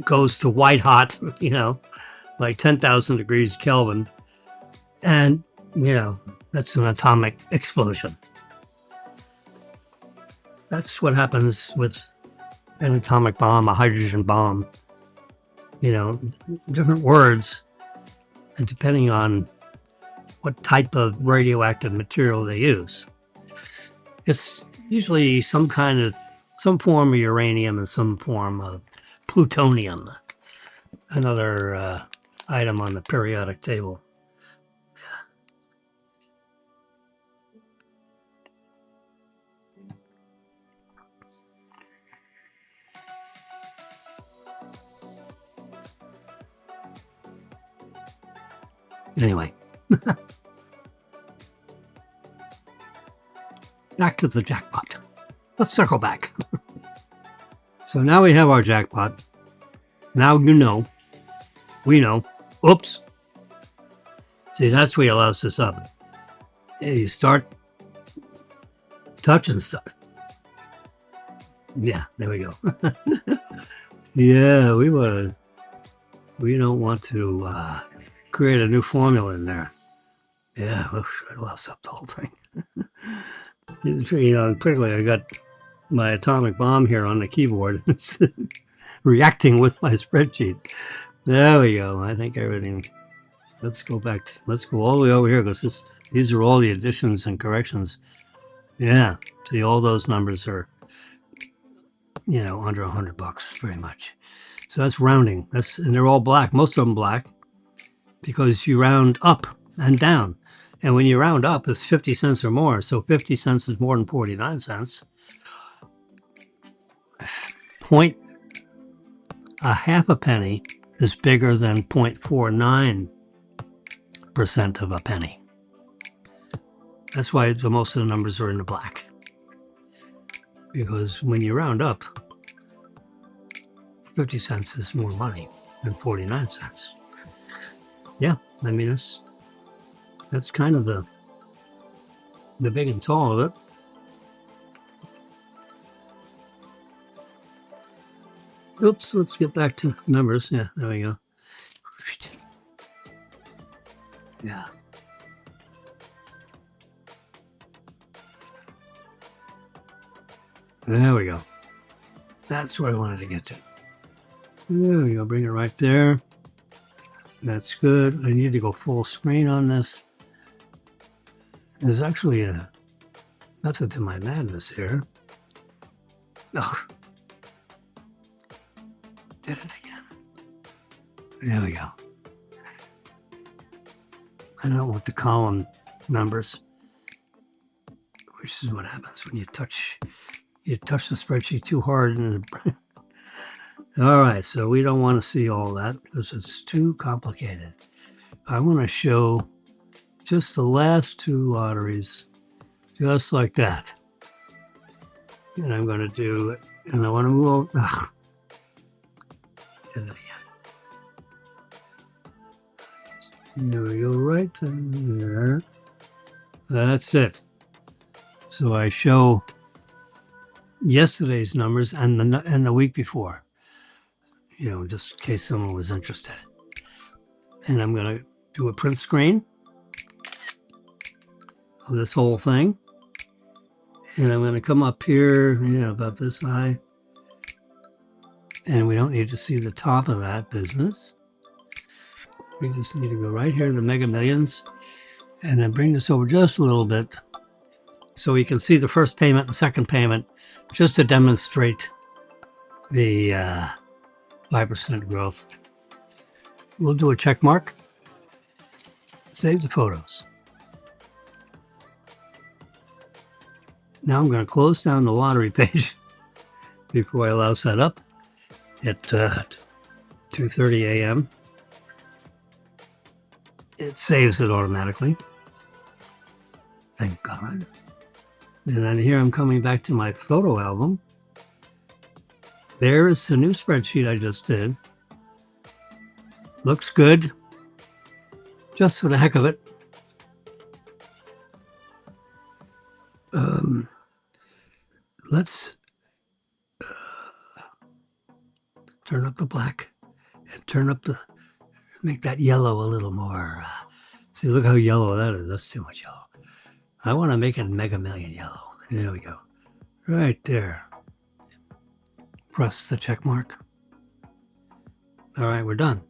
Speaker 1: goes to white hot, like 10,000 degrees Kelvin, and that's an atomic explosion. That's what happens with an atomic bomb, a hydrogen bomb. Different words, and depending on what type of radioactive material they use. It's usually some form of uranium and some form of plutonium, another item on the periodic table. Anyway, back to the jackpot. Let's circle back. So now we have our jackpot. Now we know. Oops. See, that's where you louse this up. You start touching stuff. Yeah, there we go. Yeah, we don't want to create a new formula in there. Yeah, I lost up the whole thing. Quickly, I got my atomic bomb here on the keyboard. It's reacting with my spreadsheet. There we go. I think everything. Let's go all the way over here because these are all the additions and corrections. Yeah, see, all those numbers are, under $100 pretty much. So that's rounding. And they're all black. Most of them black because you round up and down. And when you round up, it's 50 cents or more. So 50 cents is more than 49 cents. A half a penny is bigger than 0.49% of a penny. That's why most of the numbers are in the black. Because when you round up, 50 cents is more money than 49 cents. Yeah, I mean, that's kind of the big and tall of it. Oops, let's get back to numbers. Yeah, there we go. Yeah. There we go. That's what I wanted to get to. There we go. Bring it right there. That's good. I need to go full screen on this. There's actually a method to my madness here. Oh. Did it again. There we go. I don't want the column numbers, which is what happens when you touch the spreadsheet too hard. All right, so we don't want to see all that because it's too complicated. I want to show just the last two lotteries, just like that. And I'm going to do it, and I want to move over. Did it again. There we go, right there. That's it. So I show yesterday's numbers and the week before, just in case someone was interested. And I'm going to do a print screen of this whole thing. And I'm going to come up here, about this high. And we don't need to see the top of that business. We just need to go right here to the Mega Millions. And then bring this over just a little bit so you can see the first payment and second payment, just to demonstrate the 5% growth. We'll do a check mark. Save the photos. Now I'm going to close down the lottery page before I allow setup at 2:30 a.m. It saves it automatically. Thank God. And then here I'm coming back to my photo album. There is the new spreadsheet I just did. Looks good. Just for the heck of it. Let's turn up the black and turn up the, make that yellow a little more. See, look how yellow that is. That's too much yellow. I want to make it Mega Million yellow. There we go. Right there. Press the check mark. All right, we're done.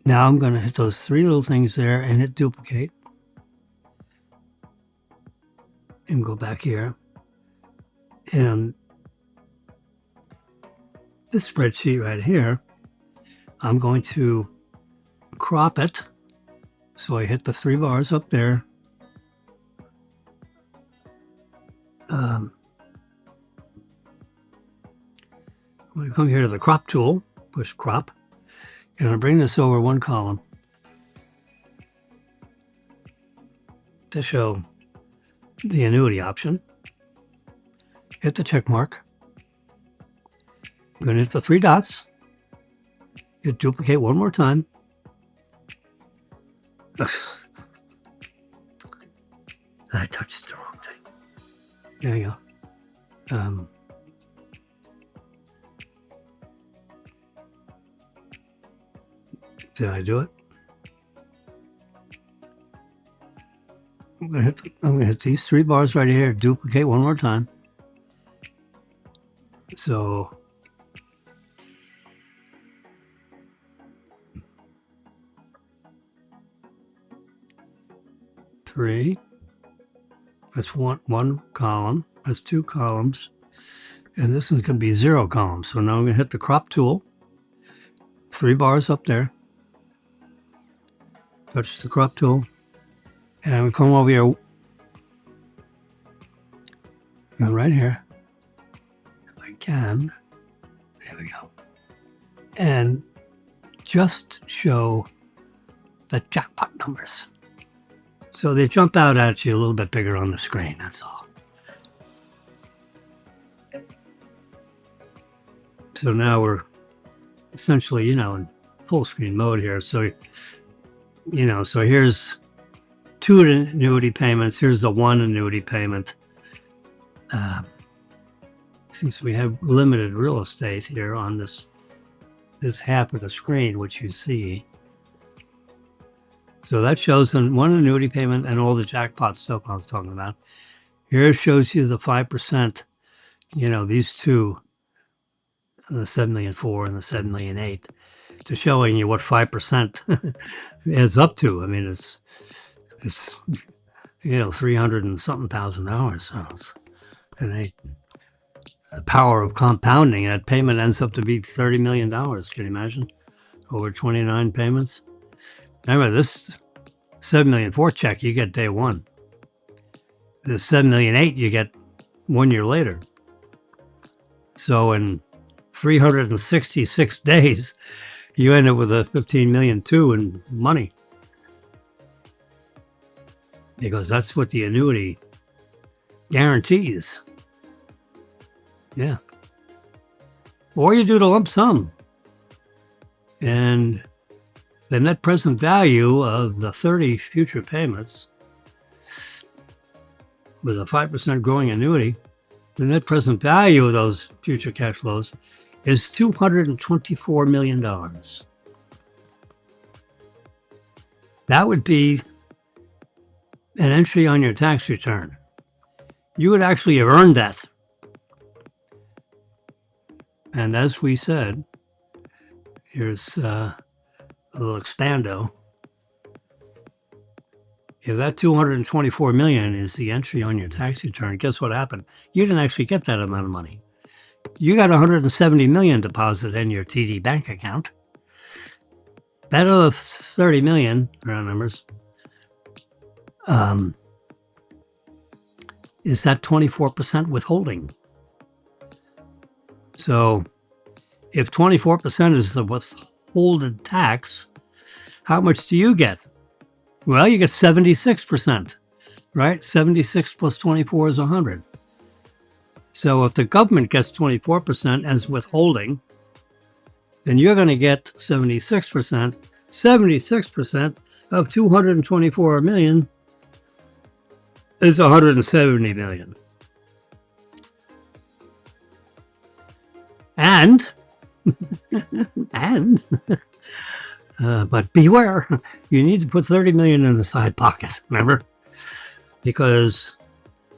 Speaker 1: Now I'm going to hit those three little things there and hit duplicate. And go back here. And this spreadsheet right here, I'm going to crop it. So I hit the three bars up there. I'm going to come here to the crop tool, push crop, and I'll bring this over one column to show the annuity option. Hit the check mark. I'm going to hit the three dots. Hit duplicate one more time. Ugh. I touched the wrong thing. There you go. Did I do it? I'm gonna hit these three bars right here. Duplicate one more time. So three. That's one column. That's two columns. And this is going to be 0 columns. So now I'm going to hit the crop tool. Three bars up there. Touch the crop tool. And I'm going to come over here. And right here. If I can. There we go. And just show the jackpot numbers. So they jump out at you a little bit bigger on the screen, that's all. So now we're essentially, in full screen mode here. So, so here's 2 annuity payments. Here's the 1 annuity payment. Since we have limited real estate here on this half of the screen, which you see. So that shows one annuity payment and all the jackpot stuff I was talking about. Here shows you the 5%, these two, the 7,000,004 and the 7,000,008, to showing you what 5% adds up to. I mean, it's 300 and something thousand dollars. So the power of compounding, that payment ends up to be $30 million. Can you imagine? Over 29 payments. Remember, this 7,000,004 check you get day one. The 7,000,008 you get 1 year later. So in 366 days, you end up with a $15 million too in money. Because that's what the annuity guarantees. Yeah. Or you do the lump sum. And the net present value of the 30 future payments with a 5% growing annuity, the net present value of those future cash flows is $224 million. That would be an entry on your tax return. You would actually have earned that. And as we said, here's a little expando. If that 224 million is the entry on your tax return, guess what happened? You didn't actually get that amount of money. You got 170 million deposited in your TD bank account. That other 30 million, round numbers, is that 24% withholding. So if 24% is the withholded tax, how much do you get? Well, you get 76%, right? 76 plus 24 is 100. So if the government gets 24% as withholding, then you're going to get 76%. 76% of 224 million is 170 million. And but beware, you need to put 30 million in the side pocket, remember? Because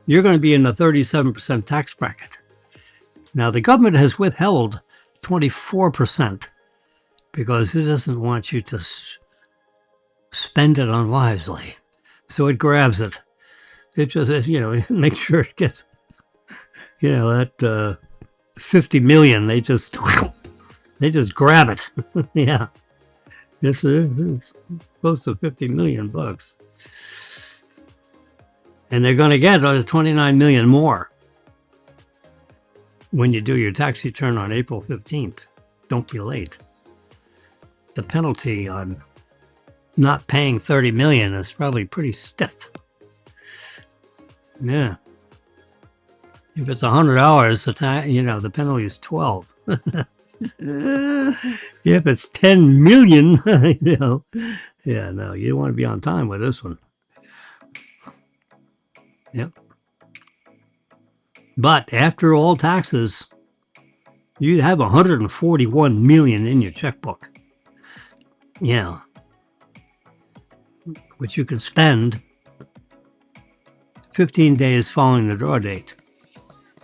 Speaker 1: you're going to be in the 37% tax bracket. Now, the government has withheld 24% because it doesn't want you to spend it unwisely. So it grabs it. It just, make sure it gets, that 50 million, they just grab it. Yeah. It's close to 50 million bucks. And they're going to get 29 million more when you do your tax return on April 15th. Don't be late. The penalty on not paying 30 million is probably pretty stiff. Yeah. If it's $100, the penalty is 12. If it's 10 million, yeah, no, you don't want to be on time with this one. Yep. But after all taxes, you have 141 million in your checkbook. Yeah. Which you can spend 15 days following the draw date.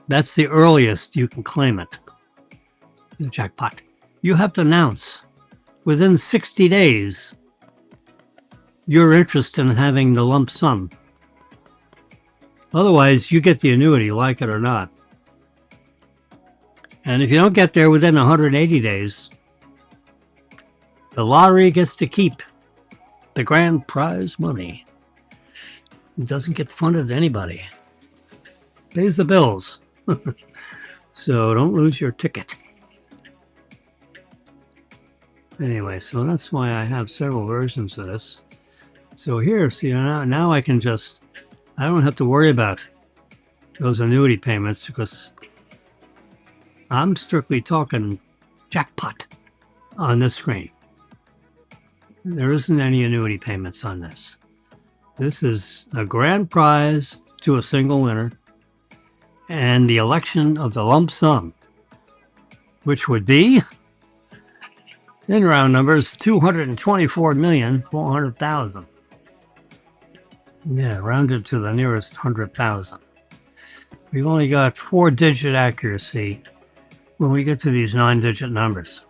Speaker 1: That's the earliest you can claim it. The jackpot. You have to announce within 60 days your interest in having the lump sum. Otherwise, you get the annuity, like it or not. And if you don't get there within 180 days, the lottery gets to keep the grand prize money. It doesn't get funded to anybody. Pays the bills. So don't lose your ticket. Anyway, so that's why I have several versions of this. So here, see, now I can I don't have to worry about those annuity payments because I'm strictly talking jackpot on this screen. There isn't any annuity payments on this. This is a grand prize to a single winner and the election of the lump sum, which would be, in round numbers, 224,400,000. Yeah, rounded to the nearest 100,000. We've only got 4-digit accuracy when we get to these 9-digit numbers.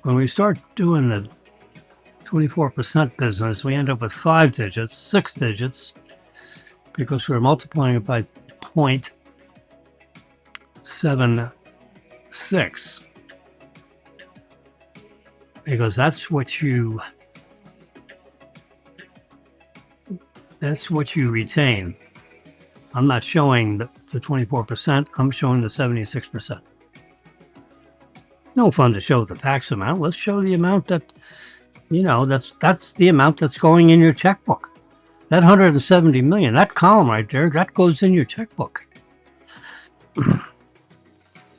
Speaker 1: When we start doing the 24% business, we end up with 5 digits, 6 digits, because we're multiplying it by 0.76. Because that's what you retain. I'm not showing the 24%, I'm showing the 76%. No fun to show the tax amount. Let's show the amount that, that's the amount that's going in your checkbook. That 170 million, that column right there, that goes in your checkbook.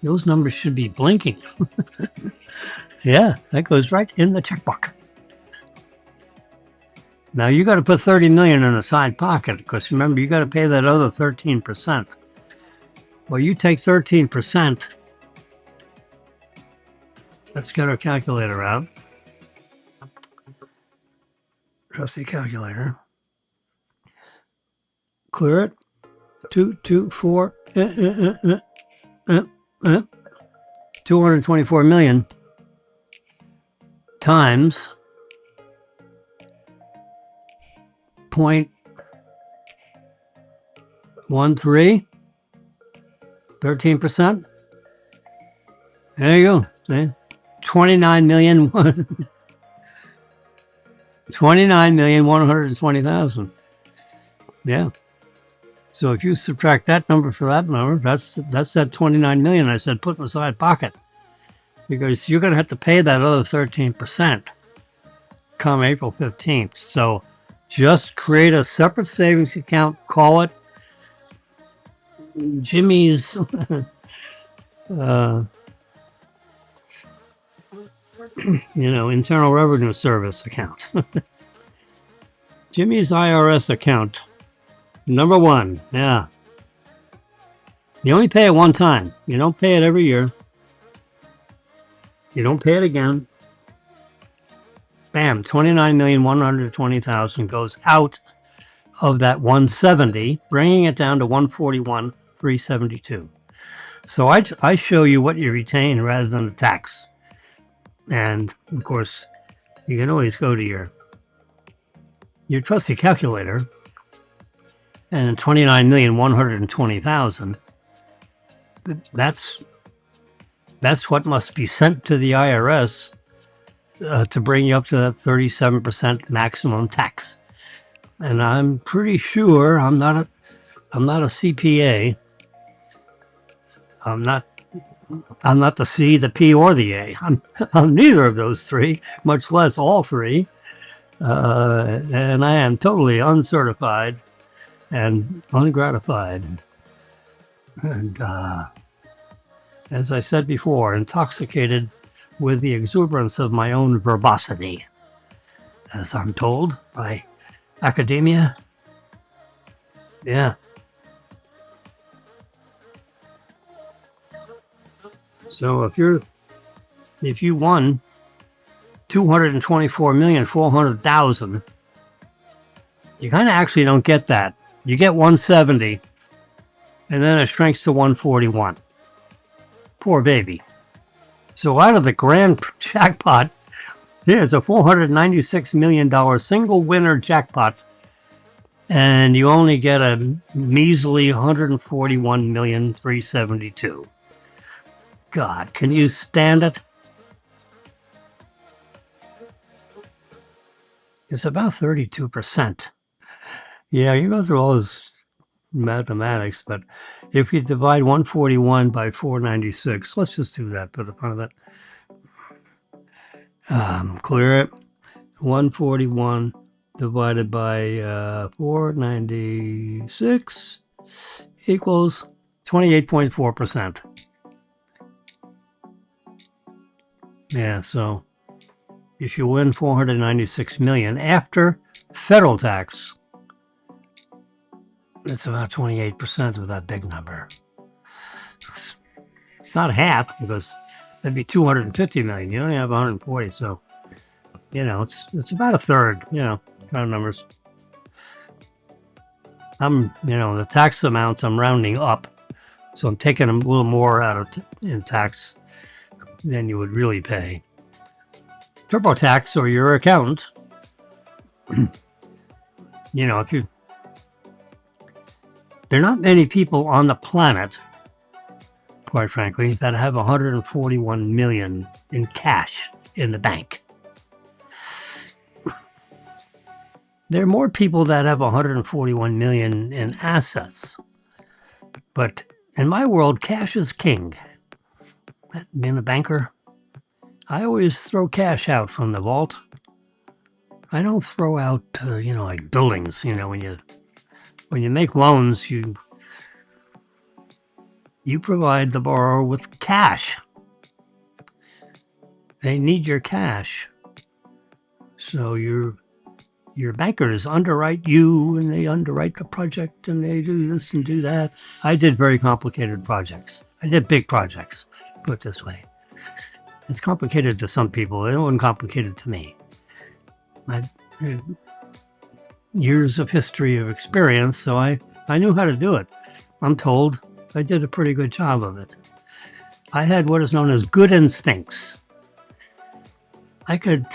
Speaker 1: Those numbers should be blinking. Yeah, that goes right in the checkbook. Now you got to put 30 million in the side pocket because remember you got to pay that other 13%. Well, you take 13%. Let's get our calculator out. Trusty calculator. Clear it. 224 224 million times 8.13, 13%. There you go. See? 29 million, 29,120,000. Yeah. So if you subtract that number for that number, that's that 29 million I said put in the side pocket, because you're going to have to pay that other 13% come April 15th. So just create a separate savings account, call it Jimmy's Internal Revenue Service account. Jimmy's IRS account. Number one. Yeah. You only pay it one time. You don't pay it every year. You don't pay it again. Bam, 29,120,000 goes out of that 170, bringing it down to 141,372. So I show you what you retain rather than the tax. And of course, you can always go to your trusty calculator, and 29,120,000. That's what must be sent to the IRS to bring you up to that 37% maximum tax. And I'm pretty sure I'm not a CPA. I'm not the C, the P, or the A. I'm neither of those three, much less all three. And I am totally uncertified and ungratified. And as I said before, intoxicated with the exuberance of my own verbosity, as I'm told by academia. Yeah. So if you won 224,400,000, you kind of actually don't get that. You get 170, and then it shrinks to 141. Poor baby. So out of the grand jackpot, here's a $496 million single winner jackpot, and you only get a measly 141,372. God, can you stand it? It's about 32%. Yeah, you go through all this mathematics, but if you divide 141 by 496, let's just do that for the fun of it. Clear it. 141 divided by 496 equals 28.4%. Yeah, so if you win 496 million after federal tax, it's about 28% of that big number. It's not half, because that'd be 250 million. You only have 140, so it's about a third. Kind of numbers. The tax amounts I'm rounding up, so I'm taking a little more out in tax than you would really pay. TurboTax or your accountant, there are not many people on the planet, quite frankly, that have 141 million in cash in the bank. There are more people that have 141 million in assets. But in my world, cash is king. Being a banker, I always throw cash out from the vault. I don't throw out, like buildings. When you make loans, you provide the borrower with cash. They need your cash. So your bankers underwrite you, and they underwrite the project, and they do this and do that. I did very complicated projects. I did big projects, put it this way. It's complicated to some people. It wasn't complicated to me. Years of history of experience, so I knew how to do it. I'm told I did a pretty good job of it. I had what is known as good instincts. I could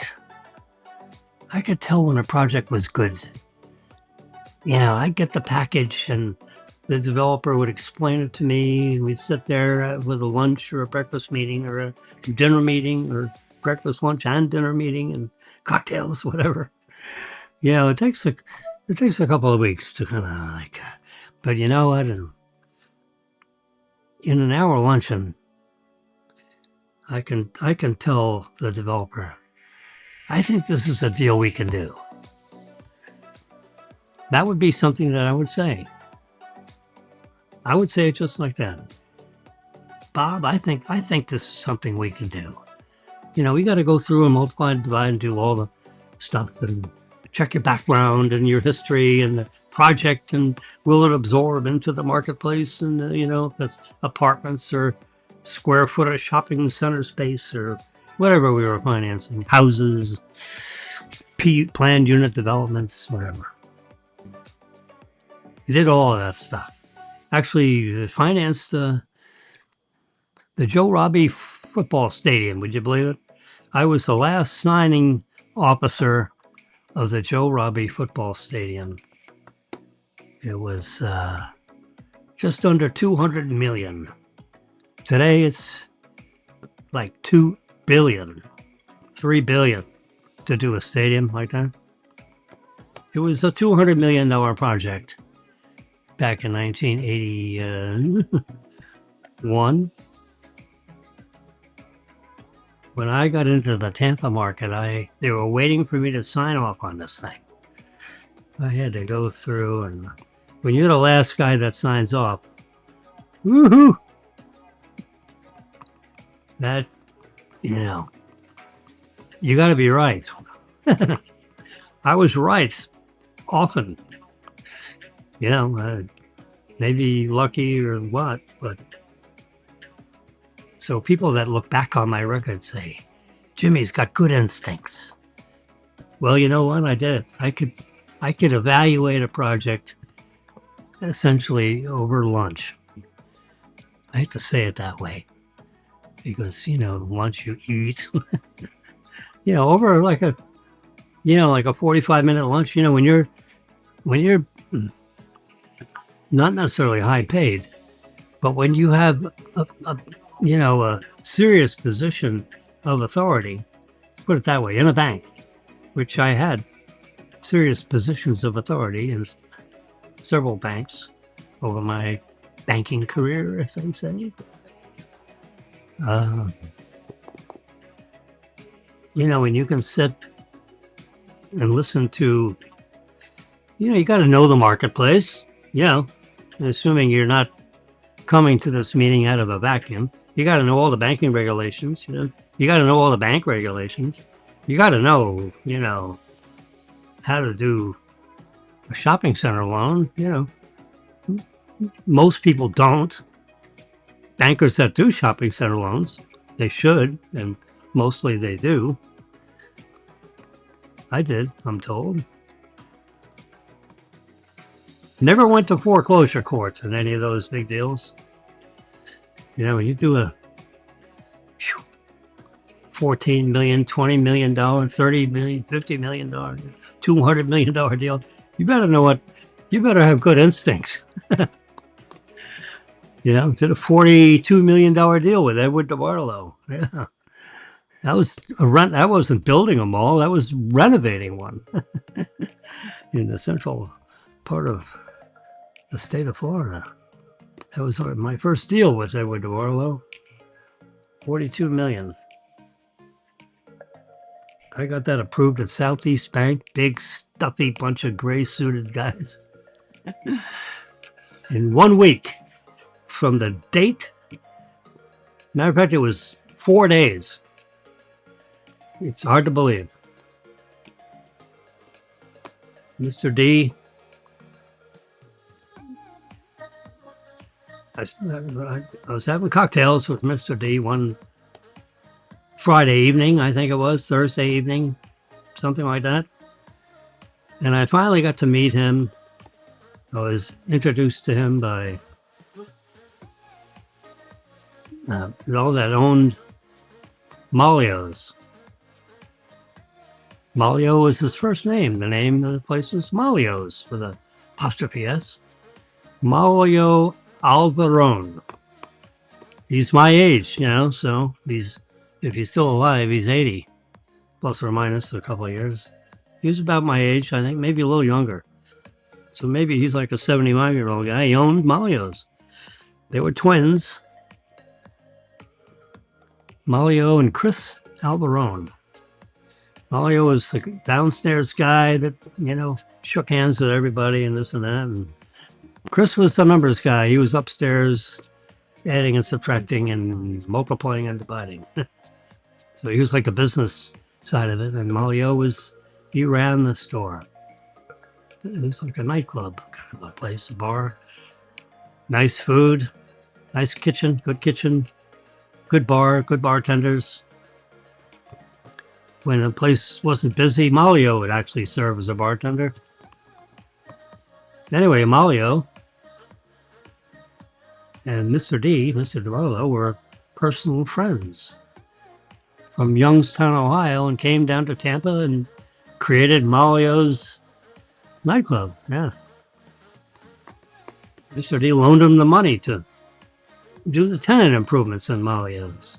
Speaker 1: tell when a project was good I'd get the package and the developer would explain it to me. And we'd sit there with a lunch or a breakfast meeting or a dinner meeting or breakfast, lunch, and dinner meeting and cocktails, whatever. It takes a couple of weeks to kind of like, but you know what? In an hour luncheon, I can tell the developer, I think this is a deal we can do. That would be something that I would say. I would say it just like that. Bob, I think this is something we can do. We got to go through and multiply and divide and do all the stuff and check your background and your history and the project and will it absorb into the marketplace and if it's apartments or square foot of shopping center space or whatever we were financing, houses, planned unit developments, whatever. We did all of that stuff. Actually financed the Joe Robbie football stadium. Would you believe it? I was the last signing officer of the Joe Robbie football stadium. It was just under 200 million. Today it's like 2 billion, 3 billion to do a stadium like that. It was a $200 million project back in 1981. When I got into the Tampa market, they were waiting for me to sign off on this thing. I had to go through, and when you're the last guy that signs off, woohoo! That, you got to be right. I was right often. Maybe lucky or what, but so people that look back on my record say, Jimmy's got good instincts. Well, you know what? I did. I could evaluate a project essentially over lunch. I hate to say it that way because, lunch you eat, over like a 45-minute lunch, when you're not necessarily high paid, but when you have a serious position of authority, let's put it that way, in a bank, which I had serious positions of authority in several banks over my banking career, as they say. When you can sit and listen to, you got to know the marketplace, assuming you're not coming to this meeting out of a vacuum. You got to know all the banking regulations. You got to know all the bank regulations. You got to know, how to do a shopping center loan. Most people don't. Bankers that do shopping center loans, they should, and mostly they do. I did, I'm told. Never went to foreclosure courts in any of those big deals. When you do a $14 million, $20 million, $30 million, $50 million, $200 million deal, you better have good instincts. Did a $42 million deal with Edward DeBartolo. Yeah. That was that wasn't building a mall, that was renovating one in the central part of the state of Florida. That was my first deal with Edward DeBartolo. $42 million. I got that approved at Southeast Bank. Big, stuffy bunch of gray-suited guys. In 1 week, from the date, matter of fact, it was 4 days. It's hard to believe. Mr. D, I was having cocktails with Mr. D one Friday evening, I think it was, Thursday evening, something like that. And I finally got to meet him. I was introduced to him by that owned Malio's. Malio was his first name. The name of the place was Malio's for the apostrophe S, Mario Alvarone. He's my age, so if he's still alive, he's 80, plus or minus a couple of years. He was about my age, I think, maybe a little younger. So maybe he's like a 75-year-old guy. He owned Malio's. They were twins, Malio and Chris Alvarone. Malio was the downstairs guy that, shook hands with everybody and this and that. And Chris was the numbers guy. He was upstairs adding and subtracting and multiplying and dividing. So he was like the business side of it. And Malio he ran the store. It was like a nightclub kind of a place, a bar. Nice food, nice kitchen, good bar, good bartenders. When a place wasn't busy, Malio would actually serve as a bartender. Anyway, Malio and Mr. DiBartolo, were personal friends from Youngstown, Ohio, and came down to Tampa and created Malio's nightclub. Yeah. Mr. D loaned him the money to do the tenant improvements in Malio's.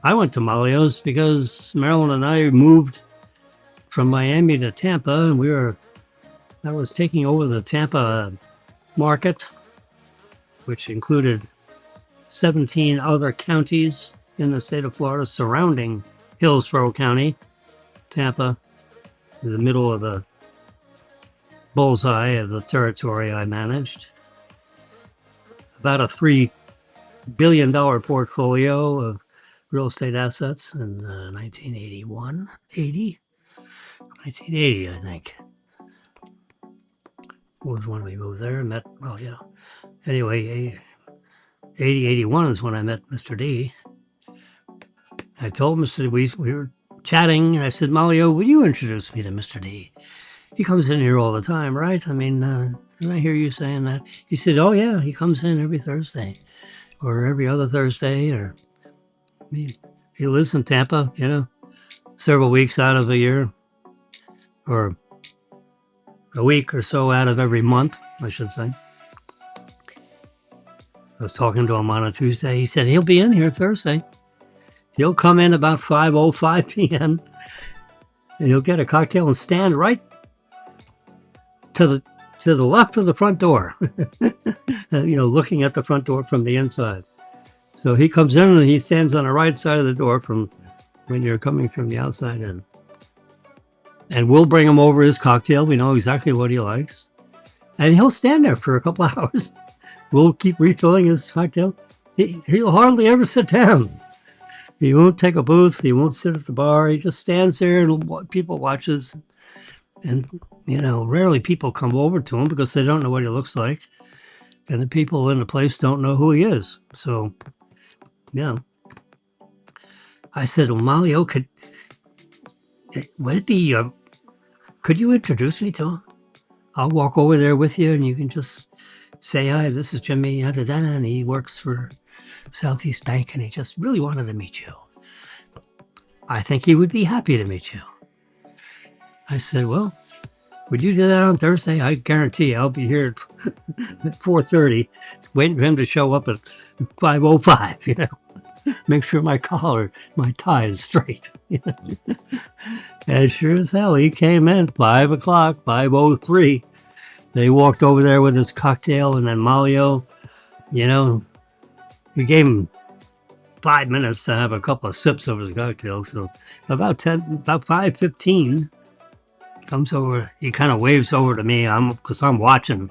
Speaker 1: I went to Malio's because Marilyn and I moved from Miami to Tampa, and I was taking over the Tampa market, which included 17 other counties in the state of Florida surrounding Hillsborough County, Tampa, in the middle of the bullseye of the territory I managed. About a $3 billion portfolio of real estate assets in 1980, I think. Was when we moved there and met, Anyway, 81 is when I met Mr. D. I told Mr. D, we were chatting, and I said, Malio, will you introduce me to Mr. D? He comes in here all the time, right? I mean, did I hear you saying that? He said, oh, yeah, he comes in every Thursday or every other Thursday. Or he lives in Tampa, several weeks out of a year, or a week or so out of every month, I should say. I was talking to him on a Tuesday. He said he'll be in here Thursday. He'll come in about 5:05 p.m. and he'll get a cocktail and stand right to the left of the front door, looking at the front door from the inside. So he comes in and he stands on the right side of the door from when you're coming from the outside in. And we'll bring him over his cocktail. We know exactly what he likes. And he'll stand there for a couple hours. We'll keep refilling his cocktail. He'll hardly ever sit down. He won't take a booth. He won't sit at the bar. He just stands there and people watches. And, rarely people come over to him because they don't know what he looks like. And the people in the place don't know who he is. So, I said, well, Malio, could you introduce me to him? I'll walk over there with you and you can just say, hi, this is Jimmy, and he works for Southeast Bank and he just really wanted to meet you. I think he would be happy to meet you. I said, well, would you do that on Thursday? I guarantee I'll be here at 4:30, waiting for him to show up at 5:05, Make sure my collar, my tie is straight. And sure as hell, he came in 5 o'clock, 5:03. They walked over there with his cocktail, and then Malio, he gave him 5 minutes to have a couple of sips of his cocktail. So about 5:15, comes over. He kind of waves over to me. Because I'm watching.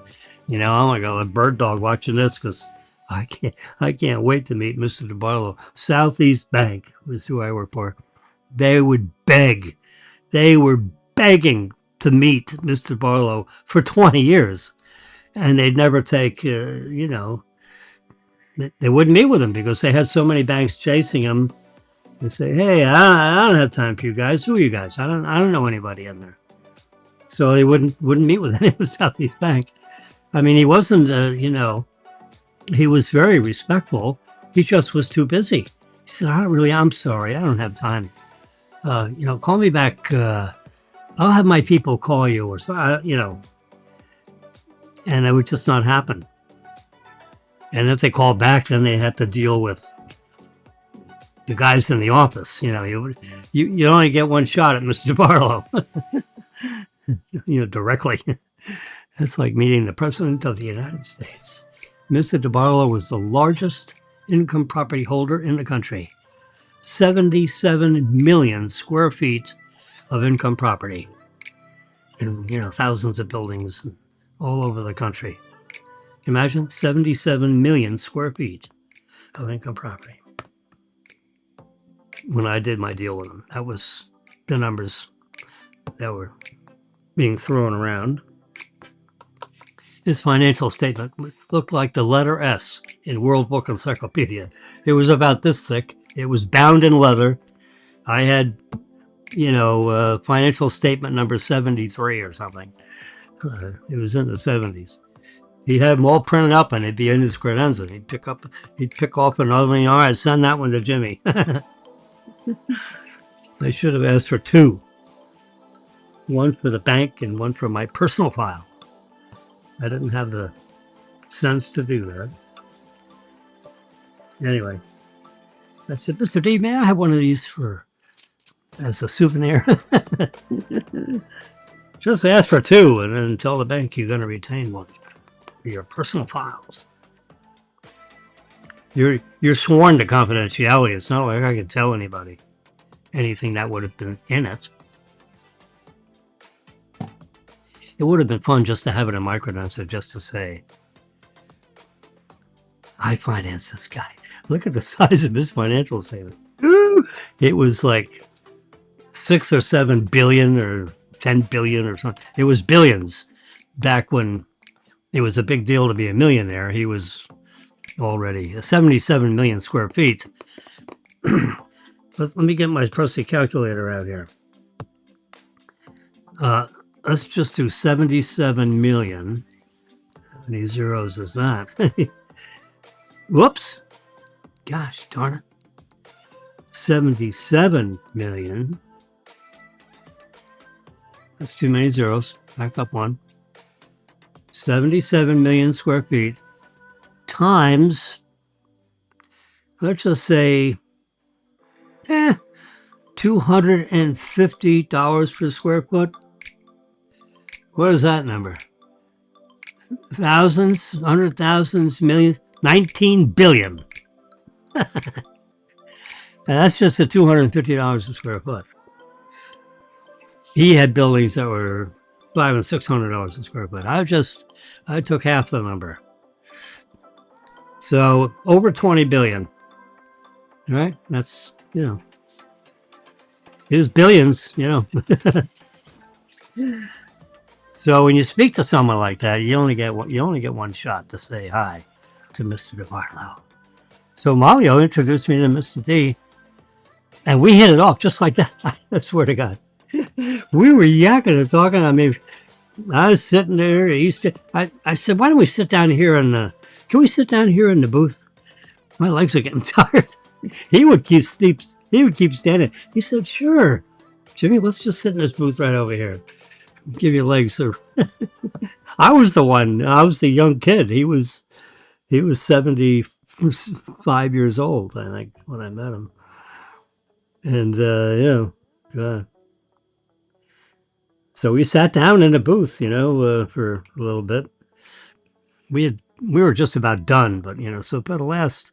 Speaker 1: I'm like a bird dog watching this because I can't wait to meet Mr. DiBartolo. Southeast Bank was who I worked for. They would beg. They were begging to meet Mr. DiBartolo for 20 years. And they'd never take, they wouldn't meet with him because they had so many banks chasing him. They say, hey, I don't have time for you guys. Who are you guys? I don't know anybody in there. So they wouldn't meet with any of Southeast Bank. I mean, he wasn't, he was very respectful. He just was too busy. He said, I'm sorry. I don't have time. Call me back. I'll have my people call you or so, and it would just not happen. And if they called back, then they had to deal with the guys in the office. You know, you only get one shot at Mr. Barlow, you know, directly. It's like meeting the President of the United States. Mr. DeBarlo was the largest income property holder in the country. 77 million square feet of income property. And, you know, thousands of buildings all over the country. Imagine 77 million square feet of income property. When I did my deal with him, that was the numbers that were being thrown around. His financial statement looked like the letter S in World Book Encyclopedia. It was about this thick. It was bound in leather. I had, you know, financial statement number 73 or something. It was in the 70s. He'd have them all printed up and it'd be in his credenza. He'd pick off another one. All right, send that one to Jimmy. I should have asked for two. One for the bank and one for my personal file. I didn't have the sense to do that. Anyway, I said, Mr. D, may I have one of these as a souvenir? Just ask for two and then tell the bank you're going to retain one for your personal files. You're sworn to confidentiality. It's not like I can tell anybody anything that would have been in it. It would have been fun just to have it in my credenza, just to say, I financed this guy. Look at the size of his financial statement. It was like 6 or 7 billion or 10 billion or something. It was billions back when it was a big deal to be a millionaire. He was already 77 million square feet. Let me get my trusty calculator out here. Let's just do 77 million. How many zeros is that? Whoops. Gosh darn it. 77 million. That's too many zeros. Back up one. 77 million square feet times, let's just say, $250 per square foot. What is that number? Thousands, 100,000s, millions, 19 billion. And that's just at $250 a square foot. He had buildings that were $500 and $600 a square foot. I took half the number. So over 20 billion. All right? That's, you know, it was billions, you know. So when you speak to someone like that, you only get one shot to say hi to Mr. DeBarlow. So Mario introduced me to Mr. D, and we hit it off just like that. I swear to God. We were yakking and talking. I mean, I was sitting there. I said, why don't we sit down here can we sit down here in the booth? My legs are getting tired. He would keep standing. He said, sure, Jimmy, let's just sit in this booth right over here. Give your legs. I was the young kid. He was 75 years old, I think, when I met him. And, so we sat down in the booth, for a little bit. We were just about done, but, so for the last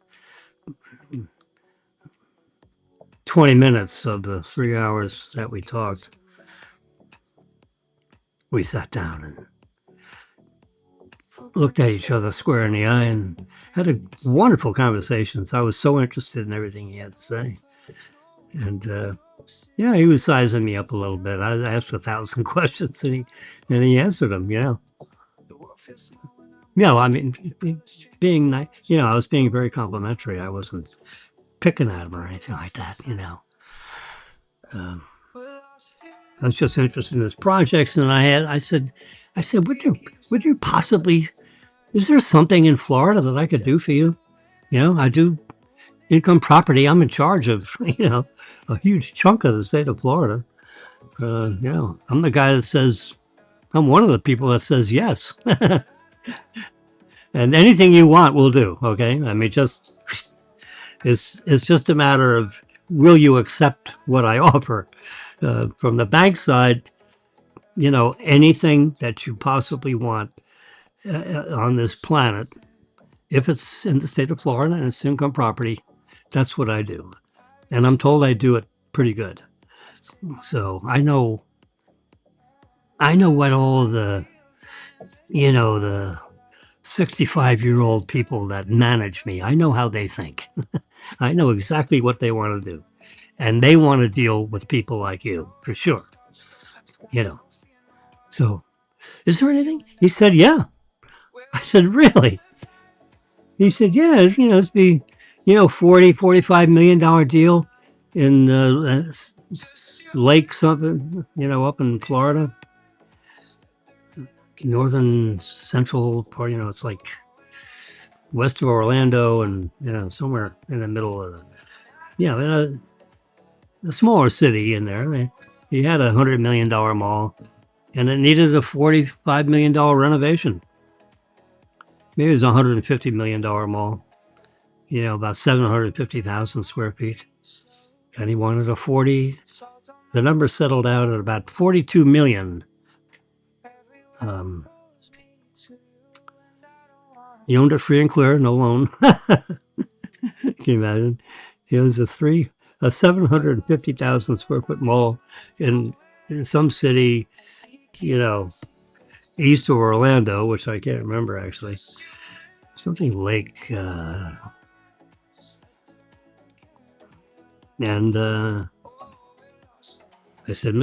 Speaker 1: 20 minutes of the 3 hours that we talked, we sat down and looked at each other square in the eye and had a wonderful conversations. I was so interested in everything he had to say. And, he was sizing me up a little bit. I asked 1,000 questions and he answered them, I mean, being nice, I was being very complimentary. I wasn't picking at him or anything like that, I was just interested in his projects, and I said, would you possibly, is there something in Florida that I could do for you? I do income property. I'm in charge of, a huge chunk of the state of Florida. I'm the guy that says, I'm one of the people that says yes. And anything you want, we'll do. Okay. I mean, just it's just a matter of will you accept what I offer. From the bank side, anything that you possibly want on this planet, if it's in the state of Florida and it's income property, that's what I do. And I'm told I do it pretty good. So I know what all the, the 65-year-old people that manage me, I know how they think. I know exactly what they want to do. And they want to deal with people like you, for sure. So, is there anything? He said, yeah. I said, really? He said, yeah, it's be, $45 million deal in lake something, up in Florida. Northern central part, it's like west of Orlando and, somewhere in the middle of in a smaller city in there. He had $100 million mall and it needed a $45 million renovation. Maybe it was a $150 million mall, about 750,000 square feet. And he wanted the number settled out at about 42 million. He owned it free and clear, no loan. Can you imagine? He owns a 750,000 square foot mall in some city, east of Orlando, which I can't remember actually. Something lake. And I said,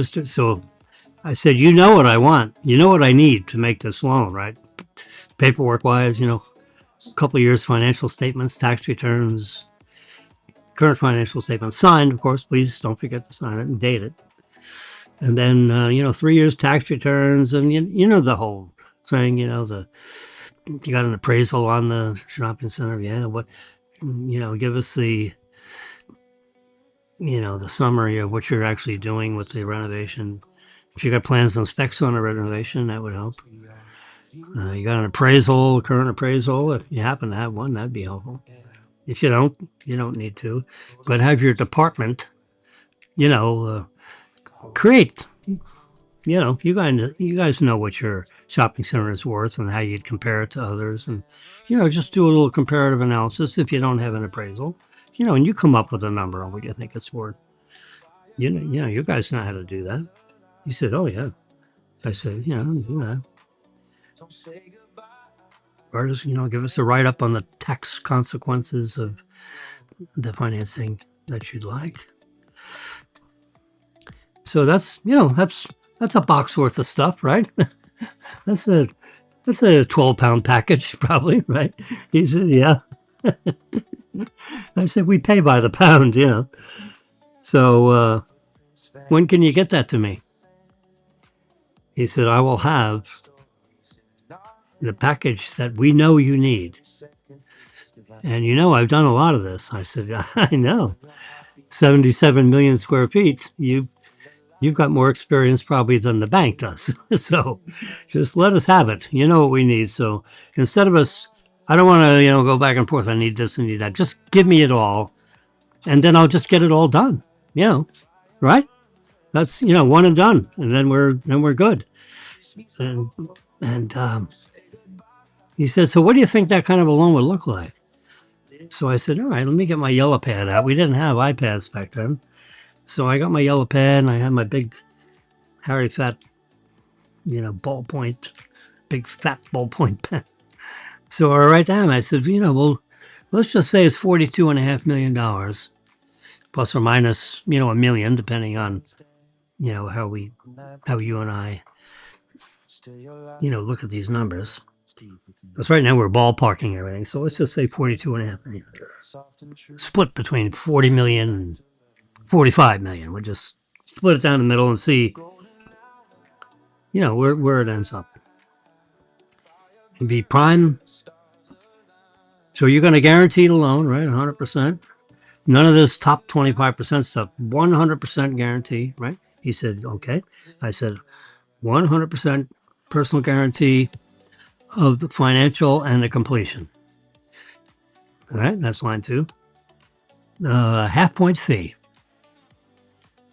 Speaker 1: I said, you know what I want. You know what I need to make this loan, right? Paperwork wise, a couple of years financial statements, tax returns, current financial statements signed, of course. Please don't forget to sign it and date it. And then, 3 years tax returns and, the whole thing, you got an appraisal on the shopping center. Yeah. Give us the, the summary of what you're actually doing with the renovation. If you got plans and specs on a renovation, that would help. You got an appraisal, current appraisal. If you happen to have one, that'd be helpful. If you don't, you don't need to. But have your department, create. You guys know what your shopping center is worth and how you'd compare it to others, and just do a little comparative analysis. If you don't have an appraisal, and you come up with a number on what you think it's worth. You guys know how to do that. He said, "Oh yeah." I said, or just give us a write up on the tax consequences of the financing that you'd like. So that's a box worth of stuff, right? that's a 12-pound package, probably, right? He said, yeah. I said, we pay by the pound, So when can you get that to me? He said, I will have the package that we know you need. And I've done a lot of this. I said, I know. 77 million square feet. You've got more experience probably than the bank does. So just let us have it. You know what we need. So instead of us, I don't want to, go back and forth. I need this and need that. Just give me it all. And then I'll just get it all done. Right? That's, one and done. And then we're good. And he said, so what do you think that kind of a loan would look like? So I said, all right, let me get my yellow pad out. We didn't have iPads back then. So I got my yellow pad and I had my big Harry Fat, ballpoint, big fat ballpoint pen. So I write down, I said, well, let's just say it's $42.5 million, plus or minus, $1 million, depending on, how you and I, look at these numbers. Because right now we're ballparking everything. So let's just say 42.5 million. Split between 40 million and 45 million. We'll just split it down the middle and see, where it ends up. It'd be prime. So you're going to guarantee the loan, right? 100%. None of this top 25% stuff. 100% guarantee, right? He said, okay. I said, 100% personal guarantee. of the financial and the completion. All right, that's line 2. Half point fee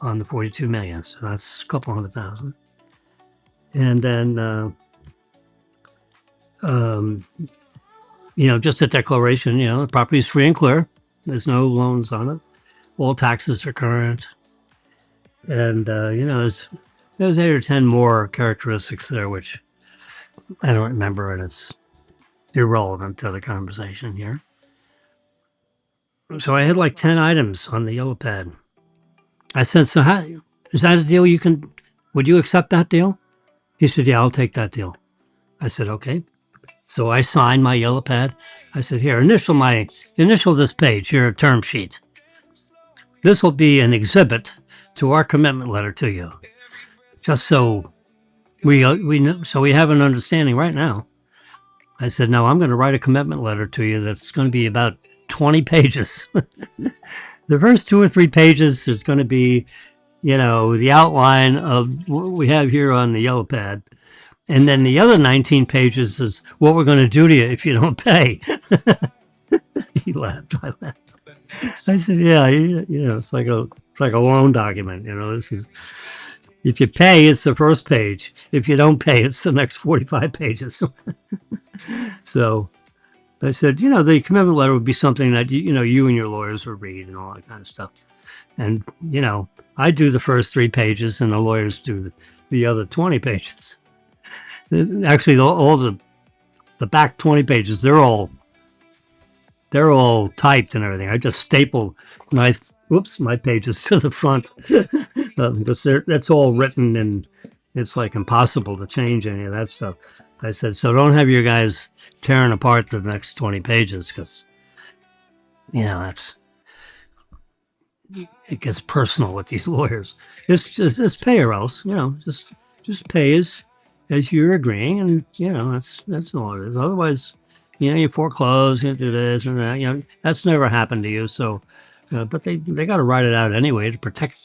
Speaker 1: on the 42 million, so that's a couple $100,000. And then, just a declaration, the property is free and clear. There's no loans on it. All taxes are current. And, there's 8 or 10 more characteristics there, which I don't remember, and it's irrelevant to the conversation here. So I had like 10 items on the yellow pad. I said, so how, is that a deal would you accept that deal? He said, yeah, I'll take that deal. I said, okay. So I signed my yellow pad. I said, here, initial this page, your term sheet. This will be an exhibit to our commitment letter to you. Just so we know, so we have an understanding right now. I said, no, I'm going to write a commitment letter to you that's going to be about 20 pages. The first 2 or 3 pages is going to be, the outline of what we have here on the yellow pad. And then the other 19 pages is what we're going to do to you if you don't pay. He laughed. I laughed. I said, yeah, it's like a loan document. This is, if you pay, it's the first page. If you don't pay, it's the next 45 pages. So I said, the commitment letter would be something that, you and your lawyers would read and all that kind of stuff. And, I do the first 3 pages and the lawyers do the other 20 pages. Actually, all the back 20 pages, they're all typed and everything. I just stapled my pages to the front because that's all written, and it's like impossible to change any of that stuff. I said, so don't have your guys tearing apart the next 20 pages because, it gets personal with these lawyers. It's pay or else, just pay as you're agreeing, and that's all it is. Otherwise, you foreclose, you do this and that. That's never happened to you. So, but they got to write it out anyway to protect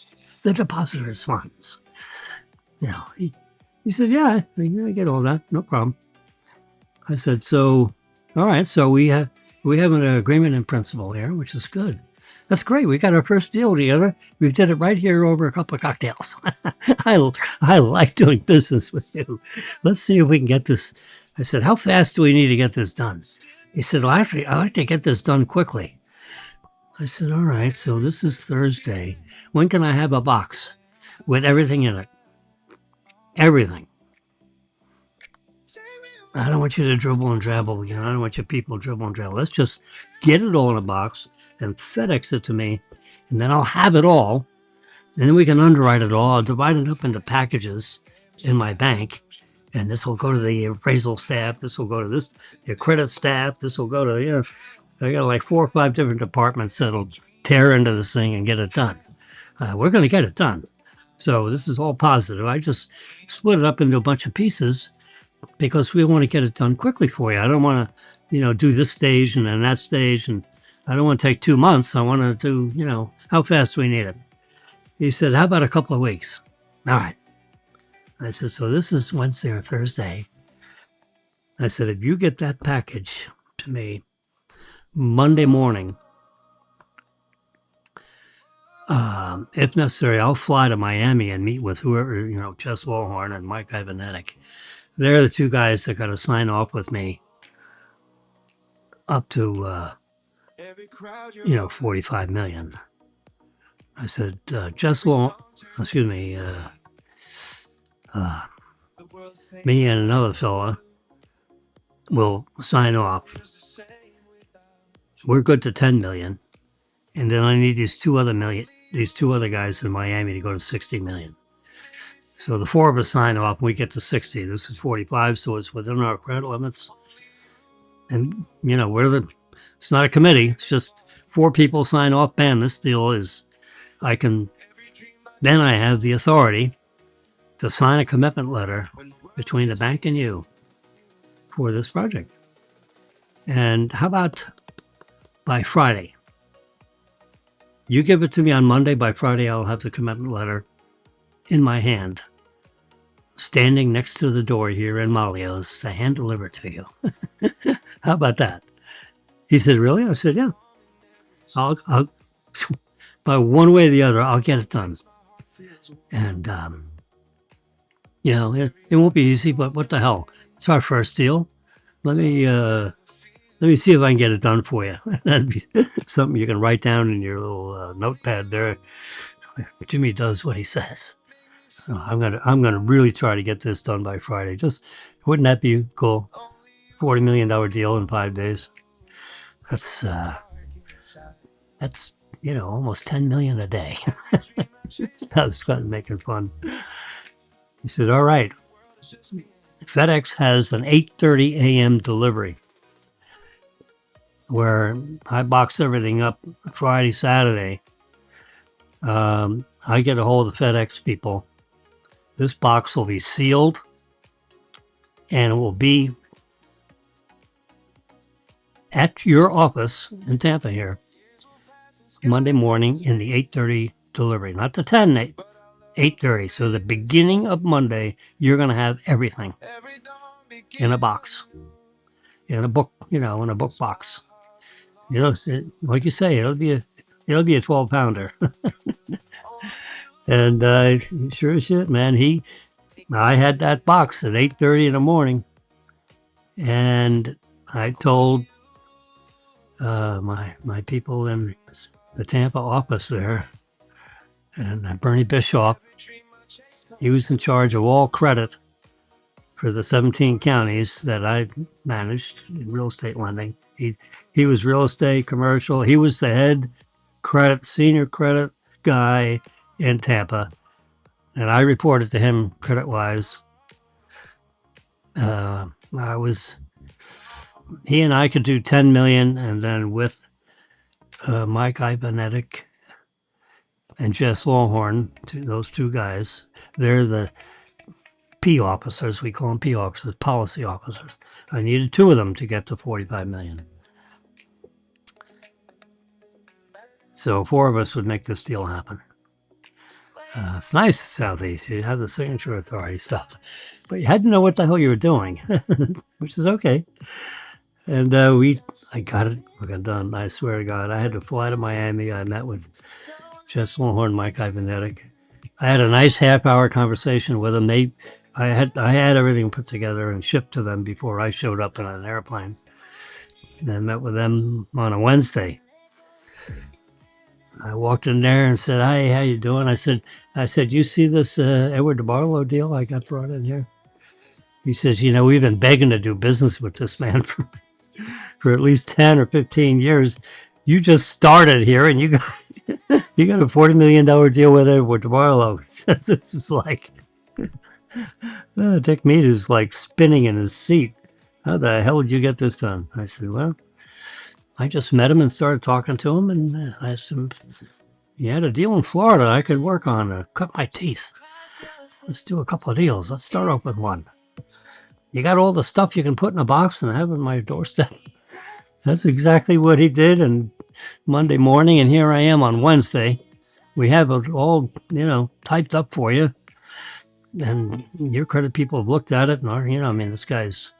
Speaker 1: the depositor's funds. He said, yeah, I get all that, no problem. I said, so, all right, so we have an agreement in principle here, which is good. That's great. We got our first deal together. We did it right here over a couple of cocktails. I like doing business with you. Let's see if we can get this. I said, how fast do we need to get this done? He said, well, actually, I like to get this done quickly. I said, all right, so this is Thursday. When can I have a box with everything in it? Everything. I don't want you to dribble and drabble. I don't want your people dribble and drabble. Let's just get it all in a box and FedEx it to me, and then I'll have it all. And then we can underwrite it all. I'll divide it up into packages in my bank, and this will go to the appraisal staff. This will go to the credit staff. This will go to, I got like 4 or 5 different departments that'll tear into this thing and get it done. We're going to get it done. So this is all positive. I just split it up into a bunch of pieces because we want to get it done quickly for you. I don't want to, do this stage and then that stage, and I don't want to take 2 months. I want to do, how fast do we need it? He said, how about a couple of weeks? All right. I said, so this is Wednesday or Thursday. I said, if you get that package to me Monday morning, if necessary, I'll fly to Miami and meet with whoever, Jess Lawhorn and Mike Ivanetic. They're the 2 guys that got to sign off with me up to, 45 million. I said, me and another fella will sign off. We're good to 10 million. And then I need these two other guys in Miami to go to 60 million. So the 4 of us sign off, and we get to 60. This is 45, so it's within our credit limits. And, it's not a committee. It's just 4 people sign off. Bam, this deal is, then I have the authority to sign a commitment letter between the bank and you for this project. And how about by Friday? You give it to me on Monday. By Friday, I'll have the commitment letter in my hand standing next to the door here in Malio's to hand deliver to you. How about that? He said, really? I said, yeah. I'll by one way or the other, I'll get it done. And, it won't be easy, but what the hell? It's our first deal. Let me see if I can get it done for you. That'd be something you can write down in your little notepad there. Jimmy does what he says. So I'm gonna really try to get this done by Friday. Just wouldn't that be cool? $40 million deal in 5 days. That's almost 10 million a day. I was kind of making fun. He said, all right, FedEx has an 8:30 a.m. delivery where I box everything up Friday, Saturday. I get a hold of the FedEx people. This box will be sealed and it will be at your office in Tampa here Monday morning in the 8:30 delivery, not the 10, 8:30. So the beginning of Monday, you're going to have everything in a box, in a book, in a book box. Like you say, it'll be a 12-pounder. And sure as shit, man, I had that box at 8:30 in the morning, and I told my people in the Tampa office there, and Bernie Bischoff, he was in charge of all credit for the 17 counties that I managed in real estate lending. He was real estate, commercial. He was the head senior credit guy in Tampa, and I reported to him credit-wise. He and I could do 10 million, and then with Mike Ivanetic and Jess Longhorn, those two guys, they're the P officers. We call them P officers, policy officers. I needed two of them to get to 45 million. So 4 of us would make this deal happen. It's nice, Southeast. You have the signature authority stuff, but you had to know what the hell you were doing, which is okay. And I got it done. I swear to God, I had to fly to Miami. I met with Jess Longhorn, Mike Ivanetic. I had a nice half-hour conversation with them. I had everything put together and shipped to them before I showed up in an airplane. And I met with them on a Wednesday. I walked in there and said, "Hi, how you doing?" I said, "You see this Edward DeBarlo deal I got brought in here?" He says, "We've been begging to do business with this man for at least 10 or 15 years. You just started here and you got a $40 million deal with Edward DeBarlo." This is like, Dick Mead is like spinning in his seat. How the hell did you get this done? I said, well, I just met him and started talking to him, and I asked him, he had a deal in Florida I could work on to cut my teeth. Let's do a couple of deals. Let's start off with one. You got all the stuff you can put in a box and have on my doorstep. That's exactly what he did. And Monday morning, and here I am on Wednesday. We have it all, typed up for you. And your credit people have looked at it and this guy's,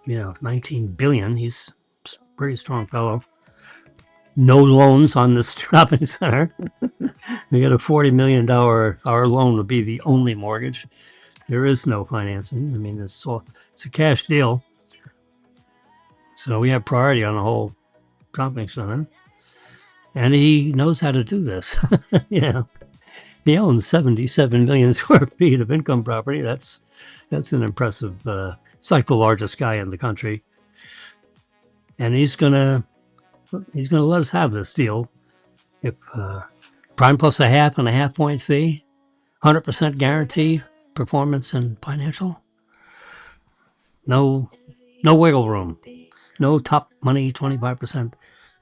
Speaker 1: 19 billion. He's a pretty strong fellow. No loans on this shopping center. We got a $40 million, our loan would be the only mortgage. There is no financing. It's a cash deal. So we have priority on the whole shopping center. And he knows how to do this. He owns 77 million square feet of income property. That's an impressive, it's like the largest guy in the country. And he's gonna let us have this deal. If prime plus a half point fee, 100% guarantee, performance and financial. No wiggle room. No top money, 25%.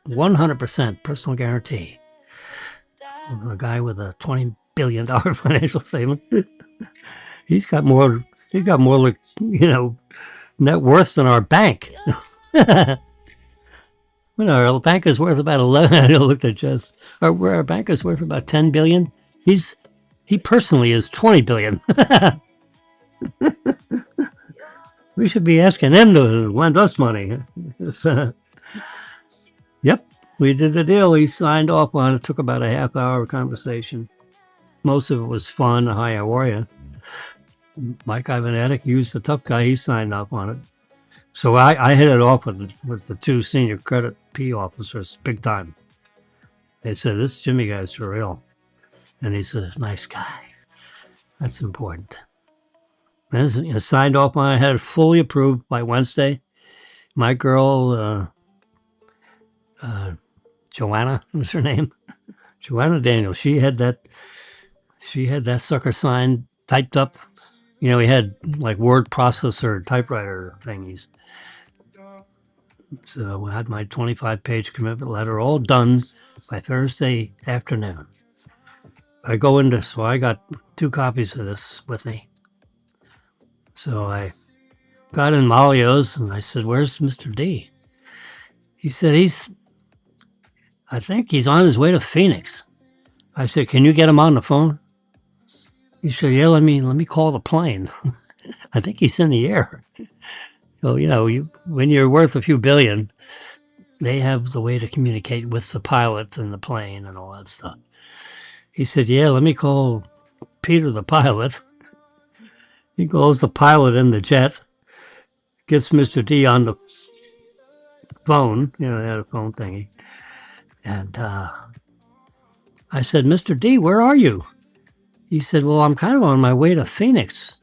Speaker 1: 100% personal guarantee. A guy with a $20 billion financial statement. He's got more net worth than our bank. When our bank is worth about 11, I looked at Jess. Our bank is worth about 10 billion. He personally is 20 billion. We should be asking them to lend us money. Yep, we did a deal. He signed off on it. Took about a half hour conversation. Most of it was fun. Hi, how are you? Mike Ivanetic, he was the tough guy. He signed off on it. So I hit it off with the two senior credit P officers big time. They said, this Jimmy guy's for real. And he's a nice guy. That's important. And signed off on it, had it fully approved by Wednesday. My girl, Joanna was her name. Joanna Daniel. She had that sucker signed, typed up. You know, he had like word processor typewriter thingies. So I had my 25-page commitment letter all done by Thursday afternoon. I got 2 copies of this with me. So I got in Malio's and I said, where's Mr. D? He said, I think he's on his way to Phoenix. I said, can you get him on the phone? He said, yeah, let me call the plane. I think he's in the air. So, you know, when you're worth a few billion, they have the way to communicate with the pilot and the plane and all that stuff. He said, yeah, let me call Peter, the pilot. He calls the pilot in the jet, gets Mr. D on the phone. You know, they had a phone thingy. And I said, Mr. D, where are you? He said, well, I'm kind of on my way to Phoenix.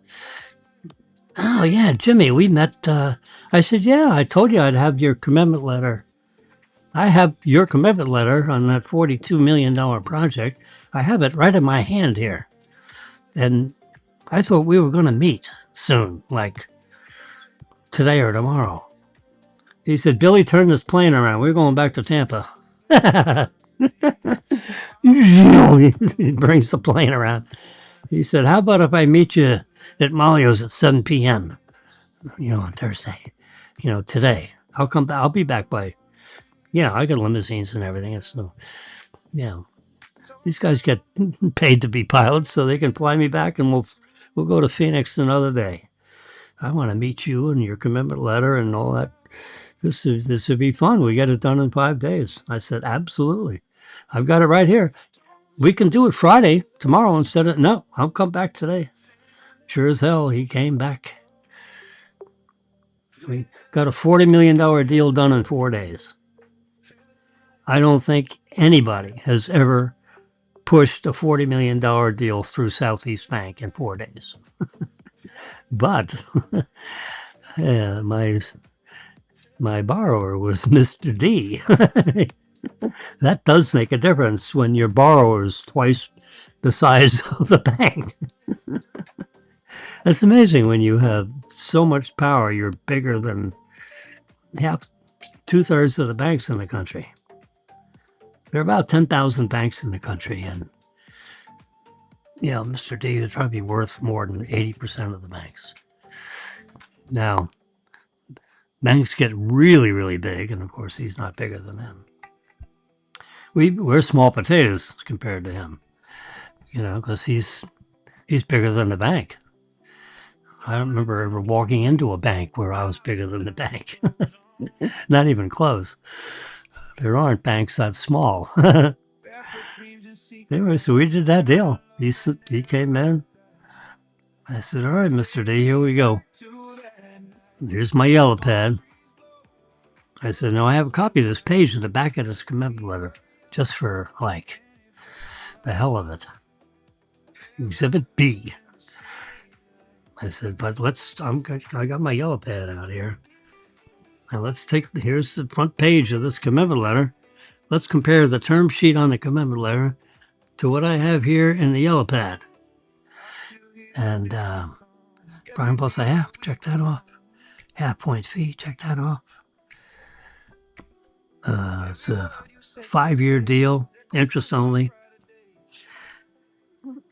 Speaker 1: Oh, yeah, Jimmy, we met. I said, yeah, I told you I'd have your commitment letter. I have your commitment letter on that $42 million project. I have it right in my hand here. And I thought we were going to meet soon, like today or tomorrow. He said, Billy, turn this plane around. We're going back to Tampa. He brings the plane around. He said, how about if I meet you at Malio's at 7 p.m., you know, on Thursday, you know, today. I'll be back by, I got limousines and everything. So, these guys get paid to be pilots so they can fly me back and we'll go to Phoenix another day. I want to meet you and your commitment letter and all that. This would be fun. We get it done in 5 days. I said, absolutely. I've got it right here. We can do it Friday, tomorrow instead of, no, I'll come back today. Sure as hell, he came back. We got a $40 million deal done in 4 days. I don't think anybody has ever pushed a $40 million deal through Southeast Bank in 4 days. But my borrower was Mr. D. That does make a difference when your borrower is twice the size of the bank. It's amazing when you have so much power, you're bigger than half, 2/3 of the banks in the country. There are about 10,000 banks in the country, and Mr. D is probably worth more than 80% of the banks. Now, banks get really, really big, and of course, he's not bigger than them. We're small potatoes compared to him, because he's bigger than the bank. I don't remember ever walking into a bank where I was bigger than the bank. Not even close. There aren't banks that small. Anyway, so we did that deal. He came in. I said, all right, Mr. D, here we go. Here's my yellow pad. I said, no, I have a copy of this page in the back of this commitment letter, just for, the hell of it. Exhibit B. I said, but I got my yellow pad out here. Now here's the front page of this commitment letter. Let's compare the term sheet on the commitment letter to what I have here in the yellow pad. And prime plus a half, check that off. Half point fee, check that off. It's a 5-year deal, interest only.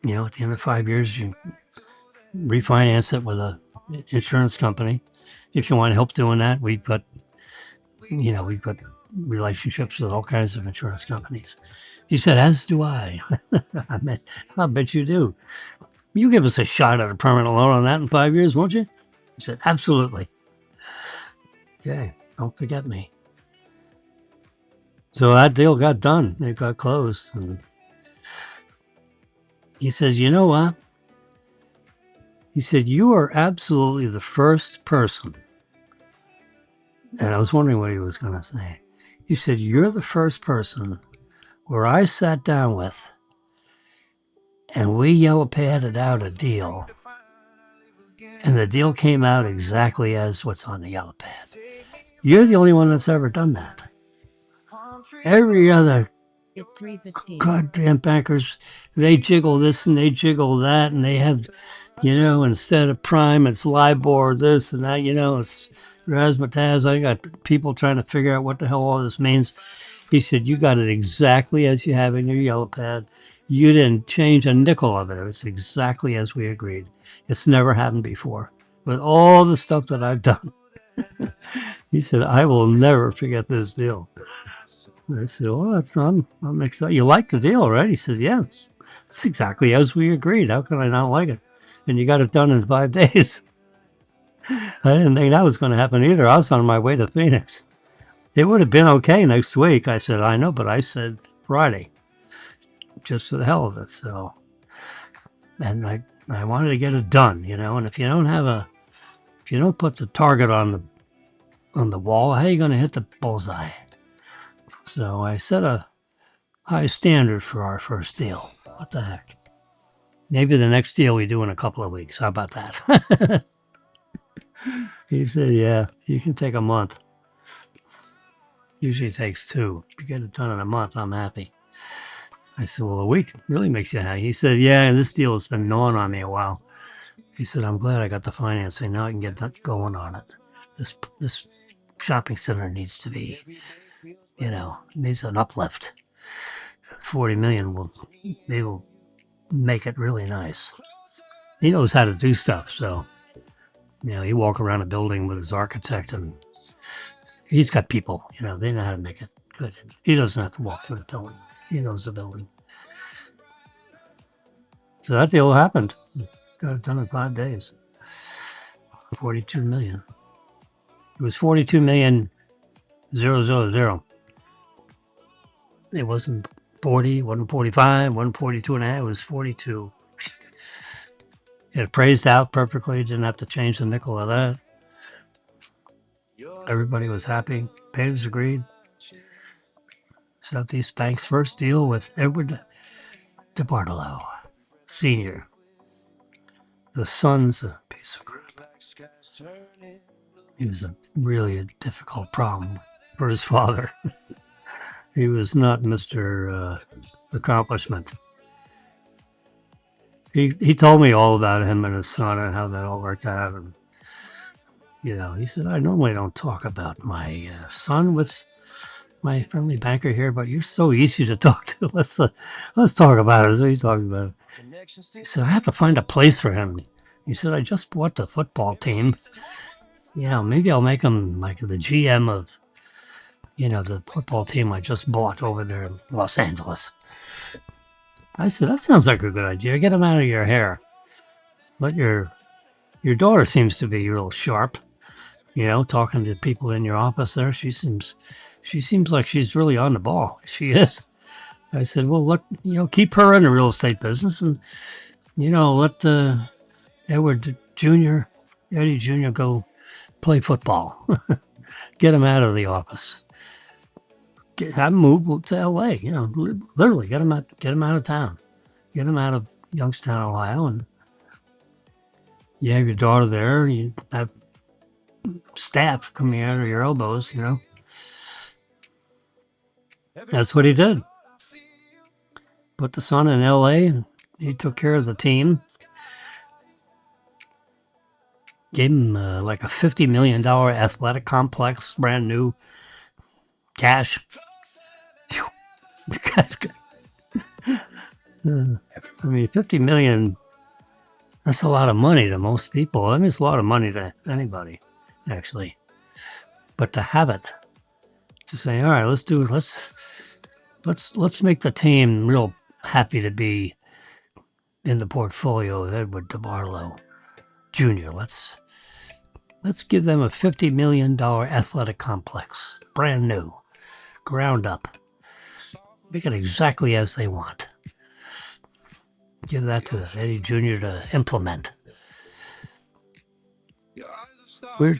Speaker 1: At the end of 5 years, you refinance it with an insurance company. If you want help doing that, we've got relationships with all kinds of insurance companies. He said, as do I. I bet you do. You give us a shot at a permanent loan on that in 5 years, won't you? He said, absolutely. Okay, don't forget me. So that deal got done. It got closed. And he says, you know what? He said, you are absolutely the first person. And I was wondering what he was going to say. He said, you're the first person where I sat down with and we yellow padded out a deal. And the deal came out exactly as what's on the yellow pad. You're the only one that's ever done that. Every other
Speaker 2: It's 3:15.
Speaker 1: goddamn bankers, they jiggle this and they jiggle that, and they have, instead of prime, it's LIBOR, this and that, it's razzmatazz. I got people trying to figure out what the hell all this means. He said, you got it exactly as you have in your yellow pad. You didn't change a nickel of it. It was exactly as we agreed. It's never happened before. With all the stuff that I've done. He said, I will never forget this deal. I said, well, I'm excited. You like the deal, right? He says, yeah, it's exactly as we agreed. How can I not like it? And you got it done in 5 days. I didn't think that was going to happen either. I was on my way to Phoenix. It would have been okay next week. I said, I know, but I said Friday, just for the hell of it. So, and I wanted to get it done, and if you don't put the target on the wall, how are you going to hit the bullseye? So I set a high standard for our first deal. What the heck? Maybe the next deal we do in a couple of weeks. How about that? He said, yeah, you can take a month. Usually it takes 2. If you get it done in a month, I'm happy. I said, well, a week really makes you happy. He said, yeah, this deal has been gnawing on me a while. He said, I'm glad I got the financing. Now I can get that going on it. This shopping center needs to be, needs an uplift. 40 million they will make it really nice. He knows how to do stuff, so he walk around a building with his architect, and he's got people. They know how to make it good. He doesn't have to walk through the building. He knows the building. So that deal happened. Got it done in 5 days. 42 million. It was 42 million 000. It wasn't 40, wasn't 45, wasn't 42 and a half. It was 42. It appraised out perfectly. Didn't have to change the nickel of that. Everybody was happy. Payers agreed. Southeast Bank's first deal with Edward DeBartolo, Sr. The son's a piece of crap. He was really a difficult problem for his father. He was not Mr. Accomplishment. He told me all about him and his son and how that all worked out. And, he said, I normally don't talk about my son with my friendly banker here, but you're so easy to talk to. Let's talk about it. So he talked about it. He said, I have to find a place for him. He said, I just bought the football team. Maybe I'll make him like the GM of, the football team I just bought over there in Los Angeles. I said, that sounds like a good idea. Get him out of your hair. Let your daughter seems to be real sharp, talking to people in your office there. She seems like she's really on the ball. She is. I said, well, keep her in the real estate business and, let Edward Jr., Eddie Jr. go play football. Get him out of the office. Have him move to LA, literally get him out of town. Get him out of Youngstown, Ohio, and you have your daughter there, you have staff coming out of your elbows, That's what he did. Put the son in LA, and he took care of the team. Gave him like a $50 million athletic complex, brand new, cash. I mean, 50 million, that's a lot of money to most people. I mean, it's a lot of money to anybody, actually. But to have it, to say, all right, let's make the team real happy to be in the portfolio of Edward DeBarlo Jr. Let's give them a $50 million athletic complex, brand new, ground up. Make it exactly as they want. Give that to Eddie Jr. to implement. We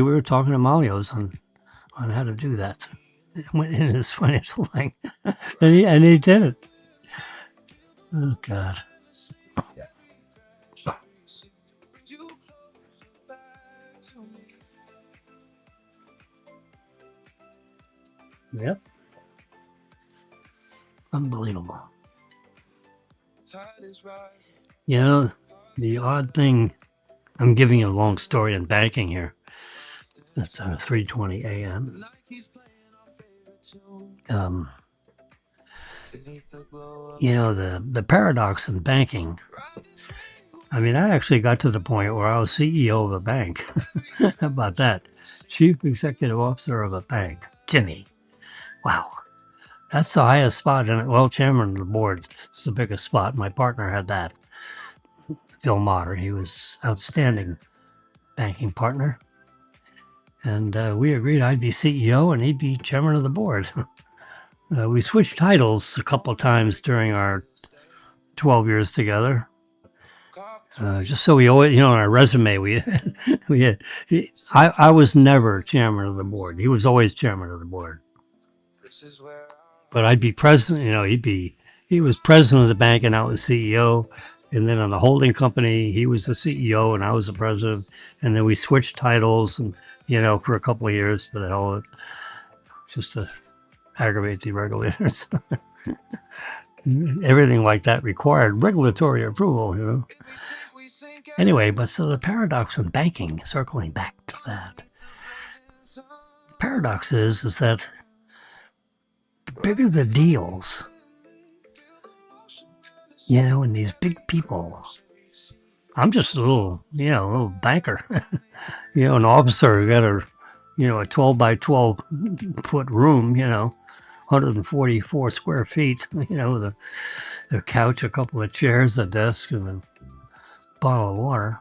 Speaker 1: were talking to Malios on how to do that. It went in his financial thing, and he did it. Oh God. Yep. Unbelievable. You know, the odd thing, I'm giving you a long story in banking here. It's 3:20 a.m. You know, the paradox in banking. I mean, I actually got to the point where I was CEO of a bank. How about that? Chief Executive Officer of a bank. Jimmy. Wow. That's the highest spot in it. Well, chairman of the board is the biggest spot. My partner had that. Phil Motter. He was outstanding banking partner. And we agreed I'd be CEO and he'd be chairman of the board. We switched titles a couple times during our 12 years together. Just so we always, on our resume, I was never chairman of the board. He was always chairman of the board. But I'd be president, he was president of the bank and I was CEO. And then on the holding company, he was the CEO and I was the president. And then we switched titles and, for a couple of years, but hell, just to aggravate the regulators. Everything like that required regulatory approval, Anyway, but so the paradox in banking, circling back to that, the paradox is that the bigger the deals, and these big people, I'm just a little banker, an officer who got a 12 by 12 foot room, 144 square feet, with a couch, a couple of chairs, a desk, and a bottle of water.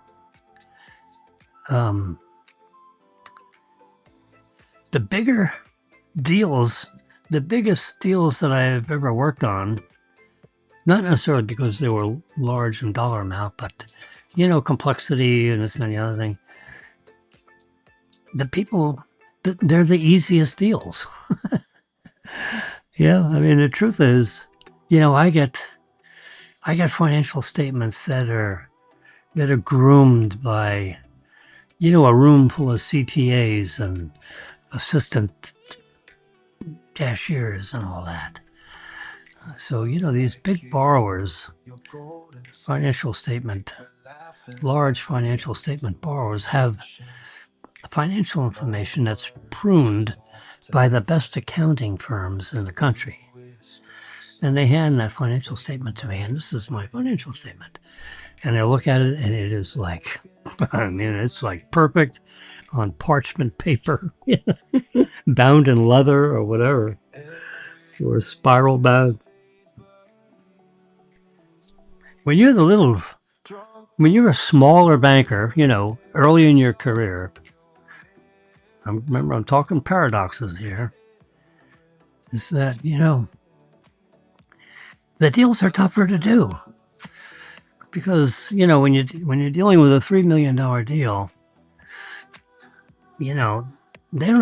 Speaker 1: The bigger deals, the biggest deals that I have ever worked on, not necessarily because they were large in dollar amount, but, complexity and this and the other thing. The people, they're the easiest deals. Yeah, I mean, the truth is, I get financial statements that are groomed by, a room full of CPAs and assistant cashiers and all that. So, these big borrowers, large financial statement borrowers have financial information that's pruned by the best accounting firms in the country. And they hand that financial statement to me, and this is my financial statement. And I look at it, and it is like, it's like perfect on parchment paper, bound in leather or whatever, or spiral bound. When you're a smaller banker, early in your career, I'm talking paradoxes here, is that, the deals are tougher to do. Because, when you're dealing with a $3 million deal, they don't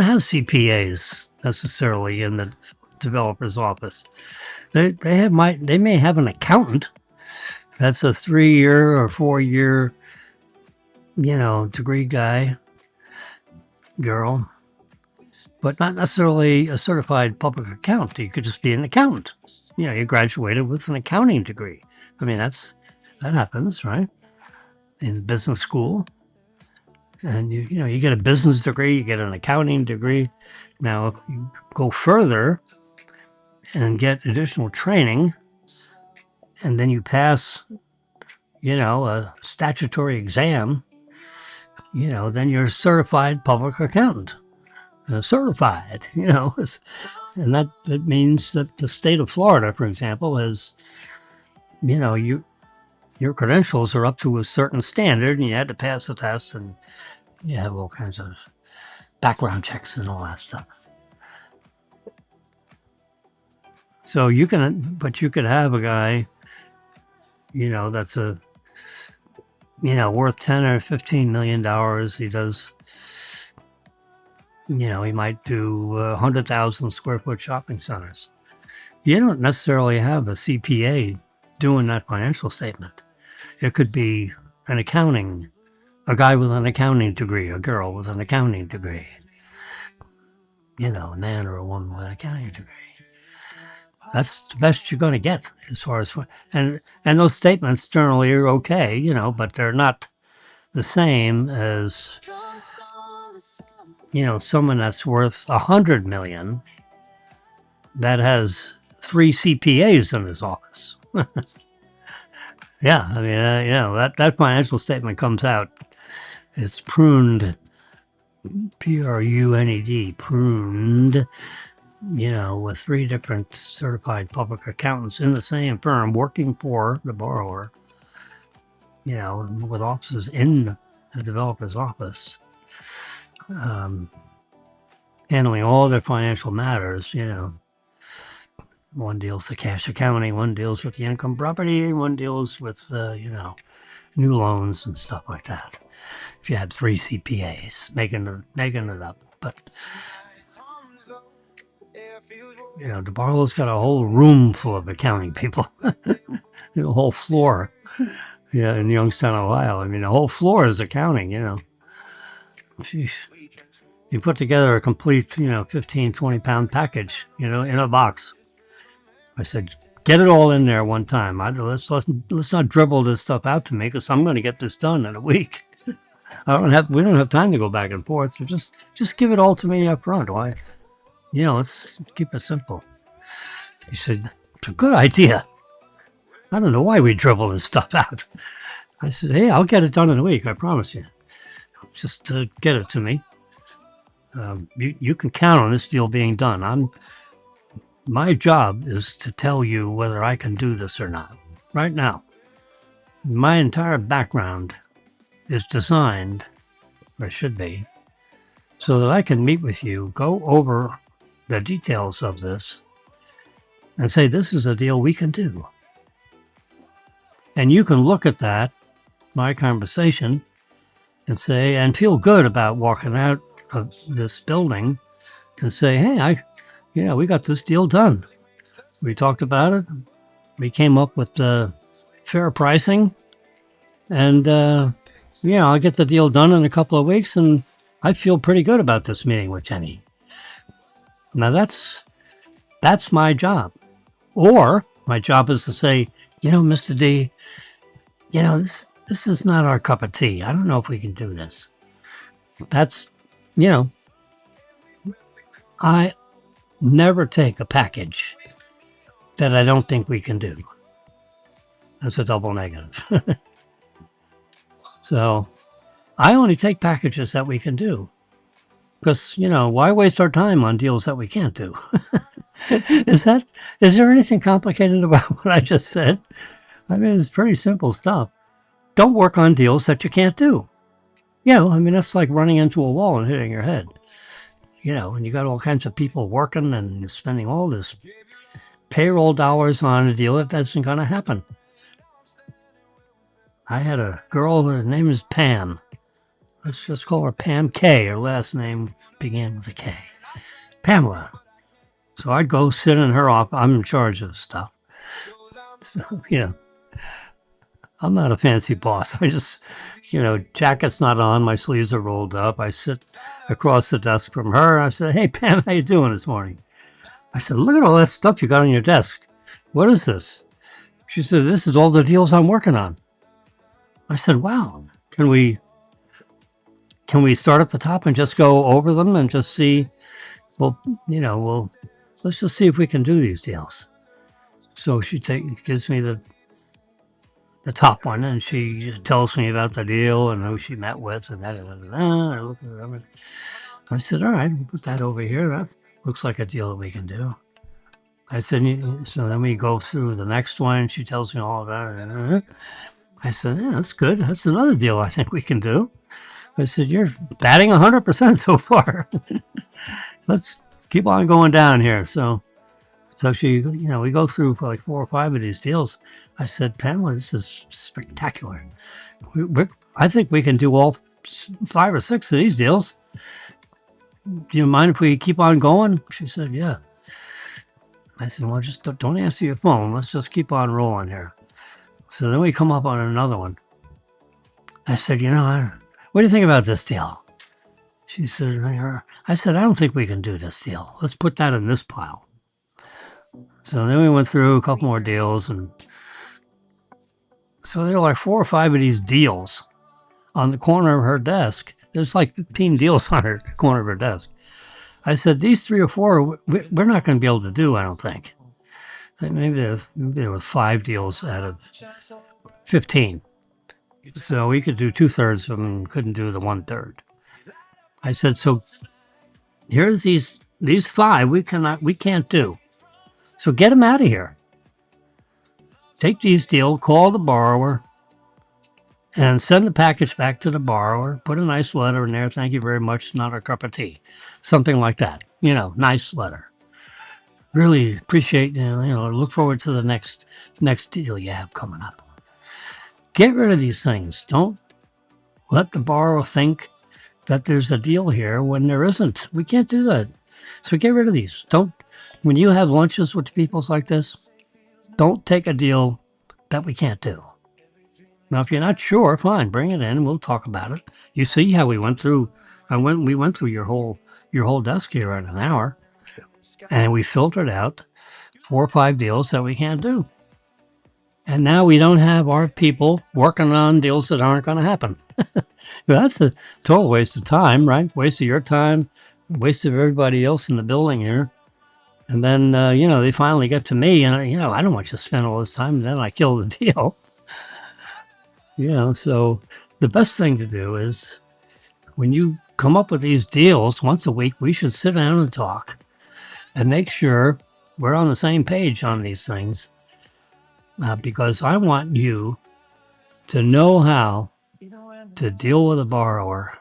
Speaker 1: have CPAs necessarily in the developer's office. They may have an accountant that's a 3-year or 4-year, degree guy, girl, but not necessarily a certified public accountant. You could just be an accountant. You graduated with an accounting degree. I mean, that happens, right? In business school. And you get a business degree, you get an accounting degree. Now, if you go further and get additional training, and then you pass, a statutory exam, then you're a certified public accountant. Certified, and that means that the state of Florida, for example, is, your credentials are up to a certain standard and you had to pass the test and you have all kinds of background checks and all that stuff. So you can, but you could have a guy, that's worth 10 or 15 million dollars. He does, he might do 100,000 square foot shopping centers. You don't necessarily have a CPA doing that financial statement. It could be a guy with an accounting degree, a girl with an accounting degree, a man or a woman with an accounting degree. That's the best you're going to get as far as, and those statements generally are okay, but they're not the same as, someone that's worth 100 million that has 3 CPAs in his office. Yeah, I mean, that financial statement comes out. It's pruned, P-R-U-N-E-D, pruned, with 3 different certified public accountants in the same firm working for the borrower, with offices in the developer's office, handling all their financial matters, One deals with cash accounting, one deals with the income property, one deals with, new loans and stuff like that. If you had 3 CPAs making it up. But, DeBarlo's got a whole room full of accounting people. A whole floor. Yeah, in Youngstown, Ohio. I mean, the whole floor is accounting, Sheesh. You put together a complete, 15, 20-pound package, in a box. I said, get it all in there one time. Let's not dribble this stuff out to me because I'm going to get this done in a week. We don't have time to go back and forth. So just give it all to me up front. Why? Let's keep it simple. He said, it's a good idea. I don't know why we dribble this stuff out. I said, hey, I'll get it done in a week. I promise you. Just get it to me. You can count on this deal being done. My job is to tell you whether I can do this or not. Right now, my entire background is designed, or should be, so that I can meet with you, go over the details of this, and say, this is a deal we can do. And you can look at that, my conversation, and say, and feel good about walking out of this building and say, hey, we got this deal done. We talked about it. We came up with fair pricing. And, I'll get the deal done in a couple of weeks. And I feel pretty good about this meeting with Jenny. Now, that's my job. Or my job is to say, Mr. D, this is not our cup of tea. I don't know if we can do this. That's, I never take a package that I don't think we can do. That's a double negative. So I only take packages that we can do. Because, why waste our time on deals that we can't do? Is there anything complicated about what I just said? I mean, it's pretty simple stuff. Don't work on deals that you can't do. That's like running into a wall and hitting your head. And you got all kinds of people working and spending all this payroll dollars on a deal that isn't going to happen. I had a girl, her name is Pam. Let's just call her Pam K. Her last name began with a K. Pamela. So I'd go sit in her office. I'm in charge of stuff. So, I'm not a fancy boss. I just, jacket's not on. My sleeves are rolled up. I sit across the desk from her. I said, hey, Pam, how you doing this morning? I said, look at all that stuff you got on your desk. What is this? She said, this is all the deals I'm working on. I said, wow, can we start at the top and just go over them and just see, let's just see if we can do these deals. So she gives me the top one, and she tells me about the deal and who she met with, and I look at everything. I said, all right, we'll put that over here. That looks like a deal that we can do. I said, so then we go through the next one. She tells me all of that. I said, yeah, that's good. That's another deal I think we can do. I said, you're batting 100% so far. Let's keep on going down here. So we go through like 4 or 5 of these deals. I said, Pamela, this is spectacular. I think we can do all 5 or 6 of these deals. Do you mind if we keep on going? She said, yeah. I said, well, just don't answer your phone. Let's just keep on rolling here. So then we come up on another one. I said, what do you think about this deal? She said, I said, I don't think we can do this deal. Let's put that in this pile. So then we went through a couple more deals. And so there were like 4 or 5 of these deals on the corner of her desk. There's like 15 deals on her corner of her desk. I said, these 3 or 4, we're not going to be able to do, I don't think. Maybe there were 5 deals out of 15. So we could do 2/3 of them and couldn't do the 1/3. I said, so here's these 5 we can't do. So get them out of here. Take these deals, call the borrower, and send the package back to the borrower. Put a nice letter in there. Thank you very much. Not our cup of tea. Something like that. Nice letter. Really appreciate, look forward to the next deal you have coming up. Get rid of these things. Don't let the borrower think that there's a deal here when there isn't. We can't do that. So get rid of these. When you have lunches with people like this, don't take a deal that we can't do. Now, if you're not sure, fine, bring it in and we'll talk about it. You see how we went through your whole desk here in an hour, and we filtered out 4 or 5 deals that we can't do. And now we don't have our people working on deals that aren't going to happen. That's a total waste of time, right? Waste of your time, waste of everybody else in the building here. And then, they finally get to me, and, I don't want you to spend all this time, and then I kill the deal. So the best thing to do is when you come up with these deals once a week, we should sit down and talk and make sure we're on the same page on these things. Because I want you to know how to deal with a borrower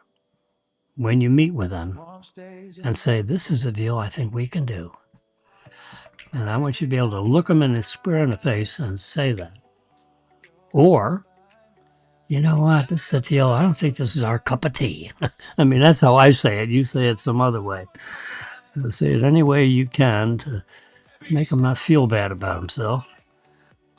Speaker 1: when you meet with them and say, this is a deal I think we can do. And I want you to be able to look them in the square in the face and say that. Or, you know what, this is a deal, I don't think this is our cup of tea. I mean, that's how I say it. You say it some other way. Say it any way you can to make him not feel bad about himself.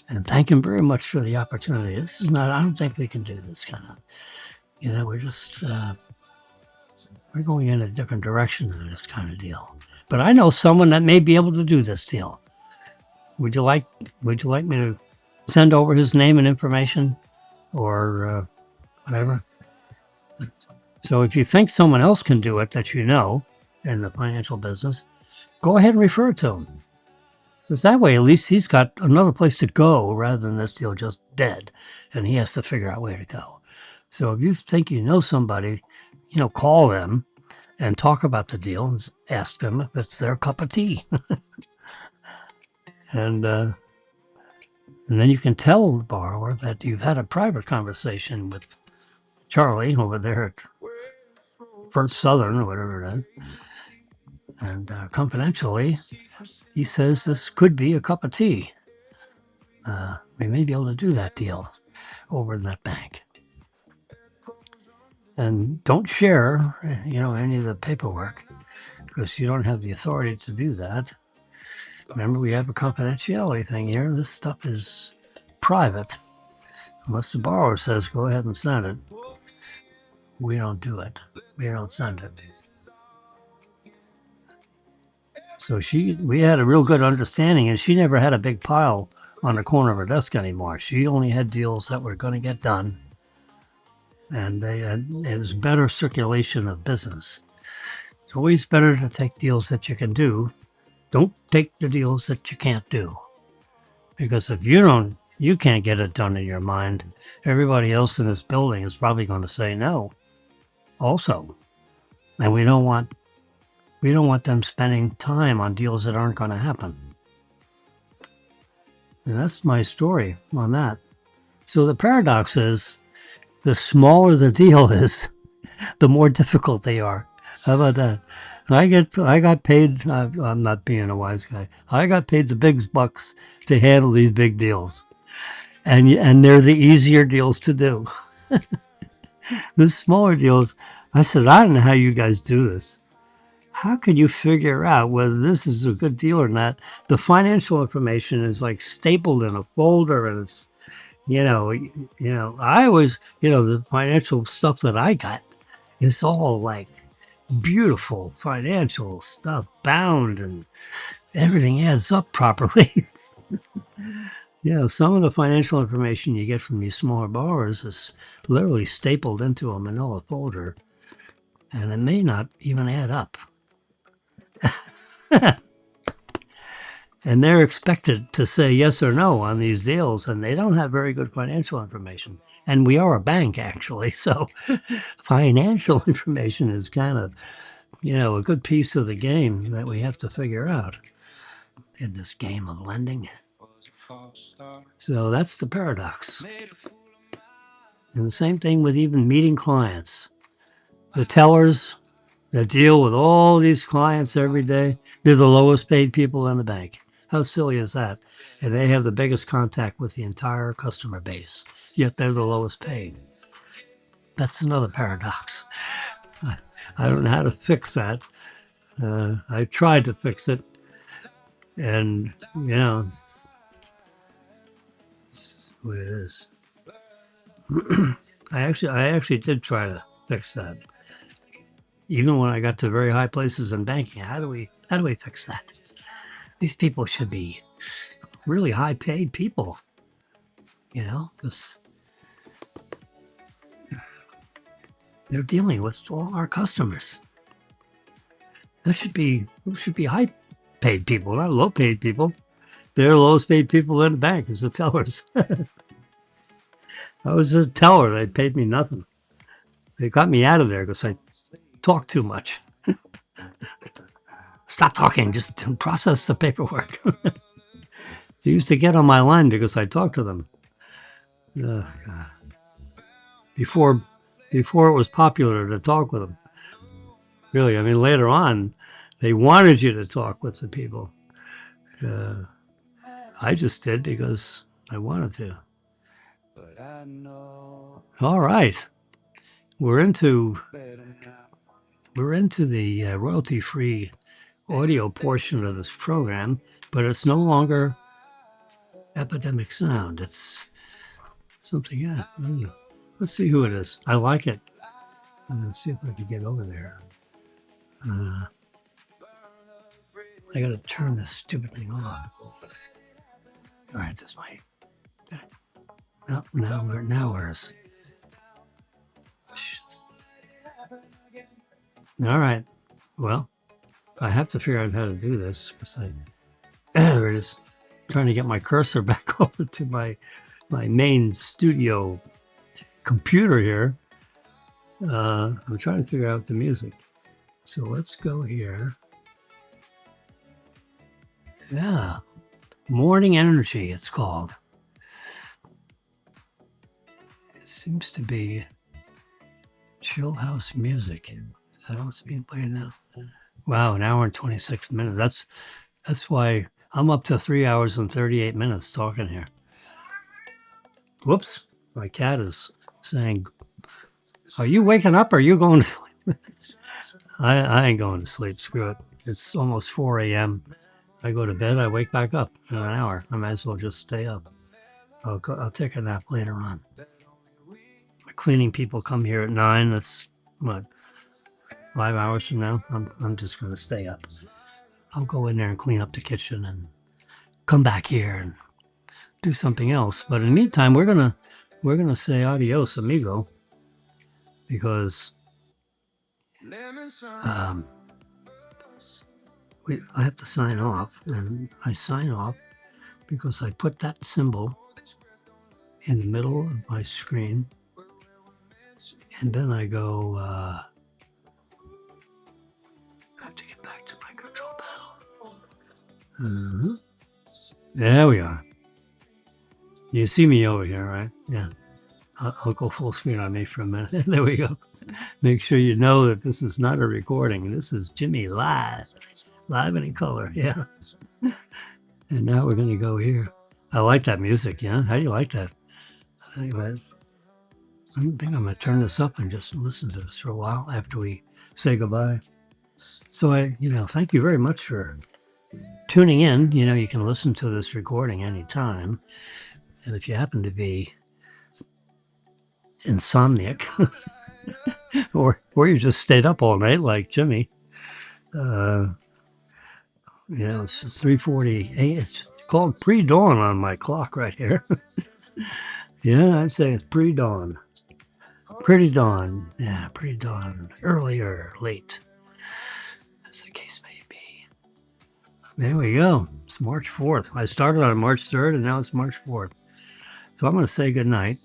Speaker 1: And thank him very much for the opportunity. I don't think we can do this kind of, we're just, we're going in a different direction than this kind of deal. But I know someone that may be able to do this deal. Would you like me to send over his name and information or whatever? So if you think someone else can do it that in the financial business, go ahead and refer to him. Because that way, at least he's got another place to go rather than this deal just dead, and he has to figure out where to go. So if you think you know somebody, call them and talk about the deal and ask them if it's their cup of tea. And then you can tell the borrower that you've had a private conversation with Charlie over there at First Southern or whatever it is. And confidentially, he says this could be a cup of tea. We may be able to do that deal over in that bank. And don't share, any of the paperwork because you don't have the authority to do that. Remember, we have a confidentiality thing here. This stuff is private. Unless the borrower says, go ahead and send it. We don't do it. We don't send it. So we had a real good understanding, and she never had a big pile on the corner of her desk anymore. She only had deals that were going to get done, and it was better circulation of business. It's always better to take deals that you can do. Don't take the deals that you can't do, because if you can't get it done in your mind, everybody else in this building is probably going to say no also, and we don't want them spending time on deals that aren't going to happen. And that's my story on that. So the paradox is the smaller the deal is, the more difficult they are. How about that? I got paid. I'm not being a wise guy. I got paid the big bucks to handle these big deals, and they're the easier deals to do. The smaller deals, I said, I don't know how you guys do this. How can you figure out whether this is a good deal or not? The financial information is like stapled in a folder, and it's I always the financial stuff that I got is all like beautiful financial stuff, bound, and everything adds up properly. Some of the financial information you get from these smaller borrowers is literally stapled into a manila folder, and it may not even add up. And they're expected to say yes or no on these deals, and they don't have very good financial information. And we are a bank, actually, so financial information is kind of, a good piece of the game that we have to figure out in this game of lending. So that's the paradox. And the same thing with even meeting clients. The tellers that deal with all these clients every day, they're the lowest paid people in the bank. How silly is that? And they have the biggest contact with the entire customer base, yet they're the lowest paid. That's another paradox. I don't know how to fix that. I tried to fix it, and this is what it is. I actually did try to fix that. Even when I got to very high places in banking, how do we fix that? These people should be really high paid people, because they're dealing with all our customers. Those should be high paid people, not low paid people. They're the lowest paid people in the bank as the tellers. I was a teller. They paid me nothing. They got me out of there because I talked too much. Stop talking, just process the paperwork. They used to get on my line because I talked to them. Before it was popular to talk with them. Really, I mean, later on, they wanted you to talk with the people. I just did because I wanted to. All right, we're into the royalty-free audio portion of this program, but it's no longer Epidemic Sound. It's something. Yeah, let's see who it is. I like it. Let's see if I can get over there. I gotta turn this stupid thing off. All right, this might. Oh, now where's? All right. Well, I have to figure out how to do this because there it is. Trying to get my cursor back over to my main studio computer here. I'm trying to figure out the music. So let's go here. Yeah, Morning Energy, it's called. It seems to be chill house music. Is that what's being played now? Wow, an hour and 26 minutes. That's why I'm up to 3 hours and 38 minutes talking here. Whoops, my cat is saying, "Are you waking up or are you going to sleep?" I ain't going to sleep. Screw it. It's almost 4 a.m. I go to bed, I wake back up in an hour. I might as well just stay up. I'll take a nap later on. My cleaning people come here at 9. That's what, 5 hours from now. I'm just going to stay up. I'll go in there and clean up the kitchen and come back here and do something else. But in the meantime, we're gonna say adios, amigo, because I have to sign off, and I sign off because I put that symbol in the middle of my screen, and then I go. I have to get back to my control panel. There we are. You see me over here, right? Yeah. I'll go full screen on me for a minute. There we go. Make sure you know that this is not a recording. This is Jimmy live and in color. Yeah. And now we're going to go here. I like that music. Yeah. How do you like that? I think I'm going to turn this up and just listen to this for a while after we say goodbye. So thank you very much for tuning in. You can listen to this recording anytime. And if you happen to be insomniac or you just stayed up all night like Jimmy, it's 3:40. It's called pre-dawn on my clock right here. Yeah, I'd say it's pre-dawn. Pretty dawn. Yeah, pretty dawn. Early or late, as the case may be. There we go. It's March 4th. I started on March 3rd, and now it's March 4th. So I'm going to say good night,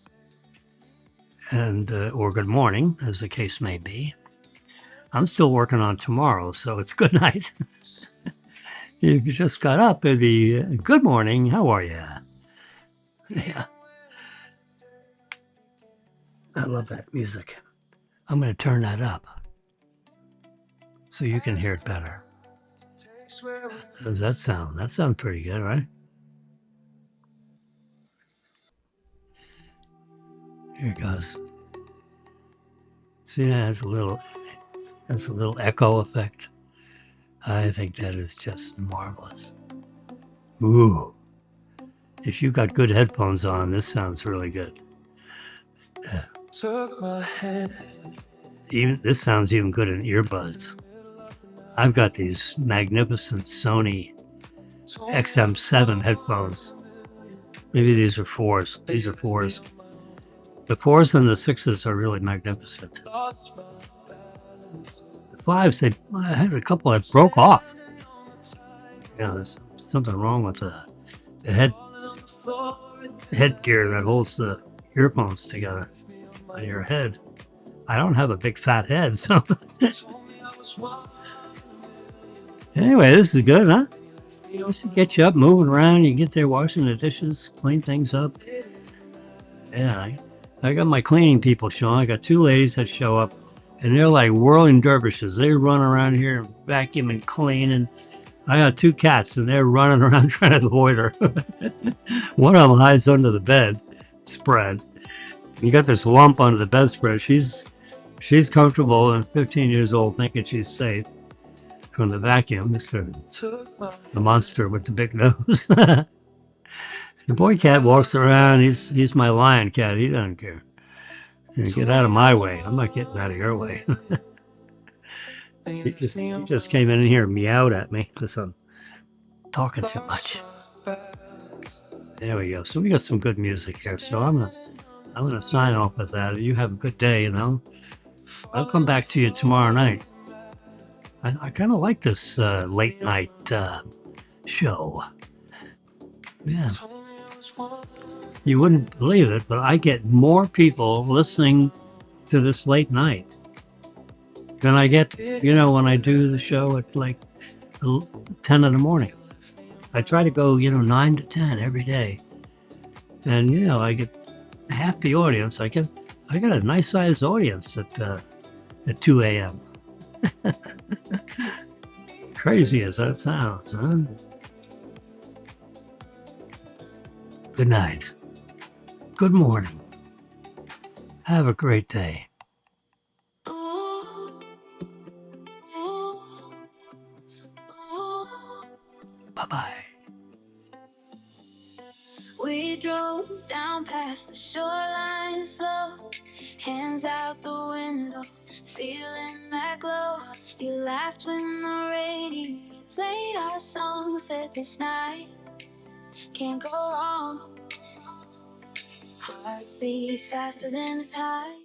Speaker 1: and or good morning, as the case may be. I'm still working on tomorrow, so it's good night. If you just got up, it'd be good morning. How are you? Yeah. I love that music. I'm going to turn that up so you can hear it better. How does that sound? That sounds pretty good, right? Here it goes. See, that has a little echo effect. I think that is just marvelous. Ooh. If you got good headphones on, this sounds really good. Took my hand. This sounds even good in earbuds. I've got these magnificent Sony XM7 headphones. Maybe these are 4s. These are 4s. The 4s and the 6s are really magnificent. The 5s, I had a couple that broke off. There's something wrong with the headgear that holds the earphones together on your head. I don't have a big fat head, so anyway, this is good, huh? Just to get you up, moving around. You get there, washing the dishes, clean things up. Yeah, I got my cleaning people showing. I got 2 ladies that show up, and they're like whirling dervishes. They run around here and vacuum and clean. And I got 2 cats, and they're running around trying to avoid her. One of them hides under the bed spread. You got this lump under the bedspread. She's comfortable and 15 years old, thinking she's safe from the vacuum, the monster with the big nose. The boy cat walks around. He's my lion cat. He doesn't care. Get out of my way. I'm not getting out of your way. he just came in here and meowed at me because I'm talking too much. There we go. So we got some good music here. So I'm gonna sign off with that. You have a good day. I'll come back to you tomorrow night. I kind of like this late night show. Yeah. You wouldn't believe it, but I get more people listening to this late night than I get, when I do the show at like 10 in the morning. I try to go, 9 to 10 every day. And, I get half the audience. I got a nice sized audience at 2 a.m. Crazy as that sounds, huh? Good night. Good morning. Have a great day. Bye-bye. We drove down past the shoreline slow, hands out the window, feeling that glow. You laughed when the radio played our song, said this night can't go wrong. Hearts beat faster than the tide.